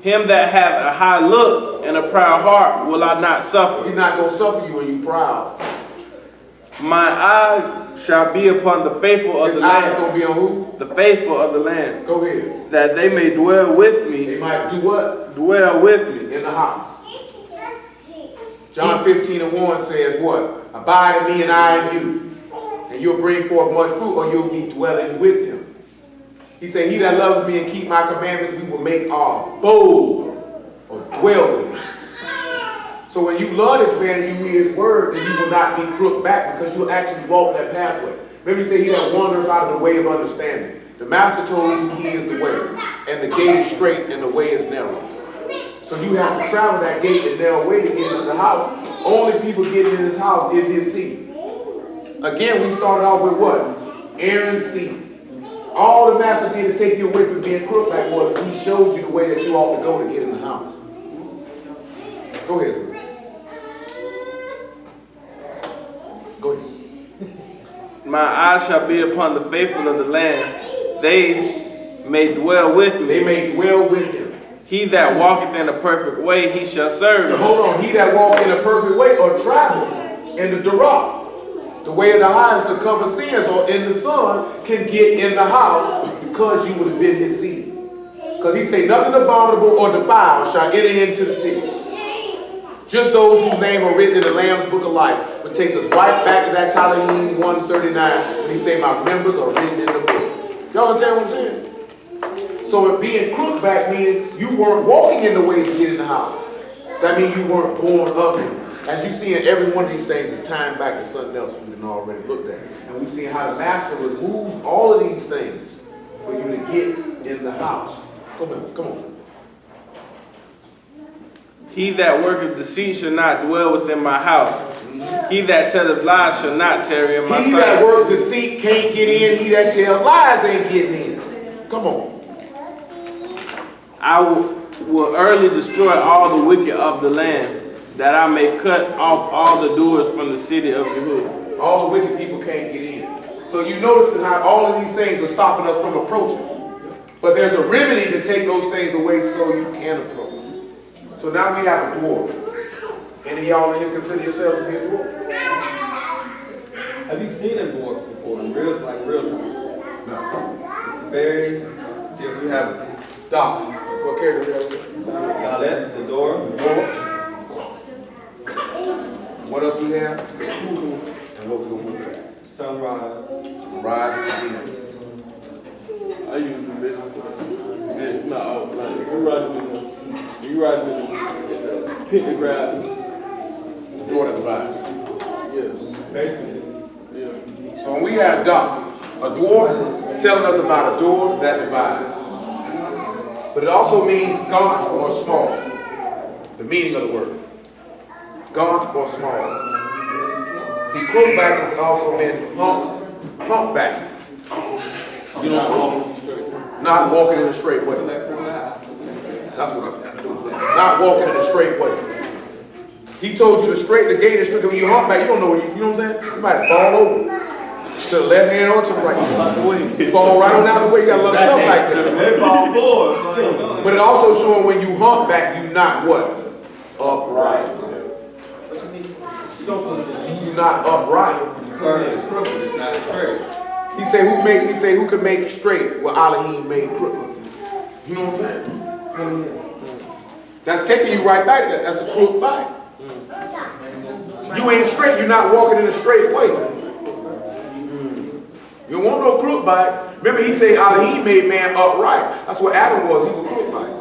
Him that hath a high look and a proud heart will I not suffer. He's not going to suffer you when you proud. My eyes shall be upon the faithful of His the eyes land. going to be on who? The faithful of the land. Go ahead. That they may dwell with me. They might do what? Dwell with me. In the house. John 15:1 says what? Abide in me and I in you. And you'll bring forth much fruit, or you'll be dwelling with him. He said, he that loveth me and keep my commandments, we will make our abode, or dwell with him. So when you love this man and you hear his word, then you will not be crooked back, because you'll actually walk that pathway. Maybe he said he that wandereth out of the way of understanding. The master told you he is the way, and the gate is straight and the way is narrow. So you have to travel that gate and narrow way to get into the house. Only people getting in this house is his seed. Again, we started off with what? Aaron's seed. All the master did to take you away from being crooked back was he showed you the way that you ought to go to get in the house. Go ahead, sir. Go ahead. My eyes shall be upon the faithful of the land. They may dwell with me. They may dwell with him. He that walketh in a perfect way, he shall serve So me. hold on. He that walks in a perfect way or travels in the Direct, the way of the highest to cover sins, or in the sun, can get in the house because you would have been his seed. Because he say nothing abominable or defiled shall enter into the city. Just those whose name are written in the Lamb's book of life, which takes us right back to that Alahym 1:39 when he say my members are written in the book. Y'all understand what I'm saying? So it being crooked back meaning you weren't walking in the way to get in the house. That means you weren't born of him. As you see in every one of these things is tying back to something else we've already looked at. And we see how the master removed all of these things for you to get in the house. Come on, come on. He that worketh deceit shall not dwell within my house. He that telleth lies shall not tarry in my He sight. that work deceit can't get in. He that tell lies ain't getting in. Come on. I will early destroy all the wicked of the land, that I may cut off all the doers from the city of Yahuwah. All the wicked people can't get in. So you notice how all of these things are stopping us from approaching. But there's a remedy to take those things away so you can approach. So now we have a dwarf. Any of y'all in here consider yourselves to be a dwarf? Have you seen a dwarf before in real time? No. It's very different. We have Doc. What character we have? Galet, the door. What else we have? And what we gonna put there? Sunrise. Rise and begin. I use the vision for that. No, like you ride with the pictograph. Door to the rise. Yeah. Basically. Yeah. So when we have Doc, A dwarf is telling us about a door that divides. But it also means gaunt or small. The meaning of the word. Gaunt or small. See, crookback is also meant humpback. You know what I'm saying? Not walking in a straight way. That's what I do. Not walking in a straight way. He told you the gate is straight. When you humpback, you don't know where you know what I'm saying? You might fall over. To the left hand or to the right. You fall right on out the way. You got a lot of stuff like that. But it also showing when you humpback, you not what? Upright. You're not upright. It's crooked, it's not straight. He say who could make it straight? Well, Alahym made crooked. You know what I'm saying? That's taking you right back to that. That's a crook bite. You ain't straight. You're not walking in a straight way. You don't want no crook bite. Remember, he said Alahym made man upright. That's what Adam was. He was crook bite.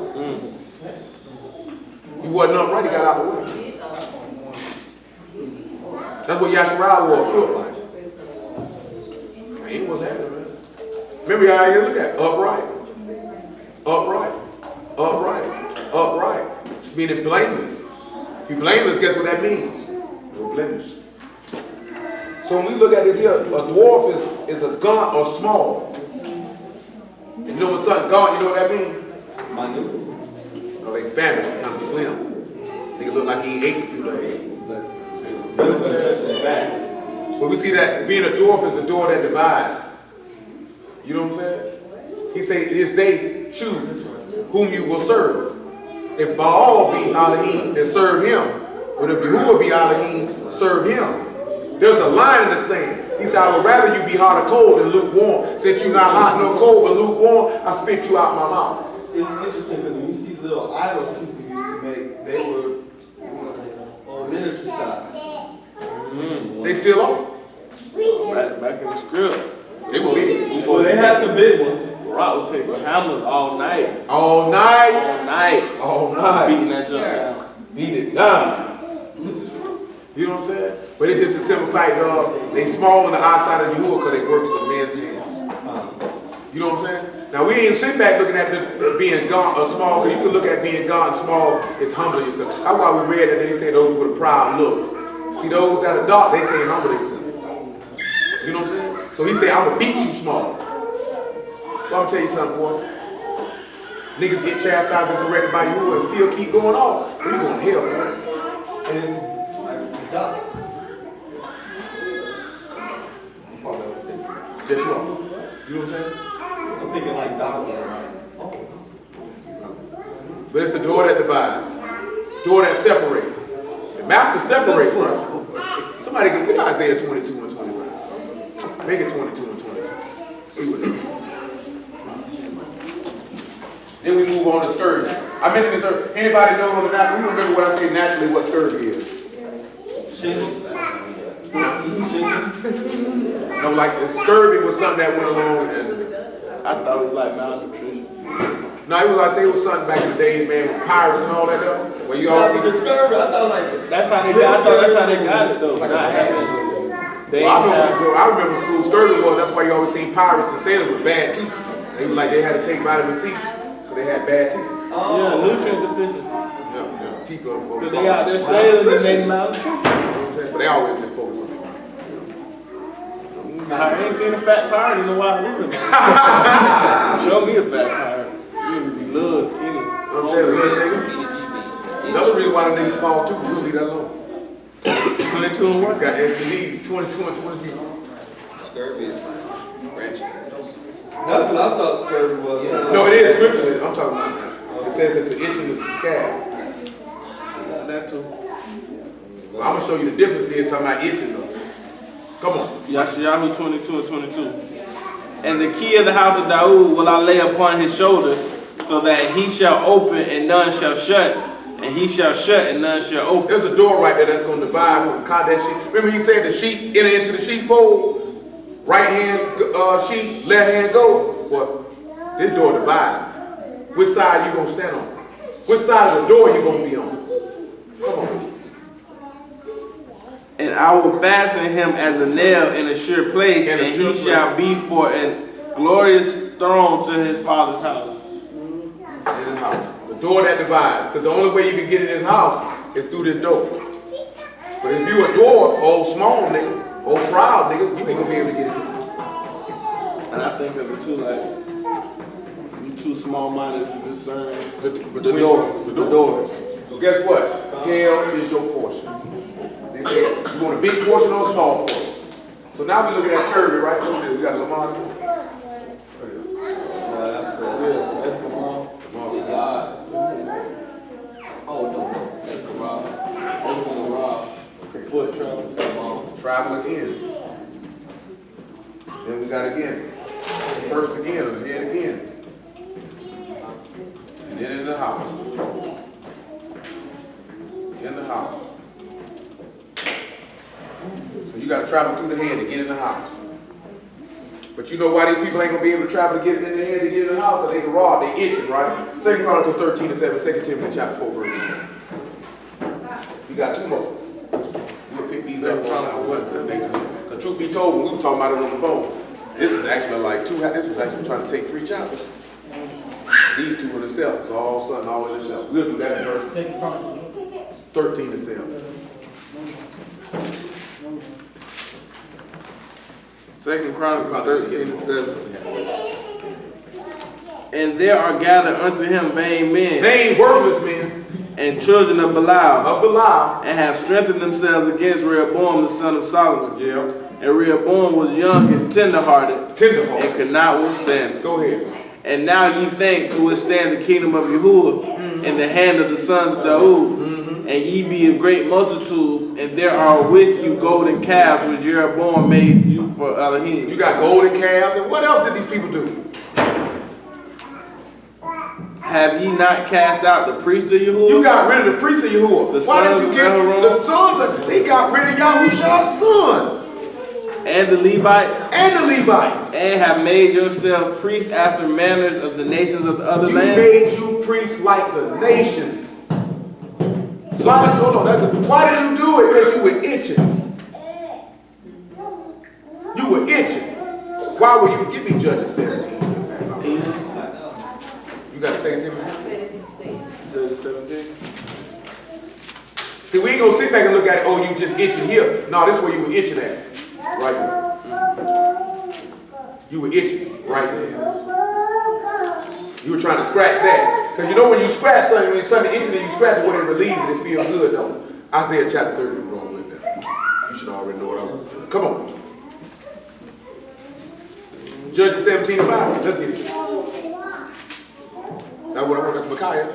He wasn't upright. He got out of the way. That's what Yasharal was, crook bite. He was having, man. Remember, y'all here, look at it. Upright. Upright. Upright. Upright. It's meaning blameless. If you're blameless, guess what that means? You're blemish. So when we look at this here, a dwarf is a gaunt or small. And you know what something gaunt, you know what that means? Minute. Oh, they famished, kind of slim. Nigga look like he ain't ate in a few days. But we see that being a dwarf is the door that divides. You know what I'm saying? He said, this day choose whom you will serve. If Baal be Alahym, then serve him. But if Yahuwah be Alahym, serve him. There's a line in the saying. He said, I would rather you be hot or cold than lukewarm. Since you're not hot nor cold but lukewarm, I spit you out my mouth. It's interesting because when you see little idols people used to make, they were miniature size. They still are. Back in the script. They were big. Well, they had some big ones. Rock was taking hammers all night. All night. All night. All night. Beating that junk down. Beat it down. This is true. You know what I'm saying? But it's just a simple fact, dog. They small on the outside of Yahuwah because they works with men's hands. You know what I'm saying? Now we ain't sitting back looking at being gaunt or small, because you can look at being gaunt and small as humbling yourself. That's why we read that they say those with a proud look. See, those that are dark, they can't humble themselves. You know what I'm saying? So he said, I'm gonna beat you small. Well, I'm gonna tell you something, boy. Niggas get chastised and corrected by you and still keep going on. Well, you going to hell, man. And it's like dark. Just you. You know what I'm saying? I'm thinking like dark. But it's the door that divides. Door that separates. The master separates. Somebody get Isaiah 22 and 25. Make it 22 and 22. See what it says. Then we move on to scurvy. I mentioned this earlier. Anybody know on the natural? You remember what I say naturally what scurvy is? Shingles. No, like the scurvy was something that went along and I thought it was like malnutrition. no, it was like say it was something back in the day, man, with pirates and all that stuff. Where you all see The scurvy, I thought like That's how they got. I thought that's how they got it though. Not having. They well, have, I remember school scurvy was that's why you always seen pirates and sailors with bad teeth. They were like they had to take vitamin C because they had bad teeth. yeah, nutrient deficiency. Yeah, teeth go. Because they out there sailing and they malnutrition. But they always just focus on it. I ain't seen a fat pirate in a while either. Show me a fat pirate. You would be little, skinny. I'm saying, little nigga. Another reason why the nigga small too, we'll leave that alone. 22 and He's what? got STDs, 22 and 22. Scurvy is like scratching. that's what I thought scurvy was. No, it is scripturally. I'm talking about that. It says it's an itching, it's a scab. That too. Well, I'm going to show you the difference here talking about itching though. Come on. Yashayahu 22 and 22. And the key of the house of Daud will I lay upon his shoulders, so that he shall open and none shall shut, and he shall shut and none shall open. There's a door right there that's going to divide from Kadesh. Remember he said the sheep enter into the sheepfold? Right hand sheep, left hand goat. Well, this door divides. Which side you going to stand on? Which side of the door you going to be on? Come on. And I will fasten him as a nail in a sure place, In a and sure he shall be for a glorious throne to his father's house. In the house. The door that divides. Because the only way you can get in his house is through this door. But if you a dwarf, old small nigga, old proud nigga, you ain't gonna be able to get in. And I think of it too, like, you too small-minded to discern the Between doors. the The doors. So guess what? Hell is your portion. They said, you want a big portion or a small portion? So now we look at that scurvy, right? We got Lamar. That's the mom. Oh, no. That's the rob. That's the rob. Okay. Foot travel. Travel again. Then we got again. First again, or then again. And then in the house. In the house. So you got to travel through the head to get in the house. But you know why these people ain't going to be able to travel to get in the head to get in the house? Because they can rob, they itching, right? 2 Chronicles 13:7, 2 Timothy chapter 4, verse 1. You got two more. We'll pick these up next week. The truth be told, when we were talking about it on the phone, this is actually like this was actually trying to take 3 chapters. These two are themselves, all of a sudden, all in themselves. We'll do that in verse 13:7. 2 Chronicles 13:7. And there are gathered unto him vain men Vain, worthless men and children of Belial, of Belial. and have strengthened themselves against Rehoboam the son of Solomon. Yeah. And Rehoboam was young and tenderhearted, Tenderhearted. and could not withstand. Go ahead. And now ye think to withstand the kingdom of Yahuwah in the hand of the sons of Daud. And ye be a great multitude, and there are with you golden calves which Jeroboam made you for Alahym. You got golden calves, and what else did these people do? Have ye not cast out the priest of Yahuwah? You got rid of the priests of Yahuwah. The Why sons did you of get Aharon? the sons of? They got rid of Yahushua's sons And the Levites? and the Levites. And have made yourselves priests after manners of the nations of the other You lands? made you priests like the nations. Why did you, hold on, why did you do it? Because you were itching. You were itching. Why were you? Give me Judges 17. You got the 2 Timothy? Judges 17. See, we ain't gonna sit back and look at it, oh, you just itching here. No, this is where you were itching at. Right there. You were itching right there. You were trying to scratch that. Because you know when you scratch something, when something itching and you scratch it, when it relieves it, it feels good though. Isaiah chapter 30, we're going with that. You should already know what I'm saying. Come on. Judges 17:5. Let's get it. That's what I want. That's Micaiah.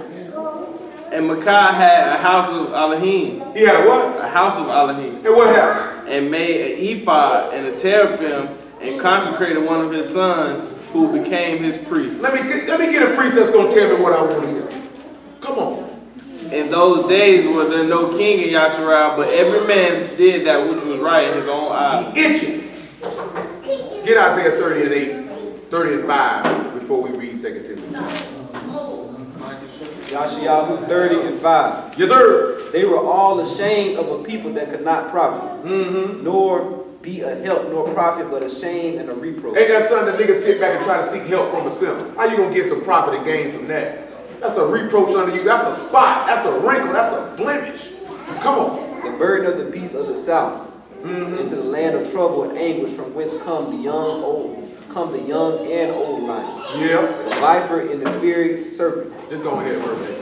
And Micaiah had a house of Alahym. He had a what? A house of Alahym. And what happened? And made an ephod and a teraphim, and consecrated one of his sons, who became his priest. Let me get a priest that's going to tell me what I want to hear. Come on. In those days was there no king in Yasharal, but every man did that which was right in his own eyes. He itching. Get Isaiah 30:5 before we read 2 Timothy. Yashayahu 30:5. Yes, sir. They were all ashamed of a people that could not profit, nor be a help nor profit, but a shame and a reproach. Ain't that something that niggas sit back and try to seek help from a sinner? How you gonna get some profit and gain from that? That's a reproach under you. That's a spot. That's a wrinkle. That's a blemish. Come on. The burden of the peace of the south, into the land of trouble and anguish, from whence come the young and old lion, Yeah. the viper and the fiery serpent. Just go ahead, verse 8.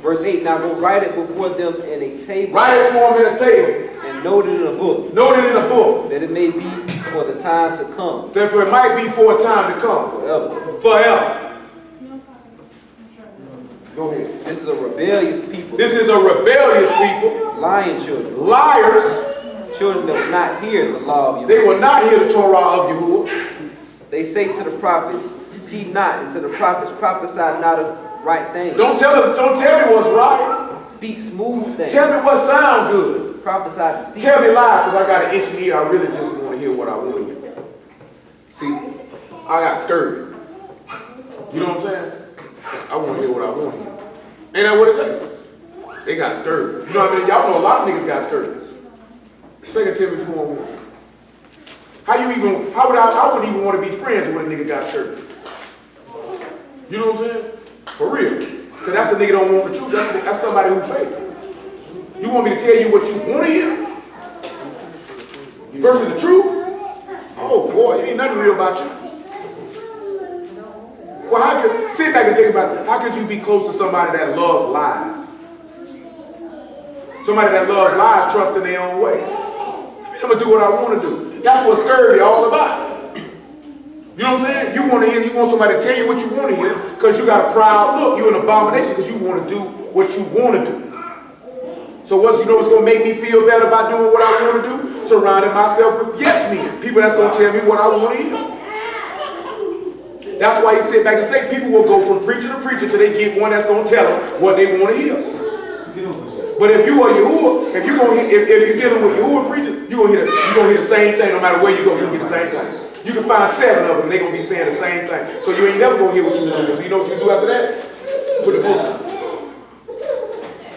Verse 8, now go write it before them in a table, Write it for them in a table. and note it in a book, Note it in a book. that it may be for the time to come, Therefore, it might be for a time to come. forever. Forever. Go ahead. This is a rebellious people, This is a rebellious people. lying children, Liars. children that will not hear the law of They Yahuwah. will not hear the Torah of Yahuwah. They say to the prophets, see not, and to the prophets prophesy not as right things. Don't tell me what's right. Speak smooth things. Tell me what sound good. Prophesy deceit. Tell me lies because I got an itching ear. I really just want to hear what I want to hear. See, I got scurvy. You know what I'm saying? I want to hear what I want to hear. Ain't that what it say? They got scurvy. You know what I mean? Y'all know a lot of niggas got scurvy. 2 Timothy 4:1. How would I wouldn't even want to be friends with a nigga got skirt. You know what I'm saying? For real. Because that's a nigga don't want the truth. That's somebody who fake. You want me to tell you what you want to hear? Versus the truth? Oh boy, ain't nothing real about you. Well, sit back and think about it. How could you be close to somebody that loves lies? Somebody that loves lies, trust in their own way. I'm going to do what I want to do. That's what scurvy all about. You know what I'm saying? You want somebody to tell you what you want to hear because you got a proud look. You're an abomination because you want to do what you want to do. So what's going to make me feel better about doing what I want to do? Surrounding myself with yes men. People that's going to tell me what I want to hear. That's why he sit back and say people will go from preacher to preacher till they get one that's going to tell them what they want to hear. But if you are Yahuwah, if you're dealing with Yahuwah preacher, you're gonna hear the same thing no matter where you go. You'll get the same thing. You can find 7 of them, and they're gonna be saying the same thing. So you ain't never gonna hear what you want to hear. So you know what you do after that? Put the book down.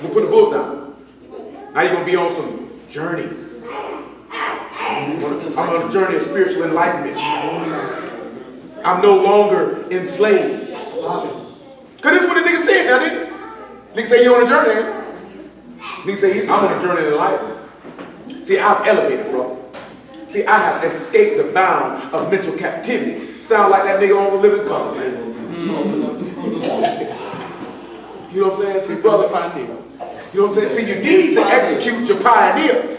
You put the book down. Now you're gonna be on some journey. I'm on a journey of spiritual enlightenment. I'm no longer enslaved. Cause this is what the nigga said now, didn't it? Nigga say you on a journey. Nigga say I'm on a journey of enlightenment. See, I've elevated, bro. See, I have escaped the bound of mental captivity. Sound like that nigga on Living Color, man. You know what I'm saying? See, brother, you know what I'm saying? See, you need to execute your pioneer.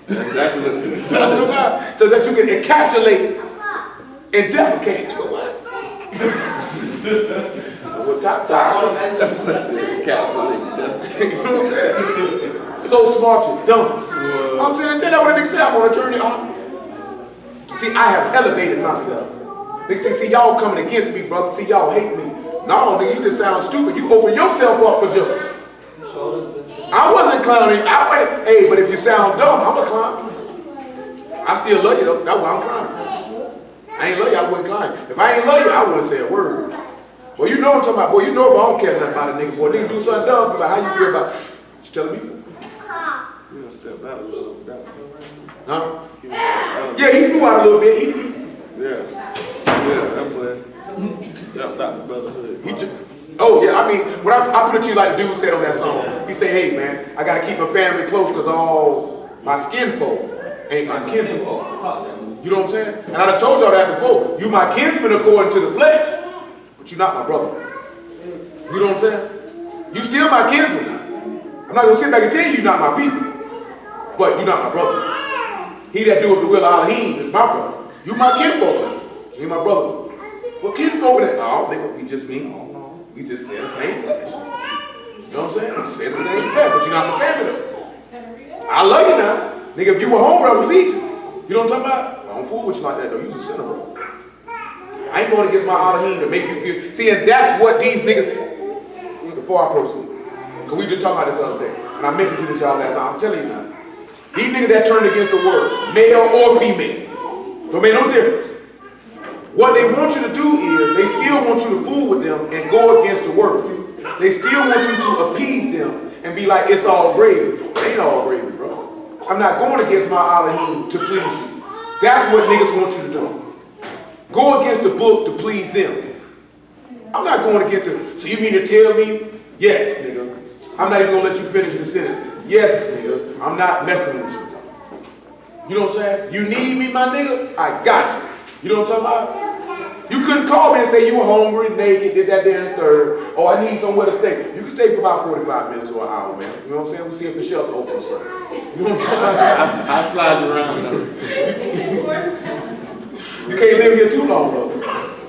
Exactly what it is. So that you can encapsulate and defecate. You know what? Well, top. You know what I'm saying? So smart, you dumb. I'm saying, tell that what a nigga say. I'm on a journey. See, I have elevated myself. They say, see, y'all coming against me, brother. See, y'all hate me. No, nigga, you just sound stupid. You open yourself up for jealousy. I wasn't clowning. Hey, but if you sound dumb, I'm a clown. I still love you, though. That's why I'm clowning. I ain't love you, I wouldn't clown. If I ain't love you, I wouldn't say a word. Well, you know what I'm talking about. Boy, you know if I don't care nothing about a nigga, boy, nigga do something dumb, but how you feel about it? Just telling me. You gonna step out a little bit. Huh? Yeah, he flew out a little bit. Yeah, that boy jumped out the brotherhood. Oh, yeah, I mean, when I put it to you like the dude said on that song, he said, hey, man, I got to keep my family close because all my skin folk ain't my kinfolk. You know what I'm saying? And I done told y'all that before. You my kinsman according to the flesh, but you're not my brother. You know what I'm saying? You still my kinsman now. I'm not going to sit back and tell you you're not my people, but you're not my brother. He that doeth the will of Alahym is my brother. You my kinfolk now. You my brother. Well, kinfolk that, no, nigga, we just mean. We just say the same flesh. You know what I'm saying? We say the same flesh, but you're not my family though. I love you now. Nigga, if you were hungry, I would feed you. You know what I'm talking about? I don't fool with you like that though. You's a sinner, bro. I ain't going against my Alahym to make you feel. See, and that's what these niggas. Before I proceed, because we just talked about this the other day, and I mentioned to this y'all last night. I'm telling you now, these niggas that turned against the word, male or female, don't make no difference. What they want you to do is they still want you to fool with them and go against the word. They still want you to appease them and be like, it's all gravy. It ain't all gravy, bro. I'm not going against my Alahym to please you. That's what niggas want you to do. Go against the book to please them. I'm not going against the, so you mean to tell me, yes, nigga. I'm not even going to let you finish the sentence. Yes, nigga, I'm not messing with you. You know what I'm saying? You need me, my nigga? I got you. You know what I'm talking about? You couldn't call me and say you were hungry, naked, did that there and the third, or I need somewhere to stay. You can stay for about 45 minutes or an hour, man. You know what I'm saying? We'll see if the shelter opens or something. You know what I'm saying? I slide around though. You can't live here too long, though.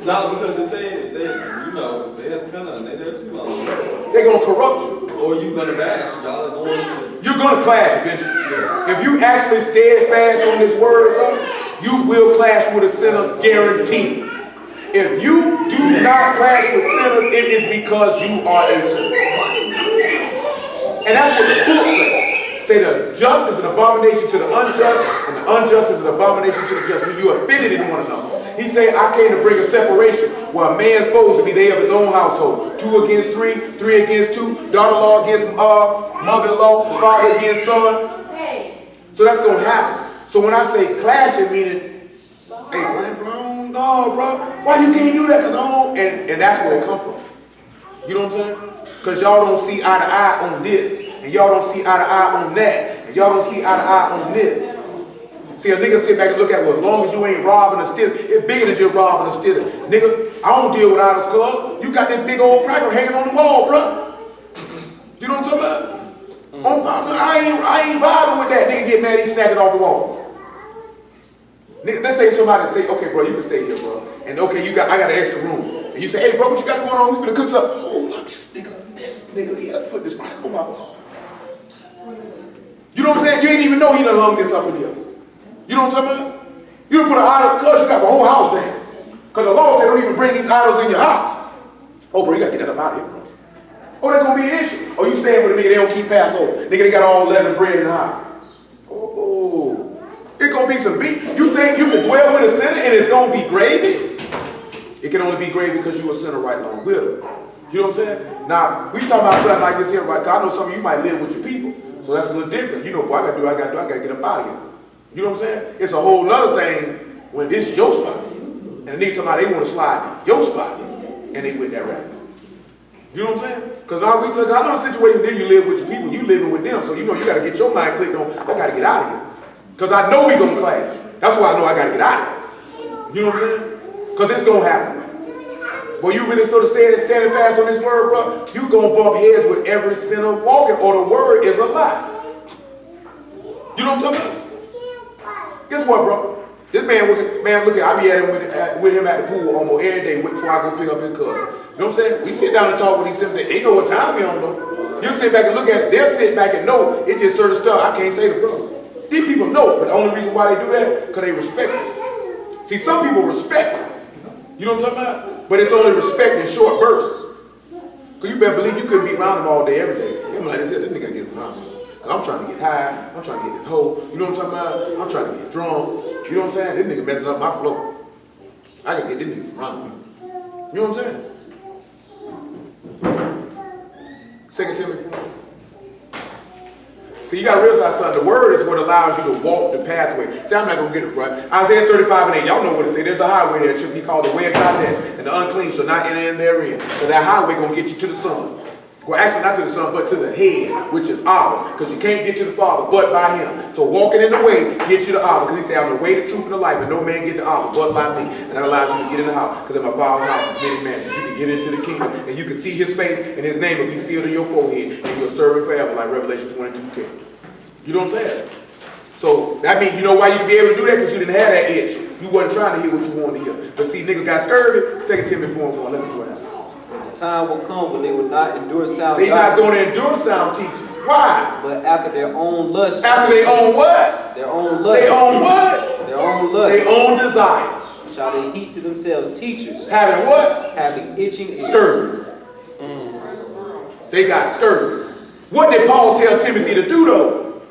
No, because if they're a sinner and they're there too long. They're going to corrupt you. Or you gonna bash, y'all are going to. You're going to clash eventually. If you actually steadfast on this word, bro, you will clash with a sinner, guaranteed. If you do not clash with sinners, it is because you are a sinner. And that's what the book says. Say the just is an abomination to the unjust, and the unjust is an abomination to the just. When you offended in one another. He said, I came to bring a separation where a man's foes to be they of his own household. 2 against 3, 3 against 2, daughter-in-law against mother-in-law, father against son. So that's going to happen. So when I say clashing, meaning, hey, man, bro, no, bro, why you can't do that? Cause I don't, and that's where it come from. You know what I'm saying? Cause y'all don't see eye to eye on this, and y'all don't see eye to eye on that, and y'all don't see eye to eye on this. See, a nigga sit back and look at, well, as long as you ain't robbing or stealing, it's bigger than just robbing or stealing. Nigga, I don't deal with idols, cuz you got that big old cracker hanging on the wall, bro. You know what I'm talking about? I ain't vibing with that. Nigga get mad, he snack it off the wall. Nigga, let's say somebody say, okay, bro, you can stay here, bro. And okay, I got an extra room. And you say, hey, bro, what you got going on? We finna cook something. Oh, look, this nigga here put this crack on my wall. You know what I'm saying? You ain't even know he done hung this up in here. You know what I'm talking about? You done put an idol, cuz you got the whole house down. Because the law said don't even bring these idols in your house. Oh, bro, you gotta get that up out of here, bro. Oh, that's gonna be an issue. Oh, you staying with a nigga, they don't keep Passover. Nigga, they got all leavened bread in the house. Oh, it's gonna be some beef. You think you can dwell with a sinner and it's gonna be gravy? It can only be gravy because you a sinner right along with him. You know what I'm saying? Now, we talking about something like this here, right? Cause I know some of you might live with your people. So that's a little different. You know, boy, I gotta get up out of here. You know what I'm saying? It's a whole nother thing when this is your spot. And the nigga talking about they want to slide your spot. And they with that rabbit. You know what I'm saying? Because now I know the situation there you live with your people, you living with them. So you know you got to get your mind clicked on, I got to get out of here. Because I know we going to clash. That's why I know I got to get out of here. You know what I'm saying? Because it's going to happen. Boy, you really still standing fast on this word, bro, you going to bump heads with every sinner walking or the word is a lie. You know what I'm talking about? Guess what, bro? This man, look at, I be at him with him at the pool almost every day before I go pick up his cousin. You know what I'm saying? We sit down and talk with these simple. They know what time we on though. You'll sit back and look at it. They'll sit back and know it's just certain stuff I can't say to brother. These people know, but the only reason why they do that, because they respect it. See, some people respect it. You know what I'm talking about? But it's only respect in short bursts. Because you better believe you couldn't be around them all day, every day. They're like, this nigga gotta get from around me. I'm trying to get high. I'm trying to get this hoe. You know what I'm talking about? I'm trying to get drunk. You know what I'm saying? This nigga messing up my flow. I can get this nigga from around me. You know what I'm saying? 2 Timothy 4. See, you got to realize something. The word is what allows you to walk the pathway. See, I'm not going to get it right. Isaiah 35:8. Y'all know what it says. There's a highway there. It should be called the way of Kadesh. And the unclean shall not enter in therein. So that highway going to get you to the sun. Well, actually not to the son, but to the head, which is Abba. Because you can't get to the Father but by him. So walking in the way gets you to Abba. Because he said, I'm the way, the truth, and the life, and no man get to Abba but by me. And that allows you to get in the house. Because in my Father's house is many mansions. You can get into the kingdom, and you can see his face, and his name will be sealed in your forehead, and you'll serve him forever, like Revelation 22:10. You know what I'm saying? So that means, you know why you can be able to do that? Because you didn't have that itch. You wasn't trying to hear what you wanted to hear. But see, nigga got scurvy. 2 Timothy 4:1. Let's see what happens. Time will come when they will not endure sound They're not doctrine, going to endure sound teaching. Why? but after their own lust. After they own what? Their own lust. They own what? Their own lust. They own desires. Shall they heap to themselves teachers, Having what? having itching ears. Scurvy. They got scurvy. What did Paul tell Timothy to do though?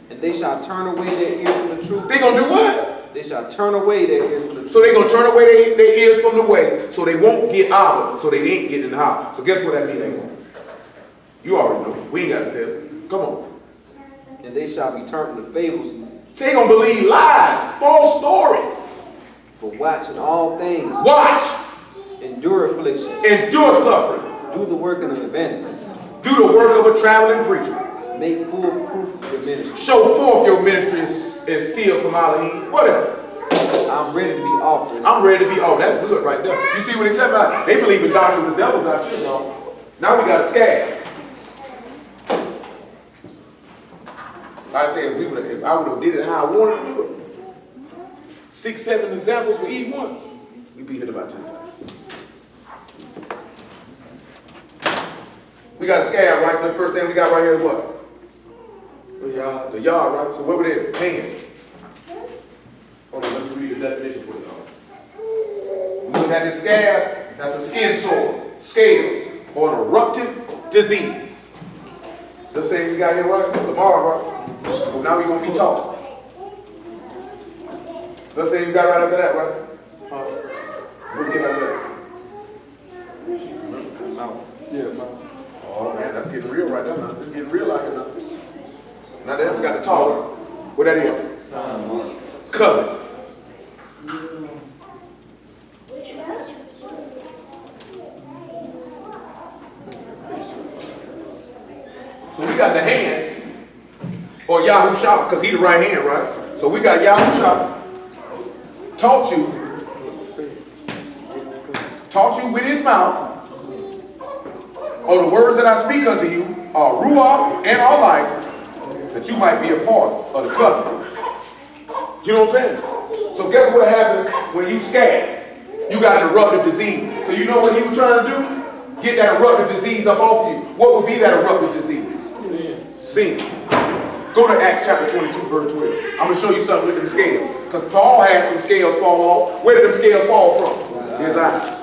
And they shall turn away their ears from the truth. They gonna do what? They shall turn away their ears from the truth. So they gonna turn away their ears from the way, so they won't get Abba, so they ain't getting in the house. So guess what that means they won't? You already know. We ain't gotta tell it. Come on. And they shall be turned into fables, So they gonna believe lies, false stories. but watch in all things, Watch, endure afflictions, endure suffering, do the work of an evangelist, do the work of a traveling preacher. make full proof of your ministry. Show forth your ministry is sealed from Alahym. Whatever. I'm ready to be offered. I'm ready to be, oh, that's good right there. You see what they talking about? They believe in doctors and devils out here, y'all. Now we got a scab. Like I said, if I would have did it how I wanted to do it, 6, 7 examples for each one, we'd be here about 10 times. We got a scab, right? The first thing we got right here is what? The yard, right? So what were they? Hand. Hold on, let me read the definition for y'all. We look at this scab, that's a skin sore, scales, or an eruptive disease. This thing we got here, right? Lamar, right? So now we're gonna be talking. This thing we got right after that, right? What we get after that? Mouth. Yeah, mouth. Oh man, that's getting real right there now. It's getting real out here now. Now that we got the taller. What that is? Sign mark. Covenant. So we got the hand, or Yahusha, because he the right hand, right? So we got Yahusha taught you with his mouth, or the words that I speak unto you are Ruach and Alahym, that you might be a part of the covenant. You know what I'm saying? So guess what happens when you scab? You got an eruptive disease. So you know what he was trying to do? Get that eruptive disease up off you. What would be that eruptive disease? Sin. Go to Acts chapter 22, verse 12. I'm going to show you something with them scales. Because Paul had some scales fall off. Where did them scales fall from? His eyes.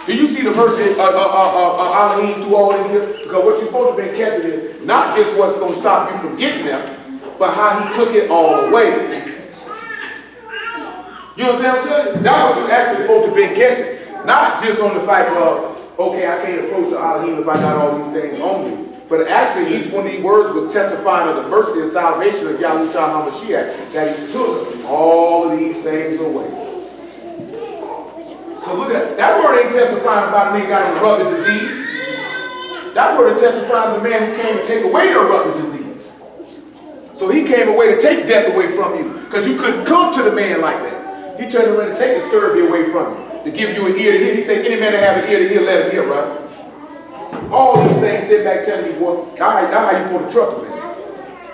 Do you see the verse in Alahym through all this here? Because what you're supposed to be catching is not just what's going to stop you from getting there, but how he took it all away. You understand what I'm telling you? That's what you're actually supposed to be catching. Not just on the fact of, okay, I can't approach the Alahym if I got all these things on me. But actually, each one of these words was testifying of the mercy and salvation of Yahushua HaMashiach, that he took all of these things away. Because look at that. That word ain't testifying about a nigga got an eruptive disease. That word is testifying of the man who came to take away the eruptive disease. So he came away to take death away from you. Because you couldn't come to the man like that. He turned around to take the scurvy away from you. To give you an ear to hear. He said, any man that have an ear to hear, let him hear, right? All these things sit back telling you, boy, that's how you pull the truck, man.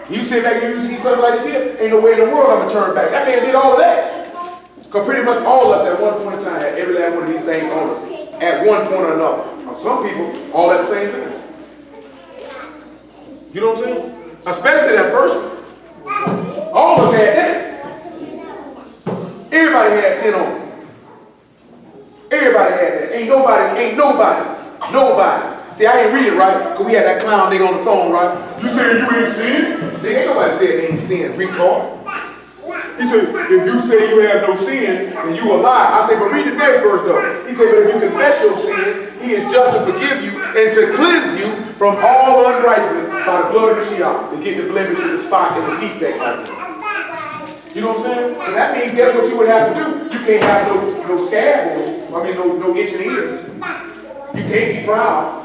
You sit back and you see something like this here, ain't no way in the world I'm going to turn back. That man did all of that. Because pretty much all of us at one point in time had every last one of these things on us. At one point or another. Now, some people, all at the same time. You know what I'm saying? Especially that first one. All of us had that. Everybody had sin on them. Everybody had that. Ain't nobody. See, I ain't read it right, because we had that clown nigga on the phone, right? You saying you ain't sin? Nigga, ain't nobody said they ain't sin, retard. He said, if you say you have no sin, then you a lie. I said, but read the next verse though. He said, but if you confess your sins, he is just to forgive you and to cleanse you from all unrighteousness by the blood of Mashiach, to get the blemish and the spot and the defect out of it. You know what I'm saying? And that means guess what you would have to do? You can't have no scab on you. I mean, no itching ears. You can't be proud.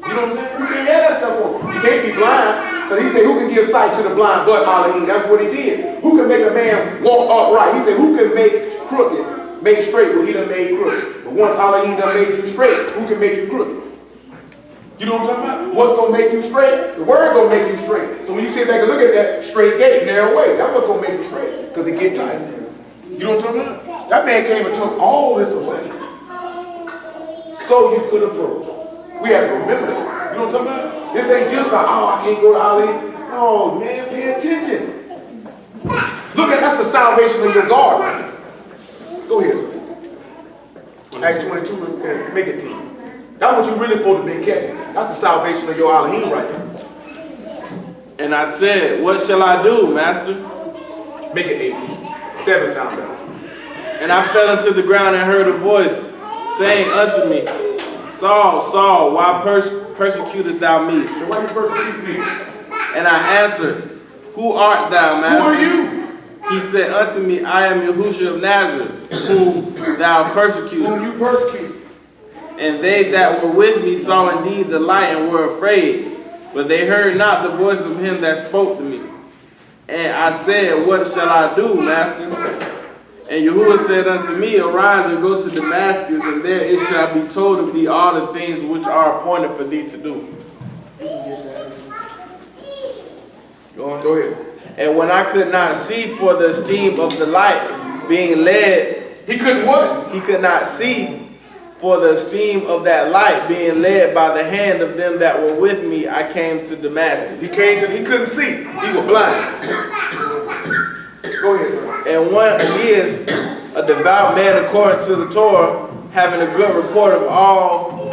You know what I'm saying? You can't have that stuff on. You can't be blind. Because he said, who can give sight to the blind but Alahym? That's what he did. Who can make a man walk upright? He said, who can make crooked, make straight what he done made crooked? But once Alahym done made you straight, who can make you crooked? You know what I'm talking about? What's going to make you straight? The word going to make you straight. So when you sit back and look at that, straight gate, narrow way, that's what's going to make you straight. Because it get tight. You know what I'm talking about? That man came and took all this away. So you could approach. We have to remember that. You know what I'm talking about? This ain't just like, oh, I can't go to Alahym. No, man, pay attention. Look at, that's the salvation of your God right now. Go ahead, sir. Acts 22 and make it 10. That's what you really supposed to be catching. That's the salvation of your Alahym right now. And I said, what shall I do, master? Make it 8. 7 sound better. And I fell into the ground and heard a voice saying unto me, Saul, Saul, why persecutest thou me? So why you persecute me? And I answered, who art thou, master? Who are you? He said unto me, I am Yahushua of Nazareth, whom thou persecutest. Whom you persecute. And they that were with me saw indeed the light and were afraid, but they heard not the voice of him that spoke to me. And I said, what shall I do, master? And Yahuwah said unto me, arise and go to Damascus, and there it shall be told of thee all the things which are appointed for thee to do. Go ahead. And when I could not see for the esteem of the light being led, He couldn't what? he could not see for the esteem of that light being led by the hand of them that were with me, I came to Damascus. He couldn't see. He was blind. Go ahead, sir. And one is a devout man according to the Torah, having a good report of all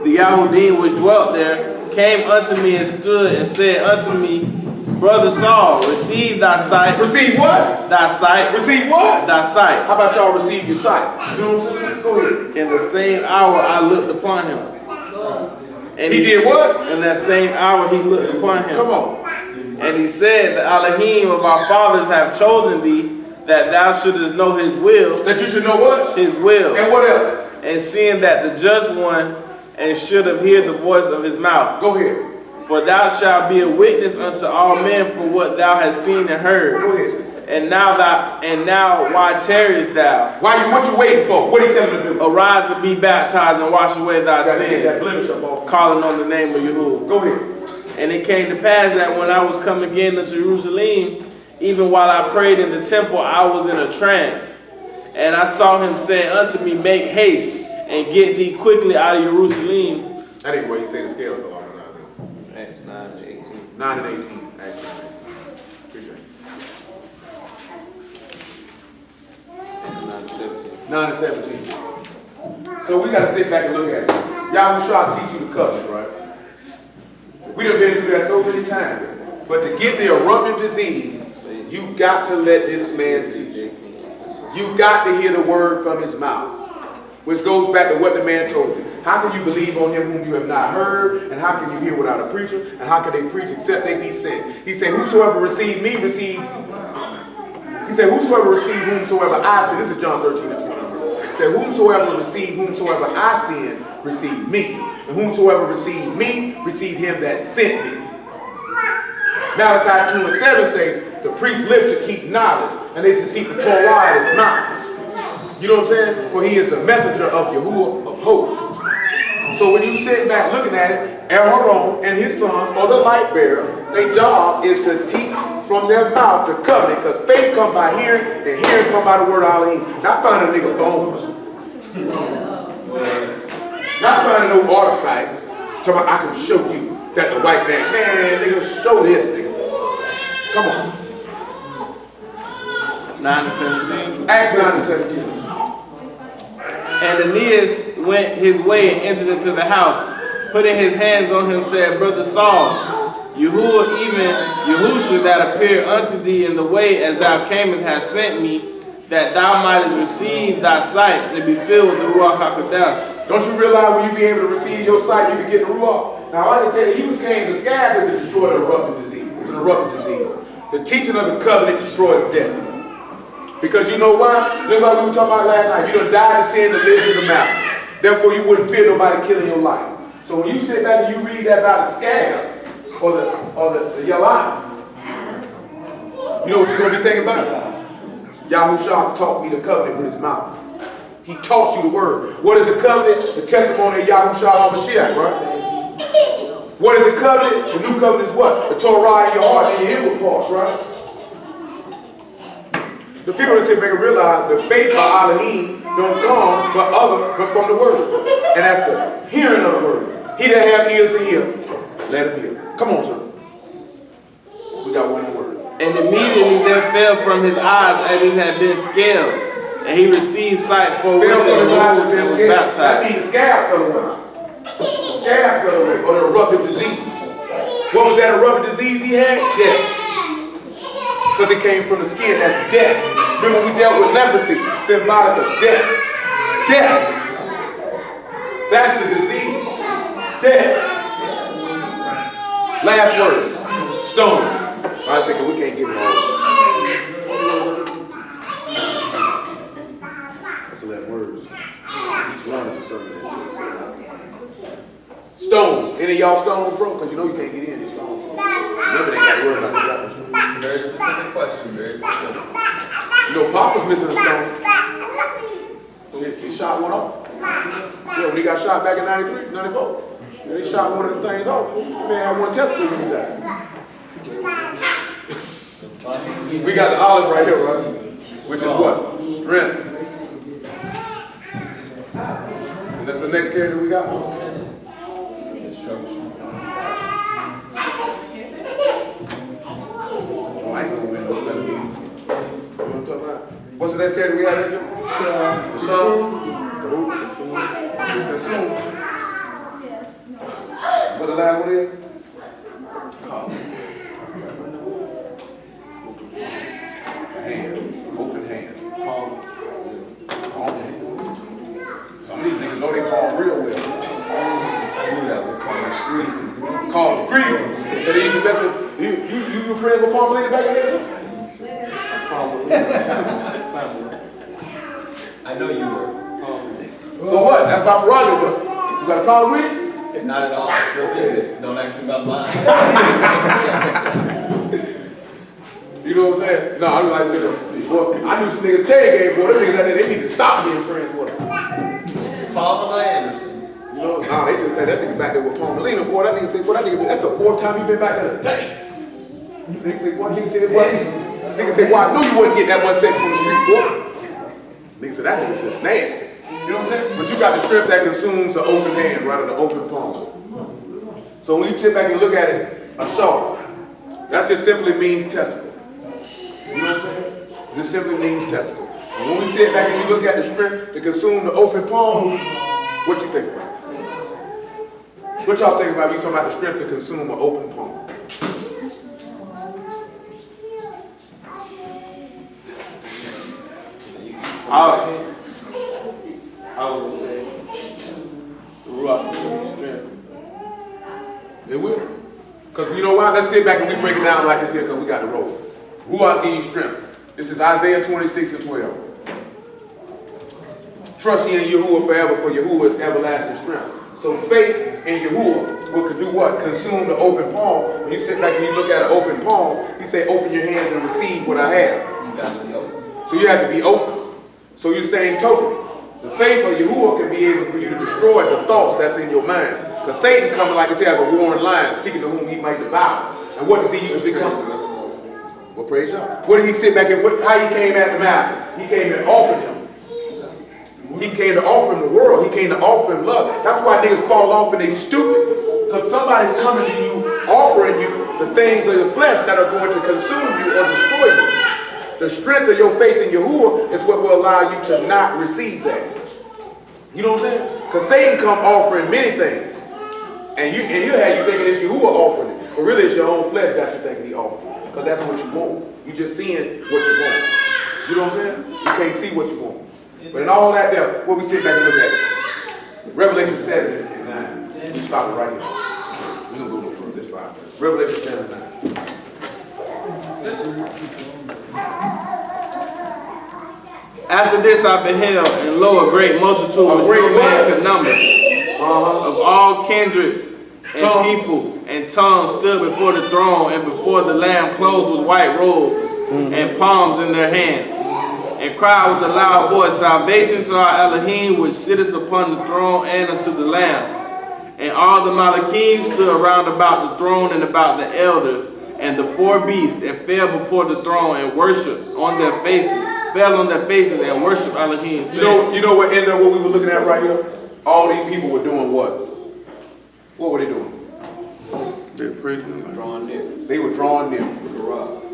the Yahudim which dwelt there, came unto me and stood and said unto me, Brother Saul, receive thy sight. Receive what? Thy sight. Receive what? Thy sight. How about y'all receive your sight? You know what I'm saying? Go ahead. In the same hour I looked upon him. And He did what? In that same hour he looked upon him. Come on. And he said, the Alahym of our fathers have chosen thee, that thou shouldest know his will. That you should know what? His will. And what else? And seeing that the just one, and should have heard the voice of his mouth. Go ahead. For thou shalt be a witness unto all men for what thou hast seen and heard. Go ahead. And now why tarriest thou? What you waiting for? What he telling him to do? Arise and be baptized and wash away thy Gotta get that sins, blemish up off. calling on the name of Yahuwah. Go ahead. And it came to pass that when I was come again to Jerusalem, even while I prayed in the temple, I was in a trance. And I saw him saying unto me, make haste, and get thee quickly out of Jerusalem. That ain't what he said the scale fell off. Acts 9 and 18. 9 and 18. Acts 9 and 18. Appreciate it. Acts 9 and 17. 9 and 17. So we got to sit back and look at it. Y'all will try to teach you the covenant, right? We done been through that so many times. But to get the eruptive disease, you got to let this man teach you. You got to hear the word from his mouth. Which goes back to what the man told you. How can you believe on him whom you have not heard? And how can you hear without a preacher? And how can they preach except they be sent? He said, whosoever received me, receive. He said, whosoever received whomsoever I send. This is John 13 and 20. He said, whomsoever received whomsoever I send, receive me. And whomsoever received me, receive him that sent me. Malachi 2 and 7 say, the priest's lips should keep knowledge, and they should seek the Torah at his mouth. You know what I'm saying? For he is the messenger of Yahuwah of hosts. So when you sit back looking at it, Aaron and his sons, or the light bearer, their job is to teach from their mouth the covenant, because faith come by hearing, and hearing come by the word Alahym. Not finding a nigga bones. Not finding no artifacts. Talking about, I can show you that the white man, nigga, show this nigga. Come on. 9 and 17. Acts 9 and 17. And Aeneas went his way and entered into the house, putting his hands on him, said, Brother Saul, Yahuwah, even Yahusha that appeared unto thee in the way as thou camest, has sent me, that thou mightest receive thy sight and be filled with the Ruach HaKodesh. Don't you realize when you be able to receive your sight, you can get the Ruach? Now, like I said, he was came, the scab is to destroy the eruptive disease. It's an eruptive disease. The teaching of the covenant destroys death. Because you know why? Just like we were talking about last night, you done died to sin to live to the master. Therefore, you wouldn't fear nobody killing your life. So when you sit back and you read that about the scab or the Alahym, you know what you're going to be thinking about? Yahushua taught me the covenant with his mouth. He taught you the word. What is the covenant? The testimony of Yahushua HaMashiach, right? What is the covenant? The new covenant is what? The Torah in your heart and your inward parts, right? The people that sit back and realize the faith of Alahym don't come but from the word. And that's the hearing of the word. He that have ears to hear, let him hear. Come on, sir. We got one more word. And immediately there fell from his eyes as it had been scales, and he received sight for Fell from his eyes and been was scared. That baptized. means the scab fell away. The scab fell away, or the eruptive disease. What was that eruptive disease he had? Death. Because it came from the skin, that's death. Remember we dealt with leprosy, symbolic of death. Death. That's the disease. Death. Last word. Stone. I said, we can't give them all. That's 11 words. Each one is a sermon into itself. Stones. Any of y'all stones, bro? Because you know you can't get in these stones. Remember, they got word about this weapons. Very specific question, very specific. You know, Pop was missing a stone. He shot one off. Yeah, when he got shot back in 93, 94. They shot one of the things off. The man had one testicle when he died. We got the olive right here, right? Which is what? Strength. And that's the next character we got. Instruction. Oh, I ain't gonna win those better games. You know what I'm talking about? What's the next character we have there, Jim? The sun. The who? The consume. What the last one is? Hand. Open hand. Calm hand. Some of these niggas know they calm real well. I knew that was coming. Calm breathing. So they use the best of, you friends with Palm Lady back in there? I know you were. So what? That's my prerogative. You got a problem with it? Not at all. It's your business. Don't ask me about mine. You know what I'm saying? No, I'm like saying, well, I knew some niggas chain game, boy. Them niggas, they need to stop being friends with them. Pamela Anderson. You know, nah, they just had that nigga back there with Palmelina, boy. That nigga said, boy, that nigga, that's the fourth time he been back there today. Nigga said, what? Nigga said, what? Nigga said, well, I knew you wouldn't get that much sex on the street, boy. Nigga said, that nigga just nasty. You know what I'm saying? But you got the strength that consumes the open hand, right, or the open palm. So when you sit back and look at it, a shaw, that just simply means testicle. You know what I'm saying? It just simply means testicle. And when we sit back and you look at the strength to consume the open palm, what you think about? What y'all think about? You talking about the strength to consume an open palm? I would say the Ruach gives you strength. It will. Because you know why? Let's sit back and we break it down like this here because we got the roll. Ruach give you strength. This is Isaiah 26:12. Trust ye in Yahuwah forever, for Yahuwah is everlasting strength. So faith in Yahuwah will do what? Consume the open palm. When you sit back and you look at an open palm, he say, open your hands and receive what I have. You got to be open. So you have to be open. So you're saying token. The faith of Yahuwah can be able for you to destroy the thoughts that's in your mind. Because Satan coming like this here as a roaring lion, seeking to whom he might devour. And what does he usually come? Well, praise God. What did he sit back and how he came at the master? He came and offered him. He came to offer him the world. He came to offer him love. That's why niggas fall off and they stupid. Because somebody's coming to you, offering you the things of the flesh that are going to consume you or destroy you. The strength of your faith in Yahuwah is what will allow you to not receive that. You know what I'm saying? Because Satan come offering many things. And you have you thinking it's Yahuwah offering it. But really it's your own flesh that you thinking he offering. Because that's what you want. You just seeing what you want. You know what I'm saying? You can't see what you want. But in all that there, what we sit back and look at it. Revelation 7 and 9. We stop it right here. We're going to go no further. It's 5 minutes. Revelation 7 and 9. After this I beheld, and lo, a great multitude which no man could number, of all kindreds and people and tongues stood before the throne and before the Lamb, clothed with white robes and palms in their hands, and cried with a loud voice, salvation to our Alahym, which sitteth upon the throne, and unto the Lamb. And all the Malachim stood around about the throne and about the elders and the four beasts, and fell before the throne and worshipped on their faces. Fell on their faces and worship Alahym. You know what ended up what we were looking at right here? All these people were doing what? What were they doing? They were praising him. Drawing near. They were drawing near.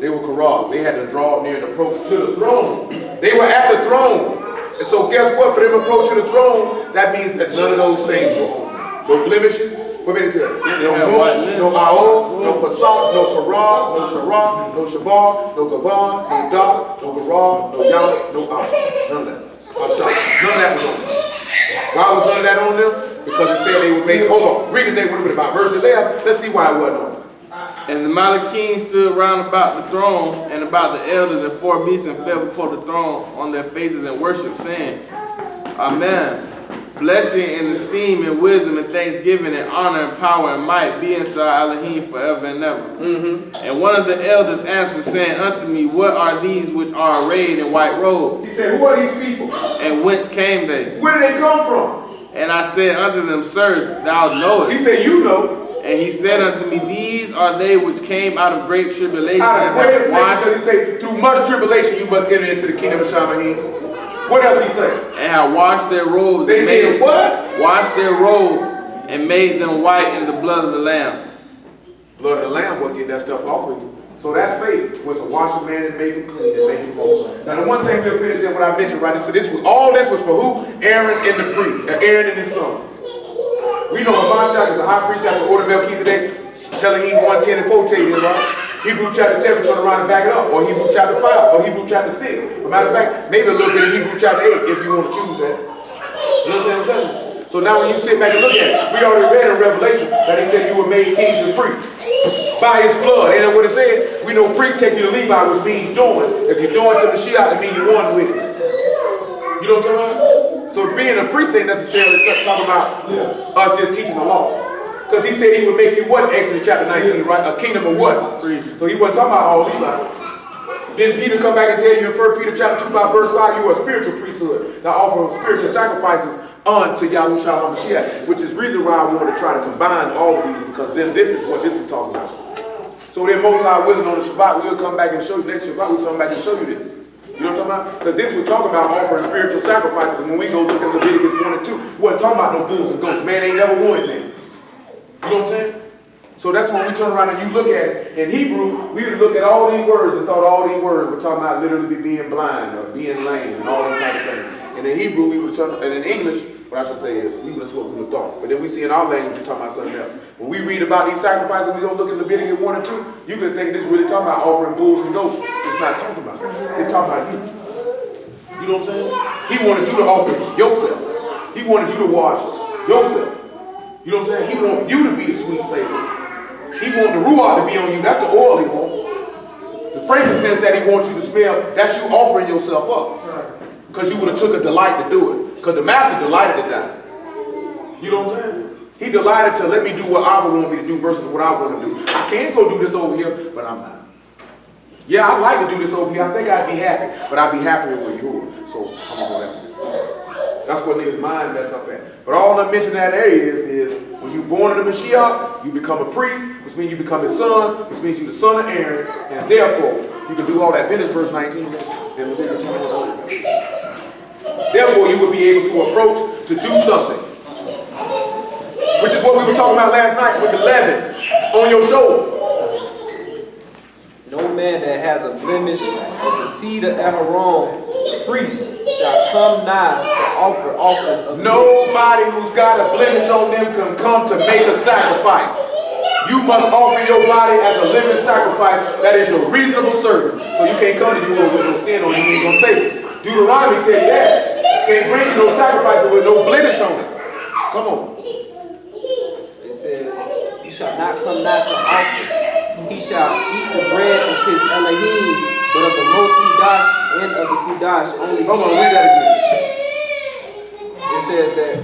They were corrupt. They had to draw near and approach to the throne. They were at the throne. And so guess what? For them to approach to the throne, that means that none of those things were on them. Those blemishes. What made it say? No moon, no Aol, no Pasach, no Quran, no Sharah, no Shabar, no Gavan, no Dak, no Garah, no Yah, no Ash. None of that. None of that was on them. Why was none of that on them? Because it said they were made. Hold on. Read the name. What is it about? Verse 11. Let's see why it wasn't on them. And the Malachim stood round about the throne and about the elders and four beasts, and fell before the throne on their faces and worshiped, saying, Amen. Blessing and esteem and wisdom and thanksgiving and honor and power and might be unto our Alahym forever and ever. And one of the elders answered, saying unto me, what are these which are arrayed in white robes? He said, who are these people? And whence came they? Where did they come from? And I said unto them, Sir, thou knowest. He said, you know. And he said unto me, these are they which came out of great tribulation Out of and great have washed, affliction, he said, through much tribulation you must enter into the kingdom of Shamahim. What else he say? and have washed their robes. They did what? Washed their robes and made them white in the blood of the Lamb. Blood of the Lamb will get that stuff off of you. So that's faith, was to wash a man and make him clean and make him whole. Now the one thing we'll finish in what I mentioned right now, so all this was for who? Aaron and the priest, Aaron and his sons. We know Moshe is the high priest after order Melchizedek, telling him 1:10 and 14, right? Hebrew chapter 7, turn around and back it up, or Hebrew chapter 5, or Hebrew chapter 6. As a matter of fact, maybe a little bit of Hebrew chapter 8 if you want to choose that. You know what I'm telling you? So now when you sit back and look at it, we already read in Revelation that he said you were made kings and priests by his blood. Ain't that what it said? We know priest take you to Levi, which means join. If you join to Mashiach, it means you one with it. You know what I'm talking about? So being a priest ain't necessarily talking about us just teaching the law. Because he said he would make you what in Exodus chapter 19, right? A kingdom of what? So he wasn't talking about all Levi. Then Peter come back and tell you in 1 Peter chapter 2 by verse 5, you are a spiritual priesthood that offer spiritual sacrifices unto Yahushua HaMashiach, which is the reason why we want to try to combine all of these, because then this is what this is talking about. So then Most High willing on the Shabbat, we'll come back and show you, next Shabbat we'll come back and show you this. You know what I'm talking about? Because this we're talking about offering spiritual sacrifices, and when we go look at Leviticus 1 and 2, we wasn't talking about no bulls and goats. Man ain't never wanted them. You know what I'm saying? So that's when we turn around and you look at it. In Hebrew, we would look at all these words and thought all these words were talking about literally being blind or being lame and all these type of things. And in Hebrew, we would turn, and in English, what I should say is, that's what we would have thought. But then we see in our language, we're talking about something else. When we read about these sacrifices, we go look at Leviticus 1 and 2, you can think this is really talking about offering bulls and goats. It's not talking about it. It's talking about you. You know what I'm saying? He wanted you to offer yourself. He wanted you to wash yourself. You know what I'm saying? He wanted you to be the sweet savor. He wants the ruach to be on you. That's the oil he wants. The frankincense that he wants you to smell, that's you offering yourself up. Because you would have took a delight to do it. Because the master delighted to die. You know what I'm saying? He delighted to let me do what I would want me to do versus what I want to do. I can't go do this over here, but I'm not. Yeah, I'd like to do this over here. I think I'd be happy, but I'd be happier with yours. So I'm going to go that way. That's what niggas' mind mess up at. But all I mention that area is when you're born in the Mashiach, you become a priest, which means you become his sons, which means you're the son of Aaron, and therefore you can do all that. Finish verse 19. Therefore you will be able to approach to do something. Which is what we were talking about last night with the leaven on your shoulder. No man that has a blemish of the seed of Aaron, the priest, shall come nigh to offer offerings of Nobody who's got a blemish on them can come to make a sacrifice. You must offer your body as a living sacrifice that is your reasonable servant. So you can't come to you with no sin on you, you ain't gonna take it. Deuteronomy tell you that. Can't bring you no sacrifice with no blemish on it. Come on. It says, you shall not come nigh to offer. He shall eat the bread of his Alahym, but of the most Kudash and of the Kudash only. Hold on, read that again. It says that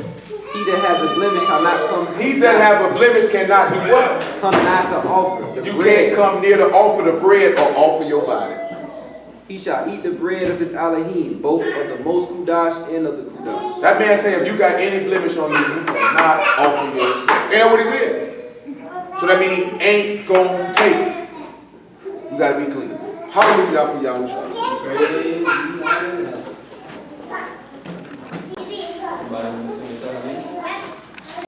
he that has a blemish shall not come. He that have a blemish cannot do what? Come nigh to offer the You bread. can't come near to offer the bread or offer your body. He shall eat the bread of his Alahym, both of the most Kudash and of the Kudash. That man said if you got any blemish on you, you cannot offer yourself. Ain't that what he said? So that means he ain't gonna take it. You gotta be clean. Hallelujah for Yahushua.